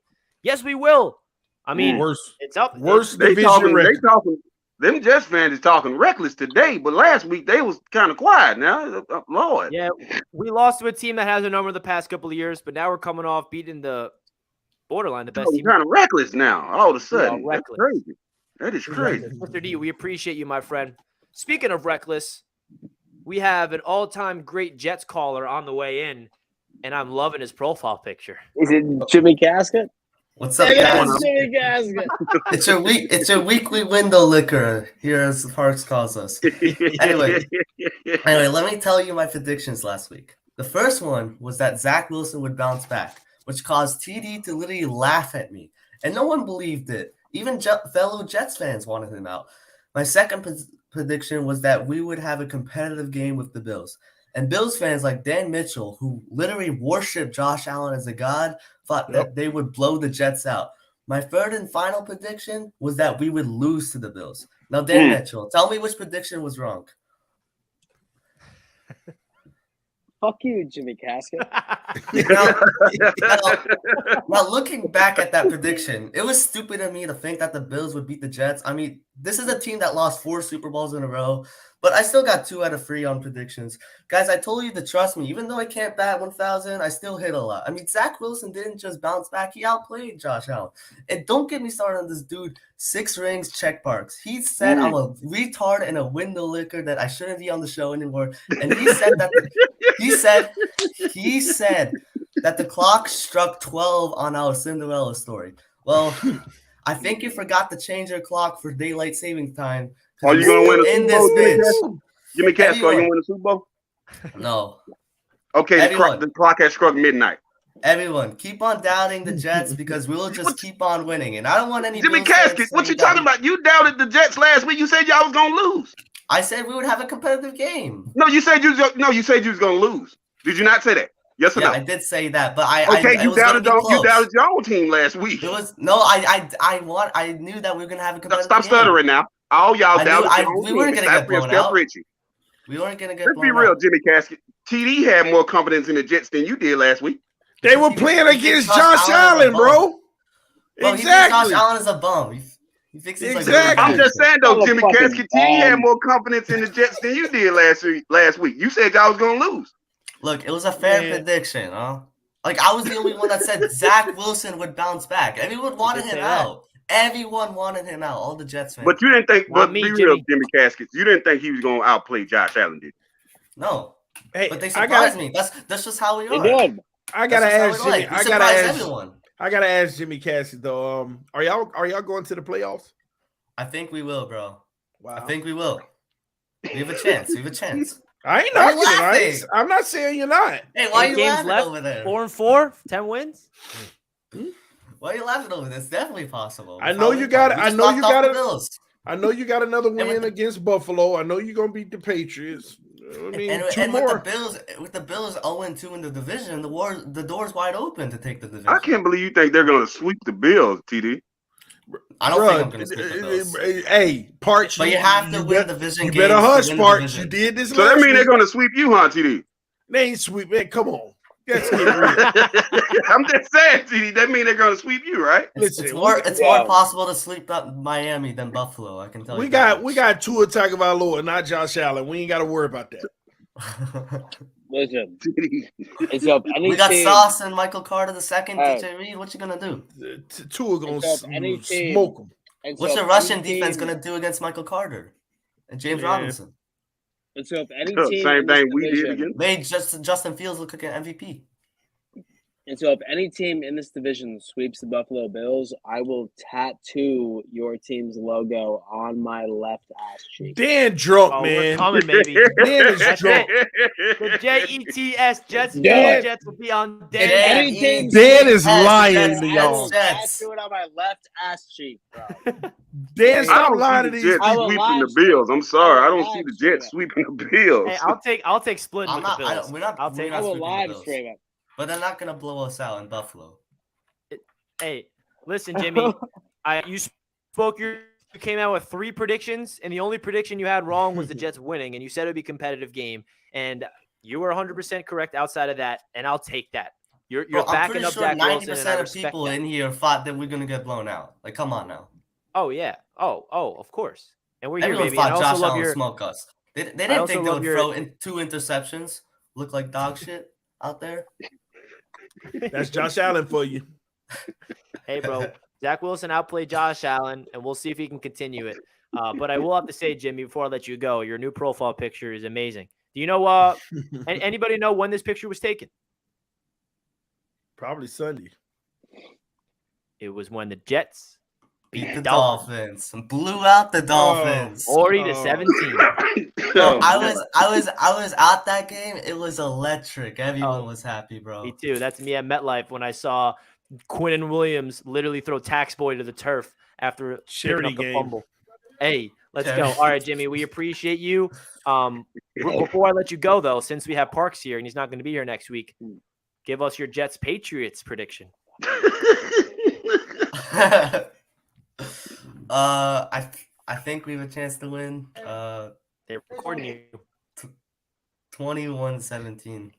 Yes, we will. I mean, it's up. They talking. Them Jets fans is talking reckless today, but last week they was kind of quiet. Now, Lord. Yeah, we lost to a team that has a number the past couple of years, but now we're coming off beating the borderline, the best team. Kind of reckless now. All of a sudden, Yeah, reckless. That's crazy. That is crazy. Mr. D, we appreciate you, my friend. Speaking of reckless, we have an all-time great Jets caller on the way in, and I'm loving his profile picture. Is it Jimmy Casket? What's up, Hey, guys? that's Jimmy Gaskin. It's your weekly window liquor here, as Parks calls us. Anyway, let me tell you my predictions last week. The first one was that Zach Wilson would bounce back, which caused TD to literally laugh at me, and no one believed it. Even fellow Jets fans wanted him out. My second prediction was that we would have a competitive game with the Bills. And Bills fans like Dan Mitchell, who literally worship Josh Allen as a god, thought that they would blow the Jets out. My third and final prediction was that we would lose to the Bills. Now, Dan Mitchell, tell me which prediction was wrong. Fuck you, Jimmy Casket. Now, looking back at that prediction, it was stupid of me to think that the Bills would beat the Jets. I mean, this is a team that lost 4 Super Bowls in a row, but I still got 2 out of 3 on predictions. Guys, I told you to trust me. Even though I can't bat 1,000, I still hit a lot. I mean, Zach Wilson didn't just bounce back. He outplayed Josh Allen. And don't get me started on this dude, 6 rings, check marks. He said I'm a retard and a window licker, that I shouldn't be on the show anymore. And he said that he said that the clock struck 12 on our Cinderella story. Well, I think you forgot to change your clock for daylight saving time. Are you gonna win a Super Bowl, Jimmy Casco? Are you gonna win a Super Bowl? No. Okay, the clock has struck midnight. Everyone, keep on doubting the Jets because we'll just keep on winning. And I don't want any Jimmy Bills Casket, fans what you saying talking about? You doubted the Jets last week. You said y'all was gonna lose. I said we would have a competitive game. No, you said you was gonna lose. Did you not say that? Yes or no? I did say that, but you doubted your own team last week. It was I knew that we were gonna have a competitive Stop game. stuttering now. All y'all doubted your own we team. weren't gonna get blown out. We weren't gonna get Let's blown be real, out. Jimmy Casket. TD had more confidence in the Jets than you did last week. They were playing against Josh Allen, bro. Well, Exactly. Josh Allen is a bum. He fixes Exactly. I'm just saying though, Jimmy Casket, TD had more confidence in the Jets than you did last week. You said y'all was gonna lose. Look, it was a fair prediction, huh? Like, I was the only one that said Zach Wilson would bounce back. Everyone wanted him out. Everyone wanted him out. All the Jets fans. But you didn't think, be real, Jimmy Casket. You didn't think he was gonna outplay Josh Allen, did you? No. Hey, but they surprised me. That's just how we are. They did. I gotta ask Jimmy. Everyone. I gotta ask Jimmy Cassie though. Are y'all going to the playoffs? I think we will, bro. Wow. I think we will. We have a chance. We have a chance. I ain't knocking it. I'm not saying you're not. Hey, why are you games laughing left, over there? 4-4, 10 wins. Why are you laughing over this? It's definitely possible. I know you got. I know you got Bills. I know you got another win against Buffalo. I know you're gonna beat the Patriots. I mean, and more. with the Bills 0-2 in the division, the door's wide open to take the division. I can't believe you think they're gonna sweep the Bills, TD. I don't think I'm gonna sweep the Bills. Hey, Parks, but you have to win division games. You better hush, Parks. You did this. So that means they're gonna sweep you, huh, TD? They ain't sweep, man. Come on. Let's get real. I'm just saying, TD. That means they're gonna sweep you, right? It's more possible to sweep up Miami than Buffalo. I can tell you. We got Tua Tagovailoa, not Josh Allen. We ain't got to worry about that. Listen, we got Sauce and Michael Carter the second. DJ Reed, what you gonna do? Tua gonna smoke them. What's the Russian defense gonna do against Michael Carter and James Robinson? And so if any team same thing we did again. Made Justin Fields look like an MVP. And so if any team in this division sweeps the Buffalo Bills, I will tattoo your team's logo on my left ass cheek. Dan drunk, man. We're coming, baby. Dan is drunk. The Jets, Jets will be on Dan. Dan is lying to y'all. Tattoo it on my left ass cheek, bro. Dan, stop lying to these Jets sweeping the Bills. I'm sorry, I don't see the Jets sweeping the Bills. Hey, I'll take splitting with the Bills. I will live stream it. But they're not gonna blow us out in Buffalo. Hey, listen, Jimmy. You came out with 3 predictions, and the only prediction you had wrong was the Jets winning, and you said it would be a competitive game, and you were 100% correct outside of that, and I'll take that. You're backing up Zach Wilson, and I respect 90% of people in here thought that we're gonna get blown out. Like, come on now. Oh yeah. Oh, of course. And we're Everyone here, baby. thought Josh Allen smoke us. They didn't think they would throw in 2 interceptions, look like dog shit out there. That's Josh Allen for you. Hey, bro. Zach Wilson outplayed Josh Allen, and we'll see if he can continue it. But I will have to say, Jimmy, before I let you go, your new profile picture is amazing. Do you know anybody know when this picture was taken? Probably Sunday. It was when the Jets beat the Dolphins. Dolphins. Blew out the Dolphins. 40-17. Bro, I was at that game. It was electric. Everyone was happy, bro. Me too. That's me at MetLife when I saw Quinnen Williams literally throw Tax Boy to the turf after picking up the fumble. Hey, let's go. All right, Jimmy, we appreciate you. Before I let you go, though, since we have Parks here and he's not going to be here next week, give us your Jets Patriots prediction. I think we have a chance to win. They're recording you. 21-17.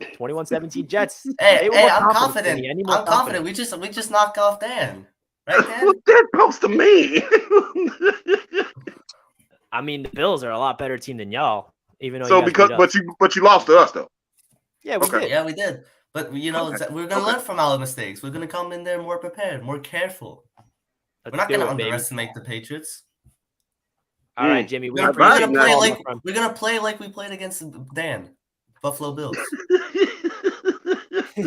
21-17 Jets. Hey, I'm confident. I'm confident. We just knocked off Dan. Right, Dan? What's that supposed to mean? I mean, the Bills are a lot better team than y'all. Even though so but you lost to us though. Yeah, we did. Yeah, we did. But we're gonna learn from our mistakes. We're gonna come in there more prepared, more careful. We're not gonna underestimate the Patriots. All right, Jimmy. We're gonna play like we played against Dan, Buffalo Bills.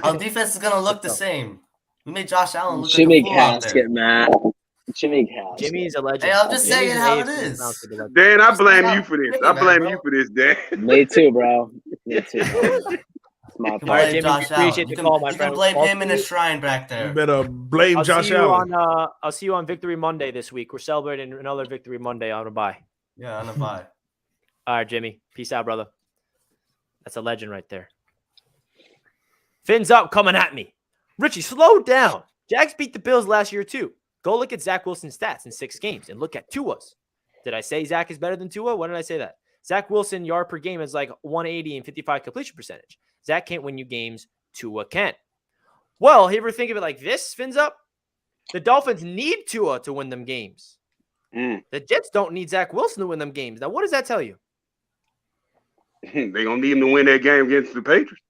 Our defense is gonna look the same. We made Josh Allen look Jimmy like a fool out there. Casket, man. Jimmy Casket. Jimmy's a legend. Hey, I'm just saying how it is. Dan, I blame you for this. I blame you for this, Dan. Me too, bro. Me too. Bro. All right, Jimmy, appreciate the call, my friend. You can blame him in his shrine back there. You better blame Josh Allen. I'll see you on Victory Monday this week. We're celebrating another Victory Monday on a bye. Yeah, on a bye. All right, Jimmy. Peace out, brother. That's a legend right there. Fins up coming at me. Richie, slow down. Jags beat the Bills last year, too. Go look at Zach Wilson's stats in 6 games and look at Tua's. Did I say Zach is better than Tua? When did I say that? Zach Wilson yard per game is like 180 and 55 completion percentage. Zach can't win you games. Tua can. Well, you ever think of it like this, Fins up? The Dolphins need Tua to win them games. The Jets don't need Zach Wilson to win them games. Now, what does that tell you? They're going to need him to win that game against the Patriots.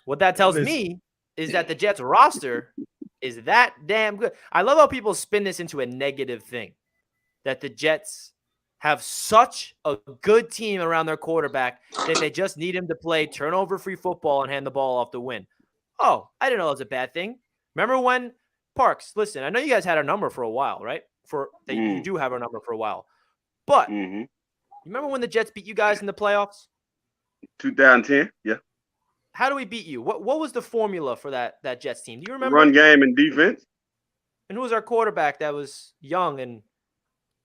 What that tells me is that the Jets roster is that damn good. I love how people spin this into a negative thing, that the Jets have such a good team around their quarterback that they just need him to play turnover-free football and hand the ball off to win. Oh, I didn't know that was a bad thing. Remember when Parks, listen, I know you guys had our number for a while, right? You do have our number for a while. But you remember when the Jets beat you guys in the playoffs? 2010, yeah. How do we beat you? What was the formula for that Jets team? Do you remember? Run game and defense. And who was our quarterback that was young and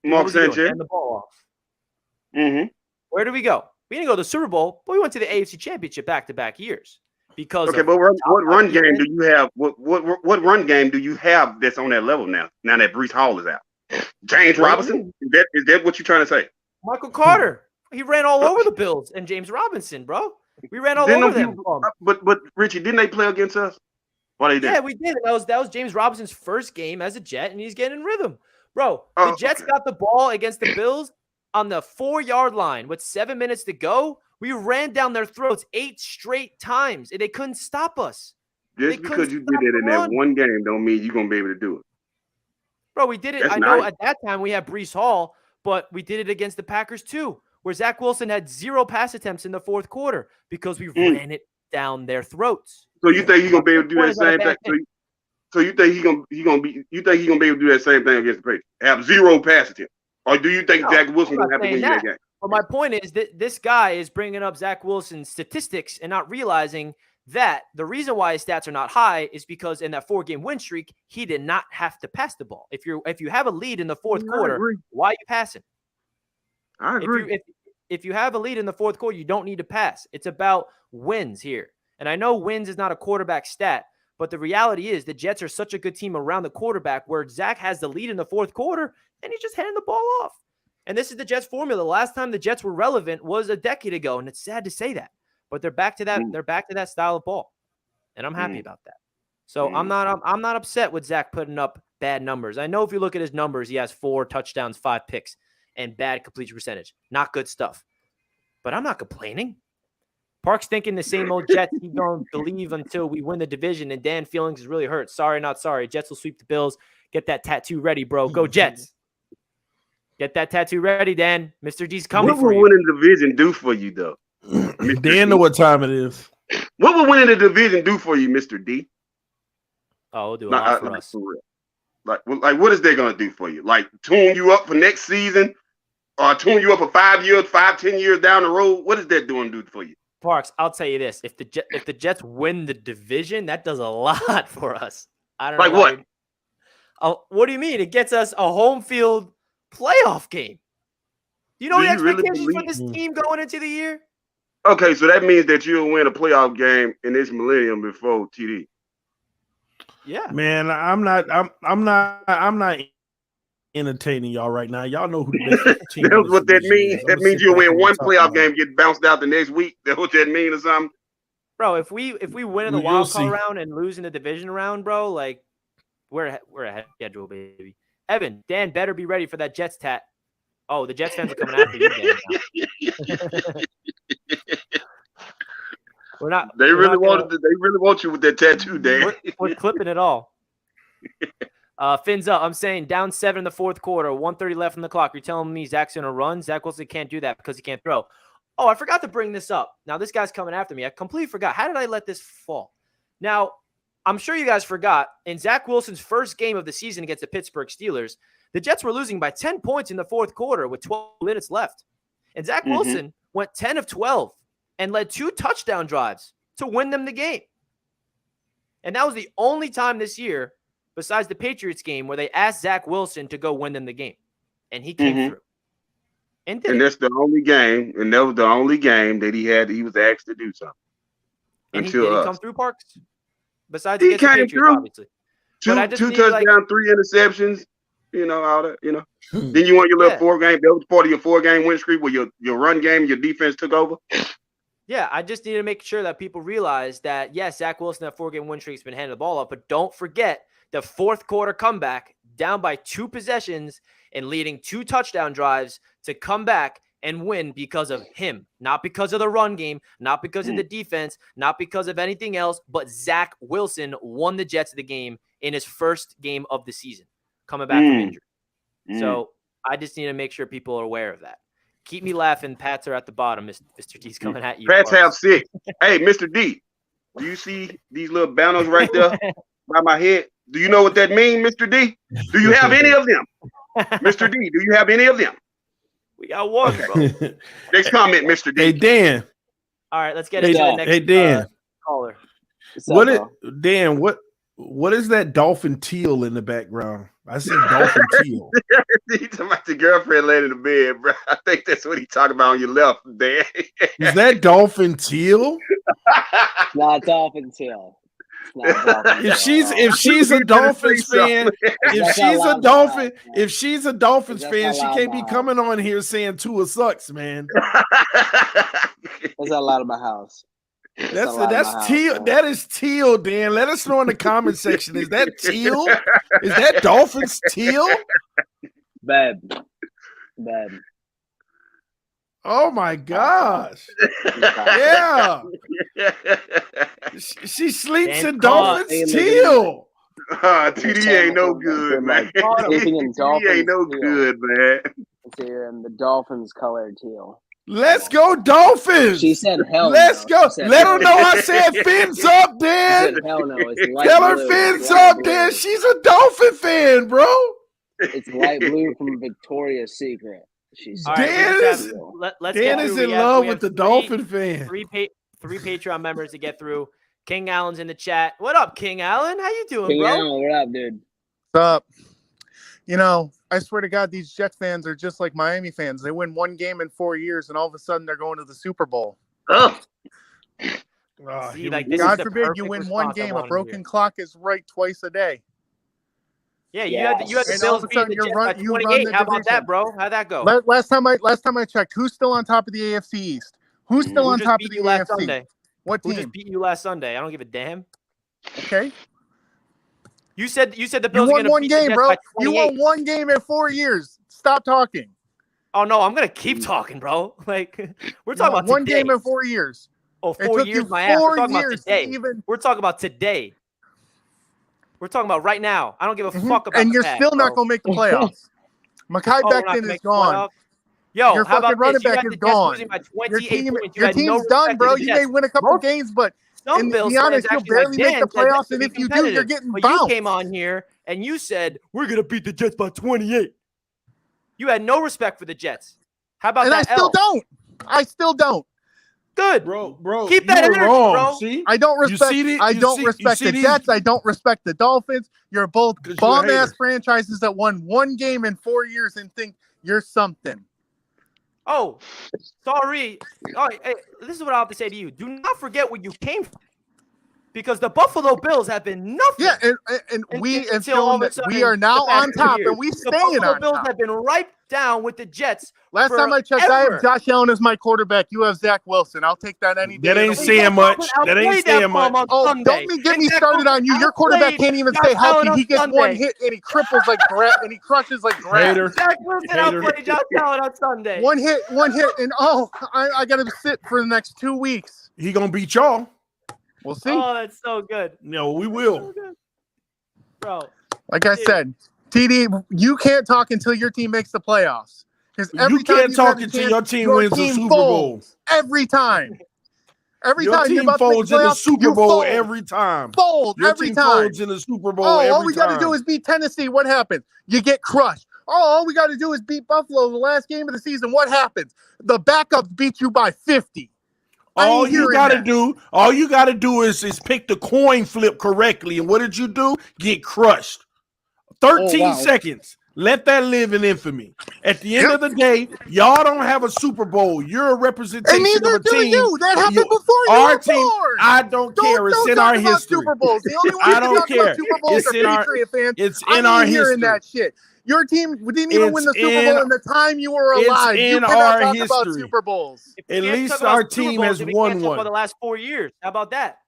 Mark Sanchez? And the ball off. Where did we go? We didn't go to the Super Bowl, but we went to the AFC Championship back-to-back years. Because but what run game do you have? What run game do you have that's on that level now? Now that Breece Hall is out, James Robinson. Is that what you're trying to say? Michael Carter. He ran all over the Bills and James Robinson, bro. We ran all over them. But Richie, didn't they play against us? Well, they did. Yeah, we did. That was James Robinson's first game as a Jet, and he's getting in rhythm. Bro, the Jets got the ball against the Bills on the 4-yard line with 7 minutes to go. We ran down their throats 8 straight times, and they couldn't stop us. Just because you did it in that one game don't mean you're going to be able to do it. Bro, we did it. I know at that time we had Breece Hall, but we did it against the Packers too, where Zach Wilson had 0 pass attempts in the 4th quarter because we ran it down their throats. So you think he's going to be able to do that same thing? So you think he's going to be able to do that same thing against the Patriots? Have 0 pass attempts? Or do you think Zach Wilson will have to win that game? But my point is that this guy is bringing up Zach Wilson's statistics and not realizing that the reason why his stats are not high is because in that 4-game win streak, he did not have to pass the ball. If you have a lead in the 4th quarter, why are you passing? I agree. If you have a lead in the 4th quarter, you don't need to pass. It's about wins here. And I know wins is not a quarterback stat, but the reality is the Jets are such a good team around the quarterback where Zach has the lead in the 4th quarter and he's just handing the ball off. And this is the Jets formula. The last time the Jets were relevant was a decade ago, and it's sad to say that. But they're back to that. They're back to that style of ball, and I'm happy about that. So I'm not upset with Zach putting up bad numbers. I know if you look at his numbers, he has 4 touchdowns, 5 picks, and bad completion percentage. Not good stuff. But I'm not complaining. Park's thinking the same old Jets. He's going to believe until we win the division, and Dan feelings is really hurt. Sorry, not sorry. Jets will sweep the Bills. Get that tattoo ready, bro. Go Jets. Get that tattoo ready, Dan. Mr. D's coming for you. What will winning the division do for you, though? Dan know what time it is. What will winning the division do for you, Mr. D? Oh, we'll do a lot for us. For real. Like, what is they gonna do for you? Like, tune you up for next season, or tune you up for 5 years, 10 years down the road? What is that doing for you? Parks, I'll tell you this: if the Jets win the division, that does a lot for us. I don't know. Like what? What do you mean? It gets us a home field playoff game. Do you know the expectations for this team going into the year? Okay, so that means that you'll win a playoff game in this millennium before TD. Yeah, man, I'm not entertaining y'all right now. Y'all know who the best team. That's what that means. That means you'll win one playoff game, get bounced out the next week. That's what that means or something. Bro, if we win in the wild card round and lose in the division round, bro, like we're ahead of schedule, baby. Evan, Dan better be ready for that Jets tat. Oh, the Jets fans are coming after you, Dan. We're not. They really want you with that tattoo, Dan. We're clipping it all. Fins up. I'm saying down 7 in the fourth quarter, 1:30 left on the clock. You're telling me Zach's gonna run? Zach Wilson can't do that because he can't throw. Oh, I forgot to bring this up. Now this guy's coming after me. I completely forgot. How did I let this fall? Now, I'm sure you guys forgot. In Zach Wilson's first game of the season against the Pittsburgh Steelers, the Jets were losing by 10 points in the fourth quarter with 12 minutes left. And Zach Wilson went 10 of 12 and led 2 touchdown drives to win them the game. And that was the only time this year, besides the Patriots game, where they asked Zach Wilson to go win them the game. And he came through. And that's the only game, and that was the only game that he was asked to do something. And did he come through, Parks? Besides he against the Patriots, through. obviously. Two touchdowns, 3 interceptions, all that, Then you won your little 4-game. That was part of your 4-game win streak where your run game and your defense took over. Yeah, I just need to make sure that people realize that, yes, Zach Wilson, that 4-game win streak has been handing the ball up, but don't forget the fourth quarter comeback down by 2 possessions and leading 2 touchdown drives to come back and win because of him, not because of the run game, not because of the defense, not because of anything else, but Zach Wilson won the Jets the game in his first game of the season, coming back from injury. So I just need to make sure people are aware of that. Keep me laughing. Pats are at the bottom. Mr. D's coming at you. Pats have 6. Hey, Mr. D, do you see these little banners right there by my head? Do you know what that means, Mr. D? Do you have any of them? Mr. D, do you have any of them? We got one, bro. Next comment, Mr. D. Hey, Dan. All right, let's get into the next Dan. caller. Dan, what is that dolphin teal in the background? I see dolphin teal. He's talking about the girlfriend laying in the bed, bro. I think that's what he's talking about on your left, Dan. Is that dolphin teal? Not dolphin teal. If she's a Dolphins fan, if she's a Dolphins fan, she can't be coming on here saying Tua sucks, man. There's a lot of my house. That's teal. That is teal, Dan. Let us know in the comment section. Is that teal? Is that Dolphins teal? Bad. Oh my gosh! Yeah, she sleeps in Dolphins teal. TD ain't no good, man. TD ain't no good, man. So you're in the Dolphins colored teal. Let's go Dolphins. She said hell. Let's go. Let her know I said fins up, Dan. Hell no. Tell her fins up, Dan. She's a Dolphin fan, bro. It's light blue from Victoria's Secret. Dan is in love with the Dolphin fan. Three Patreon members to get through. King Allen's in the chat. What up, King Allen? How you doing, bro? Allen, what up, dude? What's up? I swear to God, these Jets fans are just like Miami fans. They win 1 game in 4 years, and all of a sudden they're going to the Super Bowl. Oh. See, God forbid you win 1 game. A broken clock is right twice a day. Yeah, you had the Bills beating the Jets by 28. How about that, bro? How'd that go? Last time I checked, who's still on top of the AFC East? Who's still on top of the AFC? Sunday? What team? Who just beat you last Sunday? I don't give a damn. Okay. You said the Bills won are going to 1 beat game, the Jets bro. by 28. You won 1 game in 4 years. Stop talking. Oh no, I'm going to keep talking, bro. Like we're talking about 1 today. game in 4 years. Oh, 4 years, my ass. We're talking about today. We're talking about today. We're talking about right now. I don't give a fuck about. And you're past, still bro. not going to make the playoffs. Mekhi Becton is gone. Yo, your how fucking about running this? back is gone. Your team's done, bro. You may win a couple games, but some and Bills be honest, fans you'll actually barely like make the Dan said playoffs, this and could if be you do, you're competitive. getting But bounced. you came on here and you said we're gonna beat the Jets by 28. You had no respect for the Jets. How about And that? I still L? don't. I still don't. Good, bro. Keep that you were energy, wrong. bro. See, I don't respect. I don't you respect see the these- Jets. I don't respect the Dolphins. You're both 'Cause you're a bum ass hater. franchises that won one game in 4 years and think you're something. Oh, sorry. Oh, hey, this is what I have to say to you. Do not forget where you came from, because the Buffalo Bills have been nothing. Yeah, and we have until all shown of a that sudden we are now the past on 2 top, years. and we The staying Buffalo on Bills top. have been right down with the Jets. Last time I checked, I have Josh Allen as my quarterback. You have Zach Wilson. I'll take that any day. That ain't of the week. saying much. That ain't saying much. Oh, don't get me started on you. Your quarterback can't even stay healthy. He gets one hit and he cripples like and he crushes like grass. Hater. Zach Wilson outplayed Josh Allen on Sunday. One hit, and I got to sit for the next 2 weeks. He gonna beat y'all. We'll see. Oh, that's so good. No, we will. Bro. Like I said, TD, you can't talk until your team makes the playoffs. Because You can't talk until your team wins the Super Bowl. Every time. Every Your time you're team about to make folds the in the playoffs, Super you Bowl fold. every time. Fold Your every team time. folds in the Super Bowl Oh, every all we got to time. do is beat Tennessee. What happens? You get crushed. Oh, all we got to do is beat Buffalo the last game of the season. What happens? The backups beat you by 50. All you gotta do is pick the coin flip correctly. And what did you do? Get crushed. 13 seconds. Let that live in infamy. At the end of the day, y'all don't have a Super Bowl. You're a representation And neither of a do team. you. That happened before you Our were team. born. I don't care. It's Don't in talk our about history. Super Bowls. The only ones I that don't talk care. about Super Bowls It's are in our. Patriot fans. It's I in ain't our hearing history. that shit. Your team didn't even win the Super Bowl in the time you were It's alive. You in cannot our talk about history. Super Bowls. At Can't least talk about our Super team Bowls has if we won can't talk one. about the last 4 years. How about that?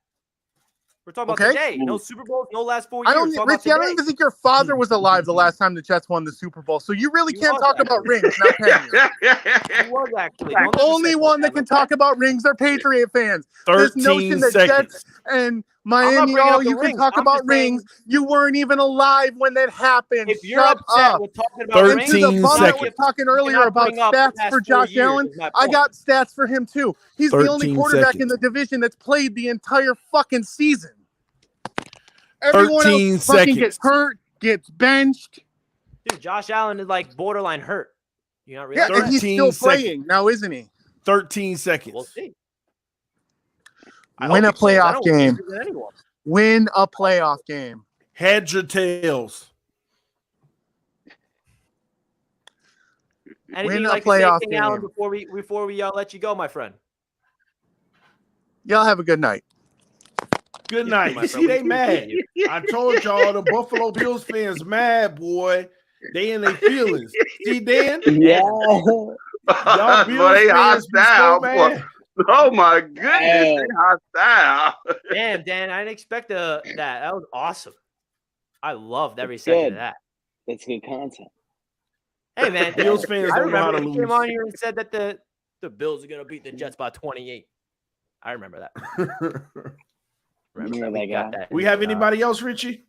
We're talking about Okay. today. No Super Bowls, no last 4 I years. don't, Talk Richie. about I don't even think your father was alive the last time the Jets won the Super Bowl. So you really can't was talk about rings. Now can you? He was actually. The only one that can talk about rings are Patriot fans. This 13 notion that seconds. Jets and I'm not Miami, bringing up the you can rings. talk I'm about just saying- rings. You weren't even alive when that happened. If you're Shut upset up. with talking about And rings, to the 13 bum that was seconds. talking you earlier cannot about bring up the stats past for 4 Josh years, Allen, is my I point. got stats for him too. He's the only 13 quarterback in seconds. the division that's played the entire fucking season. Everyone 13 else fucking seconds. gets hurt, gets benched. Dude, Josh Allen is like borderline hurt. You not Yeah, realize and he's 13 still playing now, isn't he? 13 seconds. We'll see. Win a playoff game. Anyone. Win a playoff game. Heads or tails? Anything Win you'd a like to say, playoff King Allen, game. before we let you go, my friend? Y'all have a good night. Good You night. too, my You friend. see, they We mad. appreciate I told y'all the Buffalo Bills fans mad, boy. They in their feelings. See, Dan? Yeah. Y'all Boy, Bills they fans be so hostile, boy. mad. Oh my goodness, Damn. they hostile. Damn, Dan, I didn't expect that. That was awesome. I loved every It's second good. of that. It's good content. Hey, man. Bills fans I don't know how remember to he came lose. on here and said that the Bills are going to beat the Jets by 28. I remember that. Remember we that got guy? that. We have anybody else, Richie?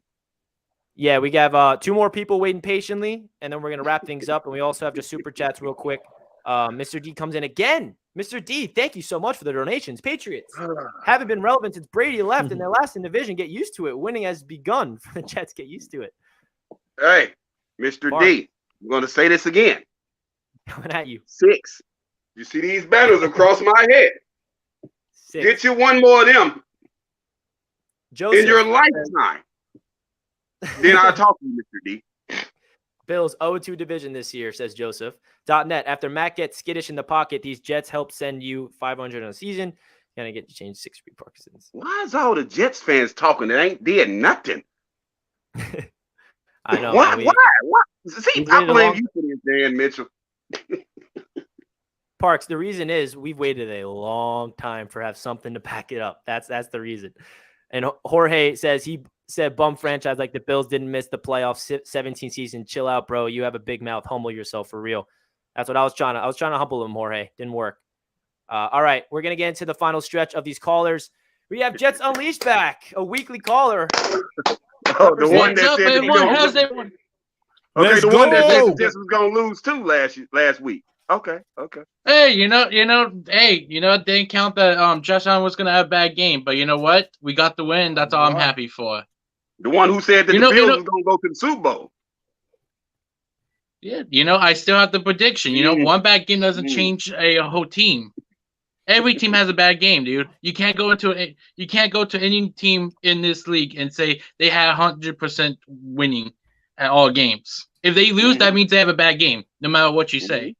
Yeah, we have 2 more people waiting patiently, and then we're going to wrap things up. And we also have just super chats real quick. Mr. D comes in again. Mr. D, thank you so much for the donations. Patriots haven't been relevant since Brady left in their last in division. Get used to it. Winning has begun for the Jets. Get used to it. Hey, Mr. Mark. D, I'm going to say this again. Coming at you. 6. You see these banners across my head? 6. Get you one more of them Joseph, in your lifetime. Then I'll talk to you, Mr. D. Bills 0-2 division this year, says Joseph. .net, after Matt gets skittish in the pocket, these Jets help send you 500 on a season. Gonna get to change 6 free Parkinson's. Why is all the Jets fans talking? They ain't did nothing. I know. Why? man, Why? See, we've I waited a blame long- you for this, Dan Mitchell. Parks, the reason is we've waited a long time for have something to back it up. That's the reason. And Jorge says he said bum franchise like the Bills didn't miss the playoff 17 season. Chill out, bro. You have a big mouth. Humble yourself for real. That's what I was trying to humble him, Jorge. Didn't work. All right, we're gonna get into the final stretch of these callers. We have Jets Unleashed back, a weekly caller. Oh, the one that said everyone? How's everyone? Okay, Let's the one that said go. the Jets was gonna lose too last week. Okay. Hey, didn't count that Josh Allen was gonna have a bad game, but you know what? We got the win. That's all I'm happy for. The one who said that the Bills was gonna go to the Super Bowl. Yeah, I still have the prediction. One bad game doesn't change a whole team. Every team has a bad game, dude. You can't go to any team in this league and say they had 100% winning at all games. If they lose, that means they have a bad game, no matter what you say.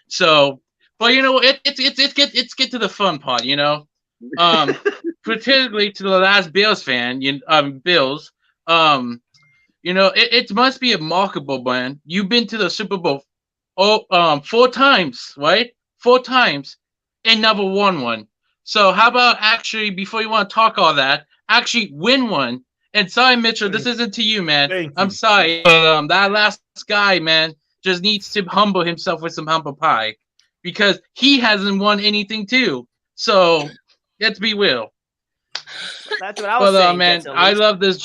So, but it's get to the fun part, particularly to the last Bills fan, Bills. It must be remarkable, man. You've been to the Super Bowl 4 times, right? 4 times and never won one. So how about actually, before you want to talk all that, actually win one? And sorry, Mitchell, this isn't to you, man. I'm sorry, but that last guy, man, just needs to humble himself with some humble pie because he hasn't won anything too. So let's be real. That's what I was saying, man, I love this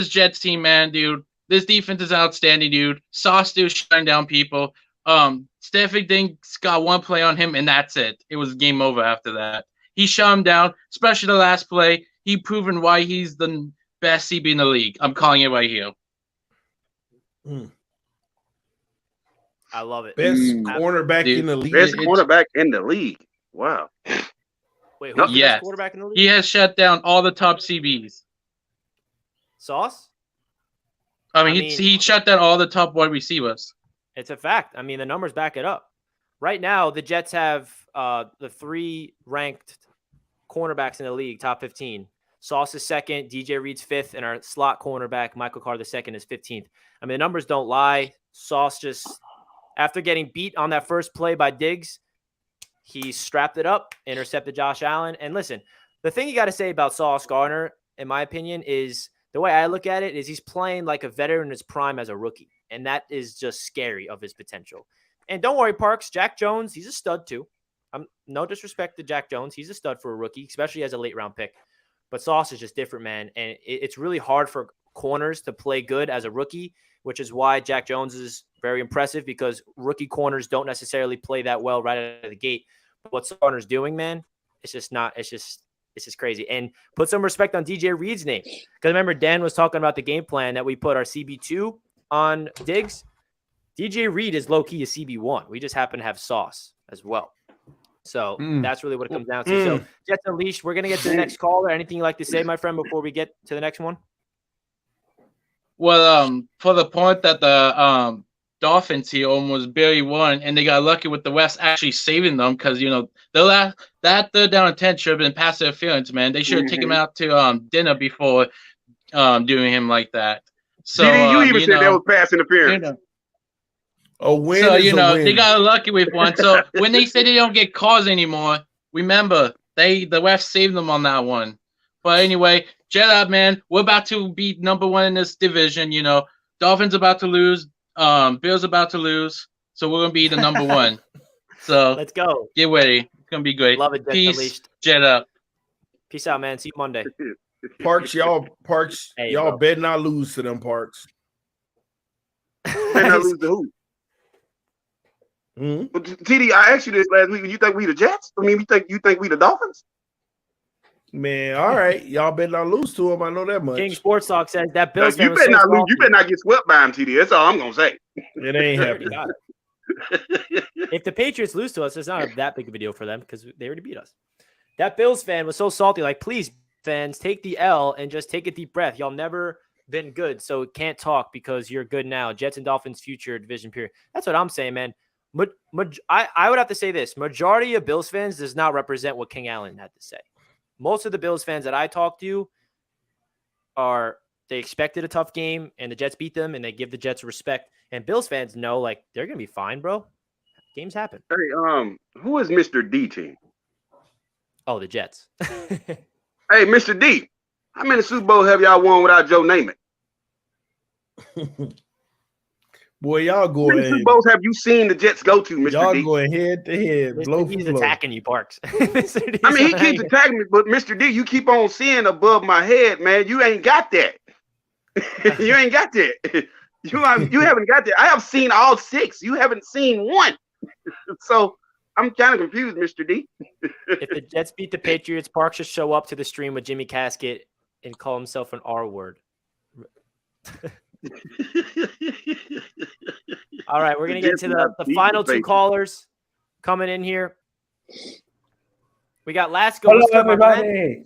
Jets team, man, dude. This defense is outstanding, dude. Sauce still shutting down people. Stephon Diggs got one play on him, and that's it. It was game over after that. He shut him down, especially the last play. He proven why he's the best CB in the league. I'm calling it right here. I love it. Best cornerback in the league. Best cornerback in the league. Wow. Wait, who's the best quarterback in the league? He has shut down all the top CBs. Sauce? He shut down all the top wide receivers. It's a fact. I mean, the numbers back it up. Right now, the Jets have the 3 ranked cornerbacks in the league, top 15. Sauce is second, DJ Reed's 5th, and our slot cornerback, Michael Carter II, is 15th. I mean, the numbers don't lie. Sauce just, after getting beat on that first play by Diggs, he strapped it up, intercepted Josh Allen. And listen, the thing you got to say about Sauce Gardner, in my opinion, is the way I look at it is he's playing like a veteran in his prime as a rookie. And that is just scary of his potential. And don't worry, Parks, Jack Jones, he's a stud too. No disrespect to Jack Jones. He's a stud for a rookie, especially as a late round pick. But Sauce is just different, man. And it's really hard for corners to play good as a rookie, which is why Jack Jones is very impressive because rookie corners don't necessarily play that well right out of the gate. But what Gardner's doing, man, it's just crazy. And put some respect on DJ Reed's name. Because remember, Dan was talking about the game plan that we put our CB2 on Diggs. DJ Reed is low-key a CB1. We just happen to have Sauce as well. So that's really what it comes down to. So Jets Unleashed, we're going to get to the next caller. Anything you'd like to say, my friend, before we get to the next one? Well, for the point that the Dolphins here almost barely won, and they got lucky with the West actually saving them because, that third down and 10 should have been pass interference, man. They should have taken him out to dinner before doing him like that. So you even said that was pass interference. A win so, is a win. They got lucky with one. So when they say they don't get calls anymore, remember, the refs saved them on that one. But anyway, jet up, man. We're about to be number 1 in this division. Dolphins about to lose. Bills about to lose. So we're going to be the number 1. So let's go. Get ready. It's going to be great. Love it, Jets Peace. Unleashed. Jet up. Peace out, man. See you Monday. Parks, y'all bro. better not lose to them, Parks. Better not lose to who? But TD, I asked you this last week. You think we the Jets? I mean, you think we the Dolphins? Man, all right. Y'all better not lose to them. I know that much. King Sports Talk says that Bills fan you was better so not lose. salty. You better not get swept by him, TD. That's all I'm gonna say. It ain't happening. If the Patriots lose to us, it's not that big of a deal for them because they already beat us. That Bills fan was so salty. Like, please, fans, take the L and just take a deep breath. Y'all never been good, so can't talk because you're good now. Jets and Dolphins future division period. That's what I'm saying, man. I would have to say this. Majority of Bills fans does not represent what King Allen had to say. Most of the Bills fans that I talk to they expected a tough game and the Jets beat them and they give the Jets respect. And Bills fans know, like, they're going to be fine, bro. Games happen. Hey, who is Mr. D team? Oh, the Jets. Hey, Mr. D, how many Super Bowls have y'all won without Joe Namath? Boy, y'all How going. many Super Bowls have you seen the Jets go to, Mr. Y'all D? going head to head, blow for He's blow. attacking you, Parks. I mean, he keeps attacking me, but Mr. D, you keep on seeing above my head, man. You ain't got that. You ain't got that. You haven't got there. I have seen all 6. You haven't seen one. So I'm kind of confused, Mr. D. If the Jets beat the Patriots, Parks should show up to the stream with Jimmy Casket and call himself an R word. All right, we're going to get to the final 2 callers coming in here. We got Lasco. Hello, everybody.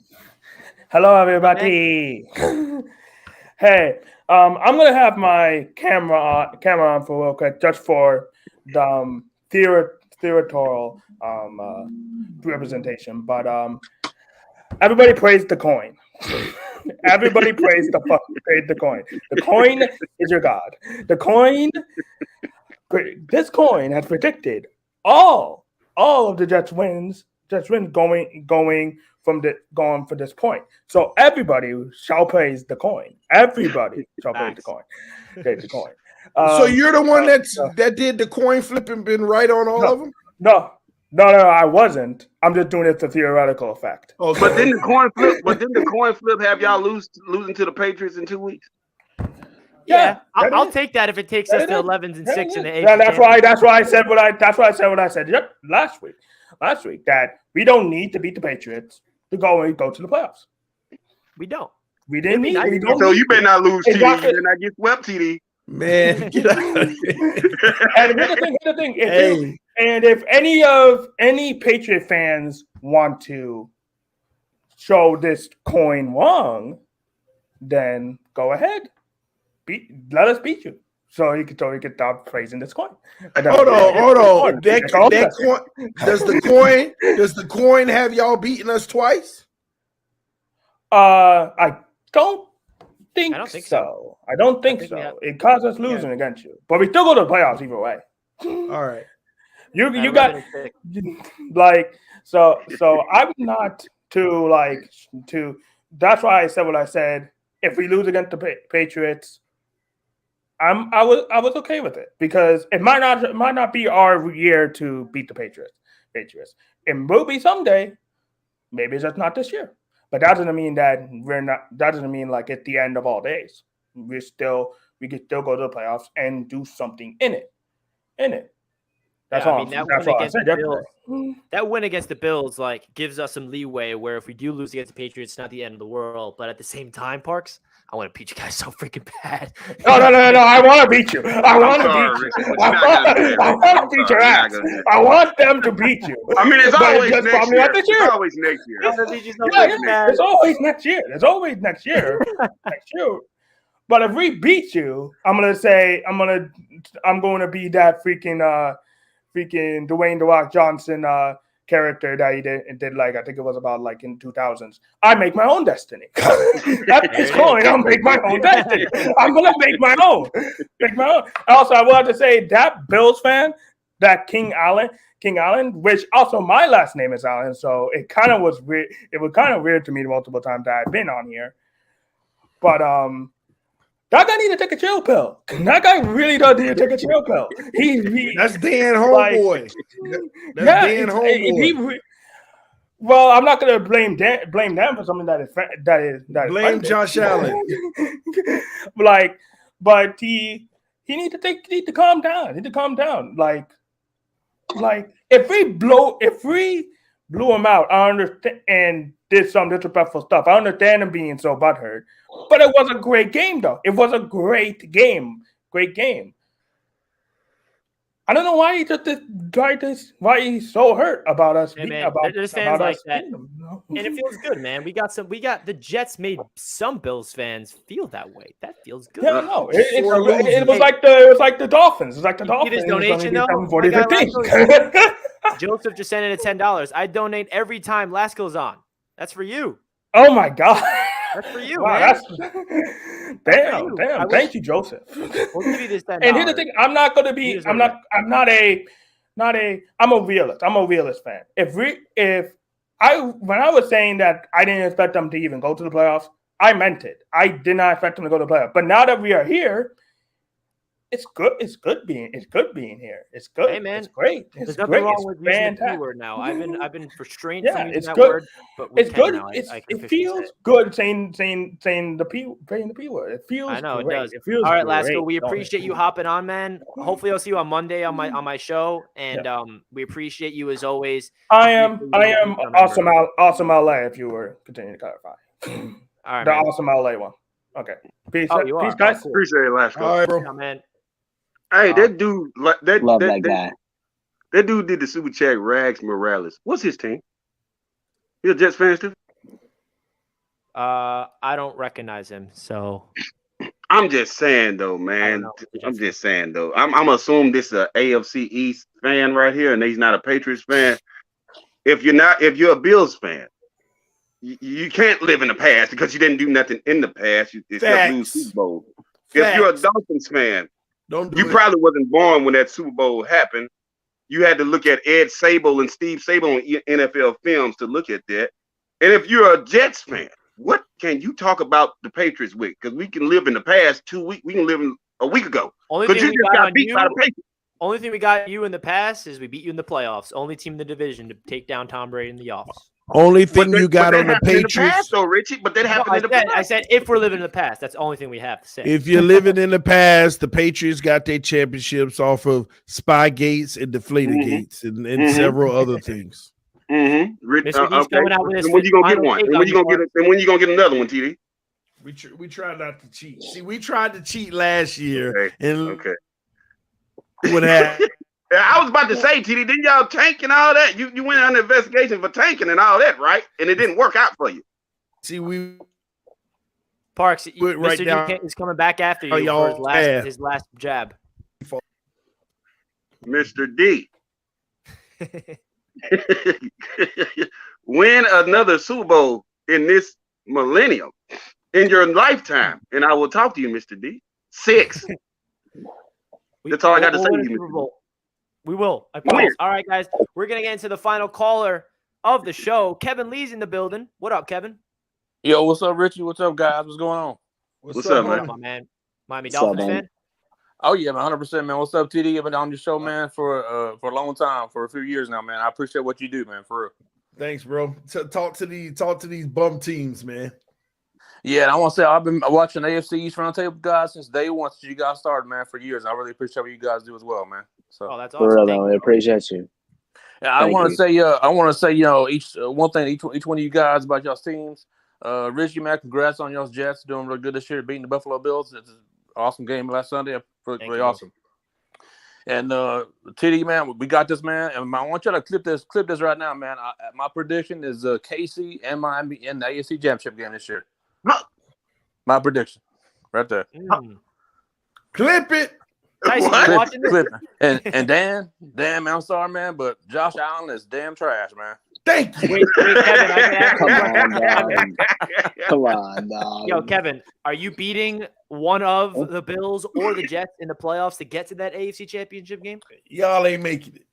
Hello, everybody. Hey, I'm going to have my camera on for real quick, just for the theatrical representation. But everybody praise the coin. Everybody praise the coin. The coin is your god. The coin. This coin has predicted all of the Jets wins. Going for this point. So everybody shall praise the coin. Everybody shall praise the coin. Praise the coin. So you're the one that did the coin flip and been right on all of them? No, I wasn't. I'm just doing it for theoretical effect. Okay. But then the coin flip have y'all losing to the Patriots in 2 weeks? Yeah, I'll take that if it takes us to 11 and 6 in the AFC. Yeah, that's why I said what I said. Yep, last week that we don't need to beat the Patriots to go to the playoffs. We don't. We didn't need. We don't. So you better not lose, TD. You better not get swept, TD. Man, get out of here. And here's the thing. If any Patriot fans want to show this coin wrong, then go ahead. Let us beat you. So you can stop praising this coin. Hold on. That coin, does the coin have y'all beating us twice? I don't think so. I don't think so. It caused us losing against you, but we still go to the playoffs either way. All right. You got like so I'm not to. That's why I said what I said. If we lose against the Patriots, I was okay with it because it might not be our year to beat the Patriots. It will be someday. Maybe it's just not this year. But that doesn't mean that we're not. That doesn't mean like it's the end of all days. We can still go to the playoffs and do something in it. That's all. I said. That win against the Bills gives us some leeway where if we do lose against the Patriots, it's not the end of the world. But at the same time, Parks, I want to beat you guys so freaking bad. No! I want to beat you. I want to beat your ass. I want them to beat you. I mean, it's always next year. It's always next year. It's always next year. It's always next year. But if we beat you, I'm going to be that freaking Dwayne The Rock Johnson character that he did I think it was about in 2000s. I make my own destiny. That's this coin. I'll make my own destiny. I'm gonna make my own. Also, I wanted to say that Bills fan, that King Allen, which also my last name is Allen, so it kind of was weird. It was kind of weird to me multiple times that I've been on here. But that guy need to take a chill pill. That guy really does need to take a chill pill. That's Dan Homeboy. Dan Homeboy. Well, I'm not gonna blame Dan for something that is blame Josh Allen. But he need to calm down. He need to calm down. If we blew him out, I understand, and did some disrespectful stuff. I understand him being so butthurt. But it was a great game, though. It was a great game. Great game. I don't know why why he's so hurt about us. Hey, man, there's fans like that. And it feels good, man. The Jets made some Bills fans feel that way. That feels good. Yeah, no. It was like the Dolphins. It's like the Dolphins. His donation, though. Joseph just sent in $10. I donate every time Lasco's on. That's for you. Oh my God. That's for you, wow, man. Damn. Thank you, Joseph. We'll give you this $10. And here's the thing, I'm not gonna be. I'm a realist. I'm a realist fan. When I was saying that I didn't expect them to even go to the playoffs, I meant it. I did not expect them to go to the playoffs. But now that we are here, It's good. It's good being here. It's good. Hey, man. It's great. It's There's nothing great. wrong It's with using the P fantastic. word now. I've been restrained Yeah, from using it's that good. word, but we It's can good. now. It I can officially say feels it. good saying the P word. It feels I know great. it does. It feels All right, great. Lasco, we don't it? appreciate you hopping on, man. Hopefully, I'll see you on Monday on my show, and we appreciate you as always. I am Remember. awesome LA. If you were continuing to clarify, All right, the man. awesome LA one. Okay, peace. Oh, you Peace, are. guys. Oh, cool. Appreciate it, Lasco. All right, bro. Yeah, man. Hey, that dude, Love that guy. That dude did the super chat. Rags Morales. What's his team? He a Jets fan too? I don't recognize him, so I'm just saying though, man. I'm just saying though. I'm assuming this is a AFC East fan right here, and he's not a Patriots fan. If you're a Bills fan, you can't live in the past because you didn't do nothing in the past except lose Super Bowl. If you're a Dolphins fan, you probably wasn't born when that Super Bowl happened. You had to look at Ed Sable and Steve Sable on NFL films to look at that. And if you're a Jets fan, what can you talk about the Patriots with? Because we can live in the past 2 weeks. We can live in a week ago. Because you just got beat by the Patriots. Only thing we got you in the past is we beat you in the playoffs. Only team in the division to take down Tom Brady in the offs. Only thing you got on the Patriots. In the past, though, Richie, but that happened in the past. I said if we're living in the past, that's the only thing we have to say. If you're living in the past, the Patriots got their championships off of Spy Gates and Deflator Gates and several other things. Coming out with when you gonna get one? And when you gonna get another one, TD? We try not to cheat. See, we tried to cheat last year, and what happened? I was about to say, TD, didn't y'all tank and all that? You went on an investigation for tanking and all that, right? And it didn't work out for you. See, we Parks, right Mr. now, DK is coming back after you for his last jab. Mr. D. Win another Super Bowl in this millennium, in your lifetime, and I will talk to you, Mr. D. 6. That's all I got to say to you, Mr. D. We will. I promise. All right, guys. We're going to get into the final caller of the show. Kevin Lee's in the building. What up, Kevin? Yo, what's up, Richie? What's up, guys? What's going on? What's up, man? My man? Miami Dolphins fan? Oh, yeah, man. 100%, man. What's up, TD? I've been on your show, man, for a long time, for a few years now, man. I appreciate what you do, man, for real. Thanks, bro. Talk to these bum teams, man. Yeah, and I want to say I've been watching AFC East Roundtable, guys, since day one, since you guys started, man, for years. I really appreciate what you guys do as well, man. So that's awesome. For real, though, I appreciate you. Yeah, I want to say, you know, each one thing, each one of you guys about y'all's teams. Richie, man, congrats on y'all's Jets doing really good this year, beating the Buffalo Bills. It's an awesome game last Sunday, really awesome. And TD, man, we got this, man. And I want you to clip this right now, man. My prediction is KC and Miami in the AFC Championship game this year. My prediction, right there. Clip it. Tyson, you watching this? Clip it. And Dan, man, I'm sorry, man, but Josh Allen is damn trash, man. Thank you. Wait, Kevin, I can ask you Come on, dog. Yo, Kevin, are you beating one of the Bills or the Jets in the playoffs to get to that AFC Championship game? Y'all ain't making it.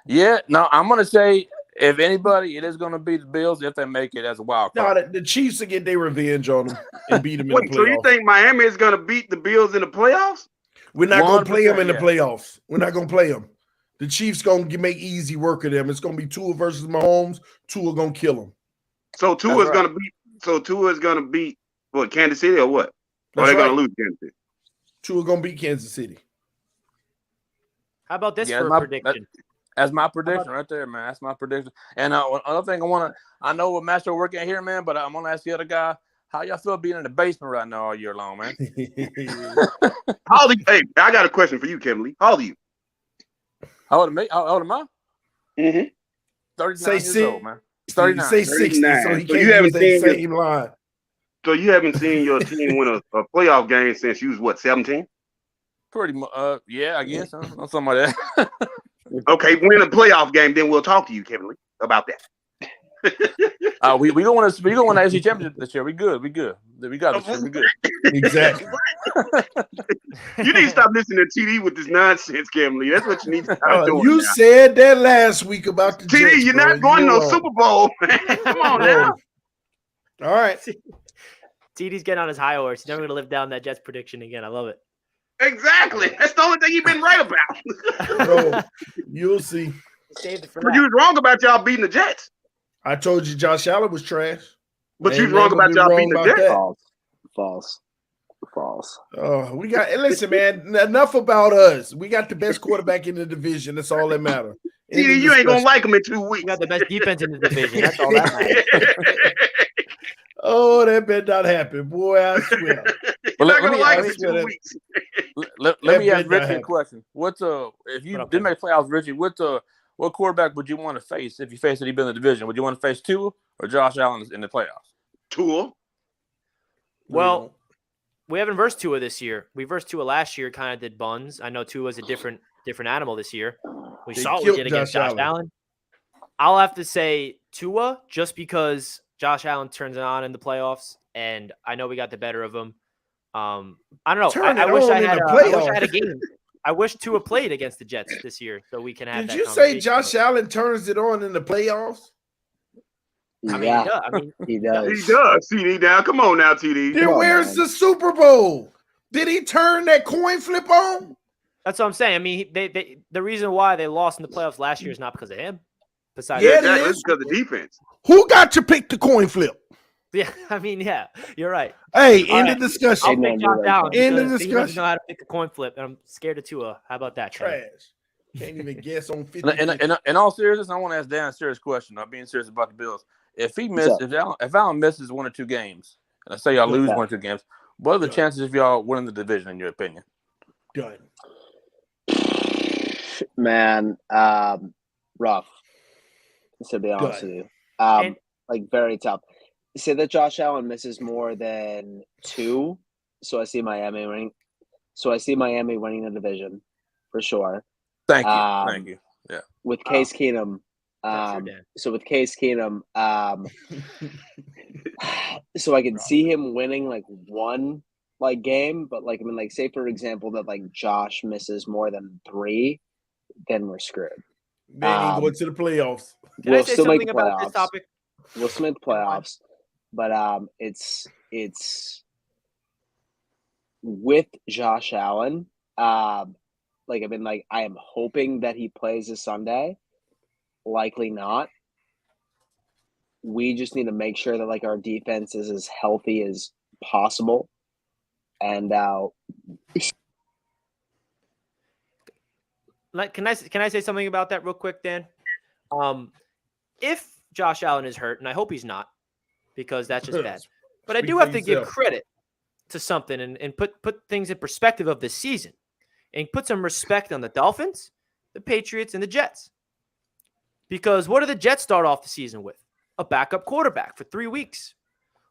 Yeah, no, I'm gonna say if anybody, it is gonna be the Bills if they make it as a wild card. No, the Chiefs will get their revenge on them and beat them in Wait, the playoffs. so you think Miami is gonna beat the Bills in the playoffs? We're not going to play them in the 100%, playoffs. We're not going to play them. The Chiefs going to make easy work of them. It's going to be Tua versus Mahomes. Tua going to kill them. So Tua is going to beat. So Tua is going to beat what? Kansas City or what? Or they going to lose Kansas City? Tua going to beat Kansas City. How about this for a prediction? That's my prediction right there, man. That's my prediction. And another thing I know what Master working here, man, but I'm going to ask the other guy. How y'all feel being in the basement right now all year long, man? How old are you? Hey, I got a question for you, Kevin Lee. How old are you? How old am I? 39 years old, man. 39. Say 60, so he can't you haven't use that seen same line. So you haven't seen your team win a playoff game since you was what, 17? Pretty much. Yeah, I guess something like that. Okay, win a playoff game, then we'll talk to you, Kevin Lee, about that. We going to AFC Championship this year. We good. We got this year. We good. Exactly. You need to stop listening to TD with this nonsense, Kevin Lee. That's what you need to stop doing. You said that last week about the TD. Jets, You're bro. not going to no Super Bowl, man. Come on now. All right. TD's getting on his high horse. He's never going to live down that Jets prediction again. I love it. Exactly. That's the only thing you've been right about. Bro, you'll see. Saved it for But you was wrong about y'all beating the Jets. I told you Josh Allen was trash. But you was Ain't wrong never about been y'all wrong beating the about Jets. that. False. Oh, we got. Listen, man. Enough about us. We got the best quarterback in the division. That's all that matters. TD, you ain't gonna like him in 2 weeks. We got the best defense in the division. That's all that matters. Oh, that better not happen, boy. I swear. Well, You're not let gonna me like ask, him in 2 weeks. let That me ask better not Richie a happen. question. If you didn't make playoffs, Richie? What quarterback would you want to face if you face anybody in the division? Would you want to face Tua or Josh Allen in the playoffs? Tua. Well, we haven't versed Tua this year. We versed Tua last year, kind of did buns. I know Tua was a different animal this year. We They saw what we killed did against Josh Josh Allen. Allen. I'll have to say Tua just because Josh Allen turns it on in the playoffs, and I know we got the better of him. I don't know. Turn I it wish on I in had the I wish I playoffs. had a game. I wish Tua played against the Jets this year so we can have Did that you say conversation. Josh Allen turns it on in the playoffs? I mean, he does. He does. TD now. Come on now, TD. Then where's the Super Bowl? Did he turn that coin flip on? That's what I'm saying. I mean, they the reason why they lost in the playoffs last year is not because of him. Besides, Yeah, it Exactly. is. It's because of defense. Who got to pick the coin flip? Yeah, I mean, yeah, you're right. Hey, All end right, of discussion. I'll pick Josh Allen End of because he doesn't discussion. know how to pick a coin flip, and I'm scared of Tua. How about that, Kevin? Trash. Can't even guess on 50. In all seriousness, I want to ask Dan a serious question. I'm being serious about the Bills. If Allen misses 1 or 2 games, and I say y'all lose 1 or 2 games, what are the chances of y'all winning the division, in your opinion? Done. Man, rough. To be honest with you, like very tough. Say that Josh Allen misses more than 2, so I see Miami winning. So I see Miami winning the division for sure. Thank you. Yeah. With Case Keenum. So with Case Keenum, so I can see him winning like 1 game, but like I mean, like say for example that like Josh misses more than 3, then we're screwed. Then he go to the playoffs. Can I say something about this topic? We'll still make playoffs, but it's with Josh Allen. Like I mean, like I am hoping that he plays this Sunday. Likely not. We just need to make sure that like our defense is as healthy as possible, and Like, can I say something about that real quick, Dan? If Josh Allen is hurt, and I hope he's not, because that's just bad. But I do have to give credit to something and put things in perspective of this season, and put some respect on the Dolphins, the Patriots, and the Jets. Because what do the Jets start off the season with? A backup quarterback for 3 weeks.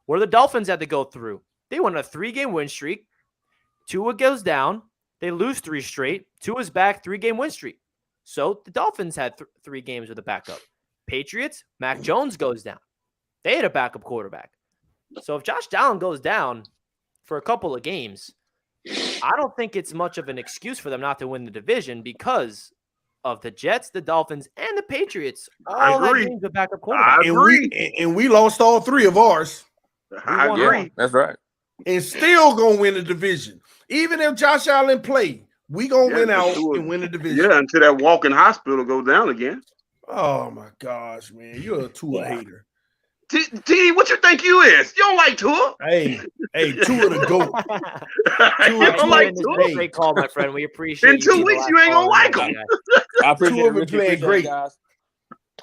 What do the Dolphins had to go through? They went on a 3-game win streak. Tua goes down. They lose 3 straight. Tua's back, 3-game win streak. So the Dolphins had 3 games with a backup. Patriots, Mac Jones goes down. They had a backup quarterback. So if Josh Allen goes down for a couple of games, I don't think it's much of an excuse for them not to win the division because of the Jets, the Dolphins, and the Patriots. All had games with backup quarterback. And we lost all 3 of ours. I agree. That's right. And still gonna win the division. Even if Josh Allen play, we gonna win out and win the division. Yeah, until that walking hospital goes down again. Oh my gosh, man, you're a Tua hater. T, what you think you is? You don't like Tua? Hey, Tua the GOAT. You don't like Tua? Great call, my friend. We appreciate In 2 weeks, you ain't gonna like him. I appreciate Tua it, been Richie. playing Appreciate it, great. guys.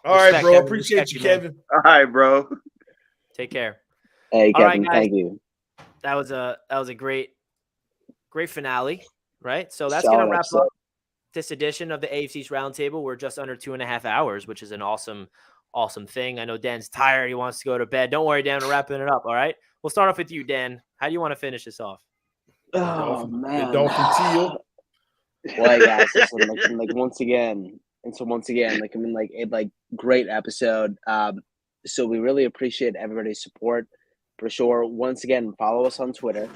All right, Respect, bro. Kevin. Appreciate Respect you, you, man. Kevin. All right, bro. Take care. Hey, All right, Kevin, guys. thank you. That was a great finale, right? So that's Solid going to wrap episode. up this edition of the AFC East Roundtable. We're just under 2.5 hours, which is an awesome thing. I know Dan's tired. He wants to go to bed. Don't worry, Dan. We're wrapping it up. All right. We'll start off with you, Dan. How do you want to finish this off? Oh man, The Dolphin teal. Well, guys, listen, like once again, like I mean, like great episode. So we really appreciate everybody's support for sure. Once again, follow us on Twitter.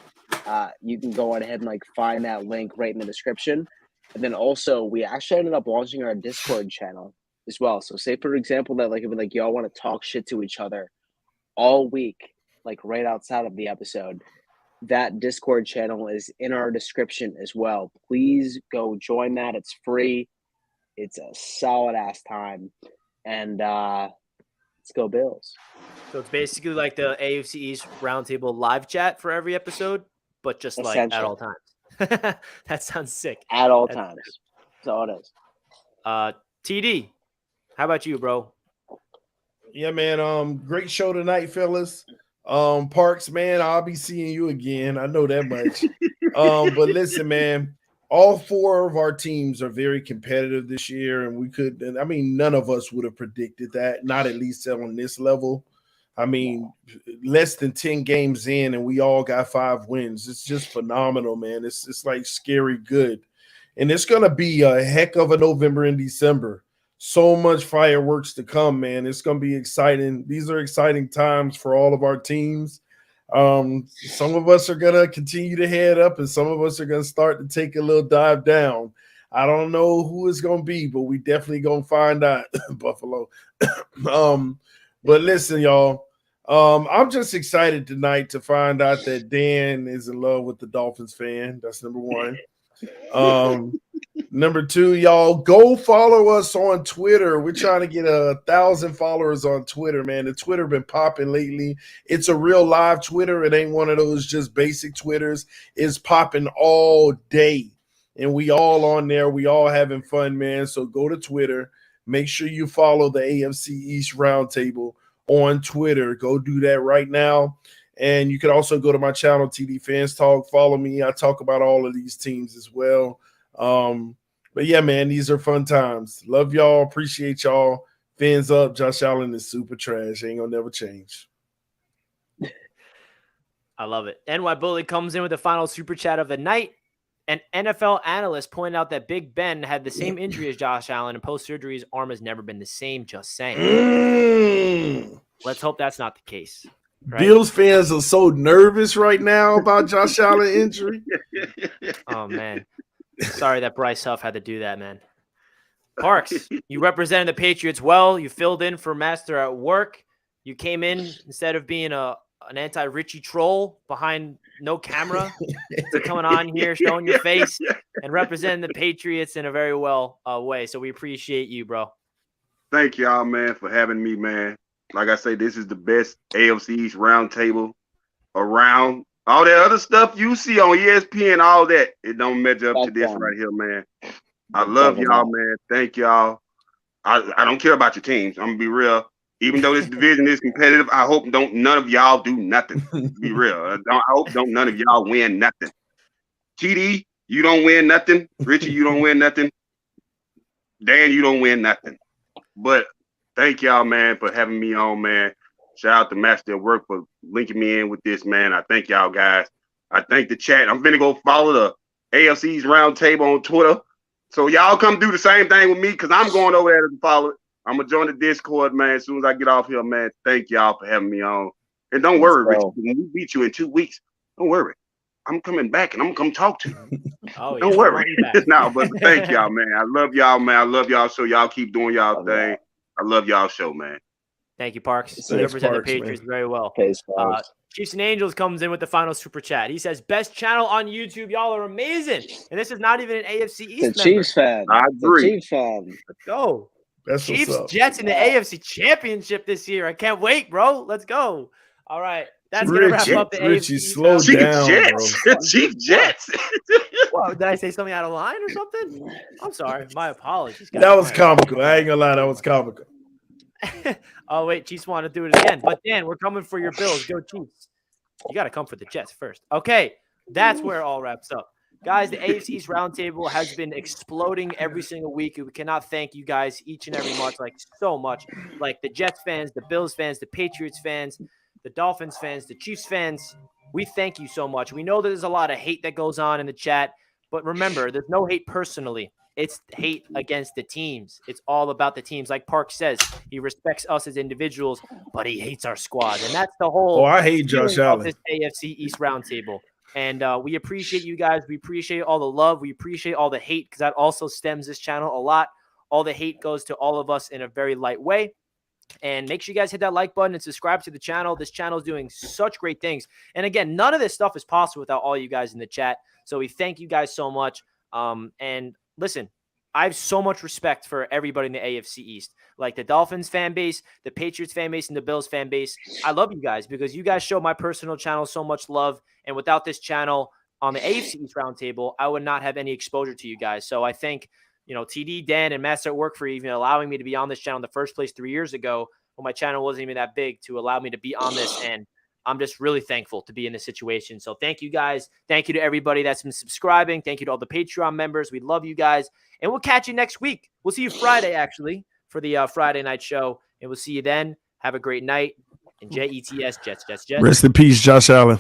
You can go on ahead and like find that link right in the description. And then also, we actually ended up launching our Discord channel as well. So say for example that like y'all want to talk shit to each other all week, like right outside of the episode. that Discord channel is in our description as well. Please go join that. It's free. It's a solid ass time. And let's go Bills. So it's basically like the AFC East Roundtable live chat for every episode, but just like at all times. That sounds sick. At all times. That's all it is. TD, how about you, bro? Yeah, man. Great show tonight, fellas. Parks, man, I'll be seeing you again. I know that much. But listen, man, all four of our teams are very competitive this year, and none of us would have predicted that, not at least on this level. I mean, less than 10 games in, and we all got 5 wins. It's just phenomenal, man. It's like scary good. And it's going to be a heck of a November and December. So much fireworks to come, man. It's going to be exciting. These are exciting times for all of our teams. Some of us are going to continue to head up, and some of us are going to start to take a little dive down. I don't know who it's going to be, but we definitely going to find out. Buffalo. But listen, y'all. I'm just excited tonight to find out that Dan is in love with the Dolphins fan. That's number one. Number 2, y'all, go follow us on Twitter. We're trying to get 1,000 followers on Twitter, man. The Twitter been popping lately. It's a real live Twitter. It ain't one of those just basic Twitters. It's popping all day, and we all on there. We all having fun, man. So go to Twitter. Make sure you follow the AFC East Roundtable on Twitter. Go do that right now. And you can also go to my channel, TD Fans Talk. Follow me. I talk about all of these teams as well. But yeah, man, these are fun times. Love y'all. Appreciate y'all. Fans up. Josh Allen is super trash. Ain't gonna never change. I love it. NY Bully comes in with the final super chat of the night. An NFL analyst pointed out that Big Ben had the same injury as Josh Allen, and post-surgery his arm has never been the same. Just saying. Let's hope that's not the case. Right? Bills fans are so nervous right now about Josh Allen injury. Oh, man. Sorry that Bryce Huff had to do that, man. Parks, you represented the Patriots well. You filled in for Master at work. You came in instead of being an anti-Richie troll behind no camera to coming on here, showing your face, and representing the Patriots in a very well way. So we appreciate you, bro. Thank y'all, man, for having me, man. Like I say, this is the best AFC East Roundtable around. All that other stuff you see on ESPN, all that, it don't measure up to this right here, man. I love y'all, man. Thank y'all. I don't care about your teams. I'm going to be real. Even though this division is competitive, I hope none of y'all do nothing. Be real. I hope none of y'all win nothing. TD, you don't win nothing. Richie, you don't win nothing. Dan, you don't win nothing. But thank y'all, man, for having me on, man. Shout out to Master at Work for linking me in with this, man. I thank y'all guys. I thank the chat. I'm finna go follow the AFC's Roundtable on Twitter. So y'all come do the same thing with me because I'm going over there to follow it. I'm going to join the Discord, man, as soon as I get off here, man. Thank y'all for having me on. And don't worry, Rich. When we beat you in 2 weeks, don't worry. I'm coming back and I'm going to come talk to you. Oh, don't worry. No, but thank y'all, man. I love y'all, man. I love y'all show. Y'all keep doing y'all thing. I love y'all show, man. Thank you, Parks. You represent the Patriots very well. Chiefs and Angels comes in with the final super chat. He says, best channel on YouTube. Y'all are amazing. And this is not even an AFC East The Chiefs fan. I agree. Chiefs fan. Let's go. That's Chiefs Jets in the AFC Championship this year. I can't wait, bro. Let's go. All right. That's going to wrap up the Richie, AFC. slow down, bro. Chief Jets. Well, did I say something out of line or something? I'm sorry. My apologies, guys. That was comical. I ain't gonna lie, that was comical. Oh, wait. Chiefs want to do it again. But Dan, we're coming for your Bills. Go Chiefs. You got to come for the Jets first. Okay. That's where it all wraps up. Guys, the AFC East Roundtable has been exploding every single week. We cannot thank you guys each and every month, like so much. Like the Jets fans, the Bills fans, the Patriots fans, the Dolphins fans, the Chiefs fans. We thank you so much. We know there's a lot of hate that goes on in the chat, but remember, there's no hate personally. It's hate against the teams. It's all about the teams. Like Park says, he respects us as individuals, but he hates our squad. And that's the whole I hate Josh Allen. this AFC East Roundtable. And we appreciate you guys. We appreciate all the love. We appreciate all the hate because that also stems this channel a lot. All the hate goes to all of us in a very light way. And make sure you guys hit that like button and subscribe to the channel. This channel is doing such great things. And again, none of this stuff is possible without all you guys in the chat. So we thank you guys so much. And listen, I have so much respect for everybody in the AFC East, like the Dolphins fan base, the Patriots fan base, and the Bills fan base. I love you guys because you guys show my personal channel so much love. And without this channel on the AFC East Roundtable, I would not have any exposure to you guys. So I thank, TD, Dan, and Master at Work for even allowing me to be on this channel in the first place 3 years ago when my channel wasn't even that big to allow me to be on this. And I'm just really thankful to be in this situation. So thank you guys. Thank you to everybody that's been subscribing. Thank you to all the Patreon members. We love you guys. And we'll catch you next week. We'll see you Friday, actually, for the Friday night show. And we'll see you then. Have a great night. And Jets, Jets, Jets, Jets. Rest in peace, Josh Allen.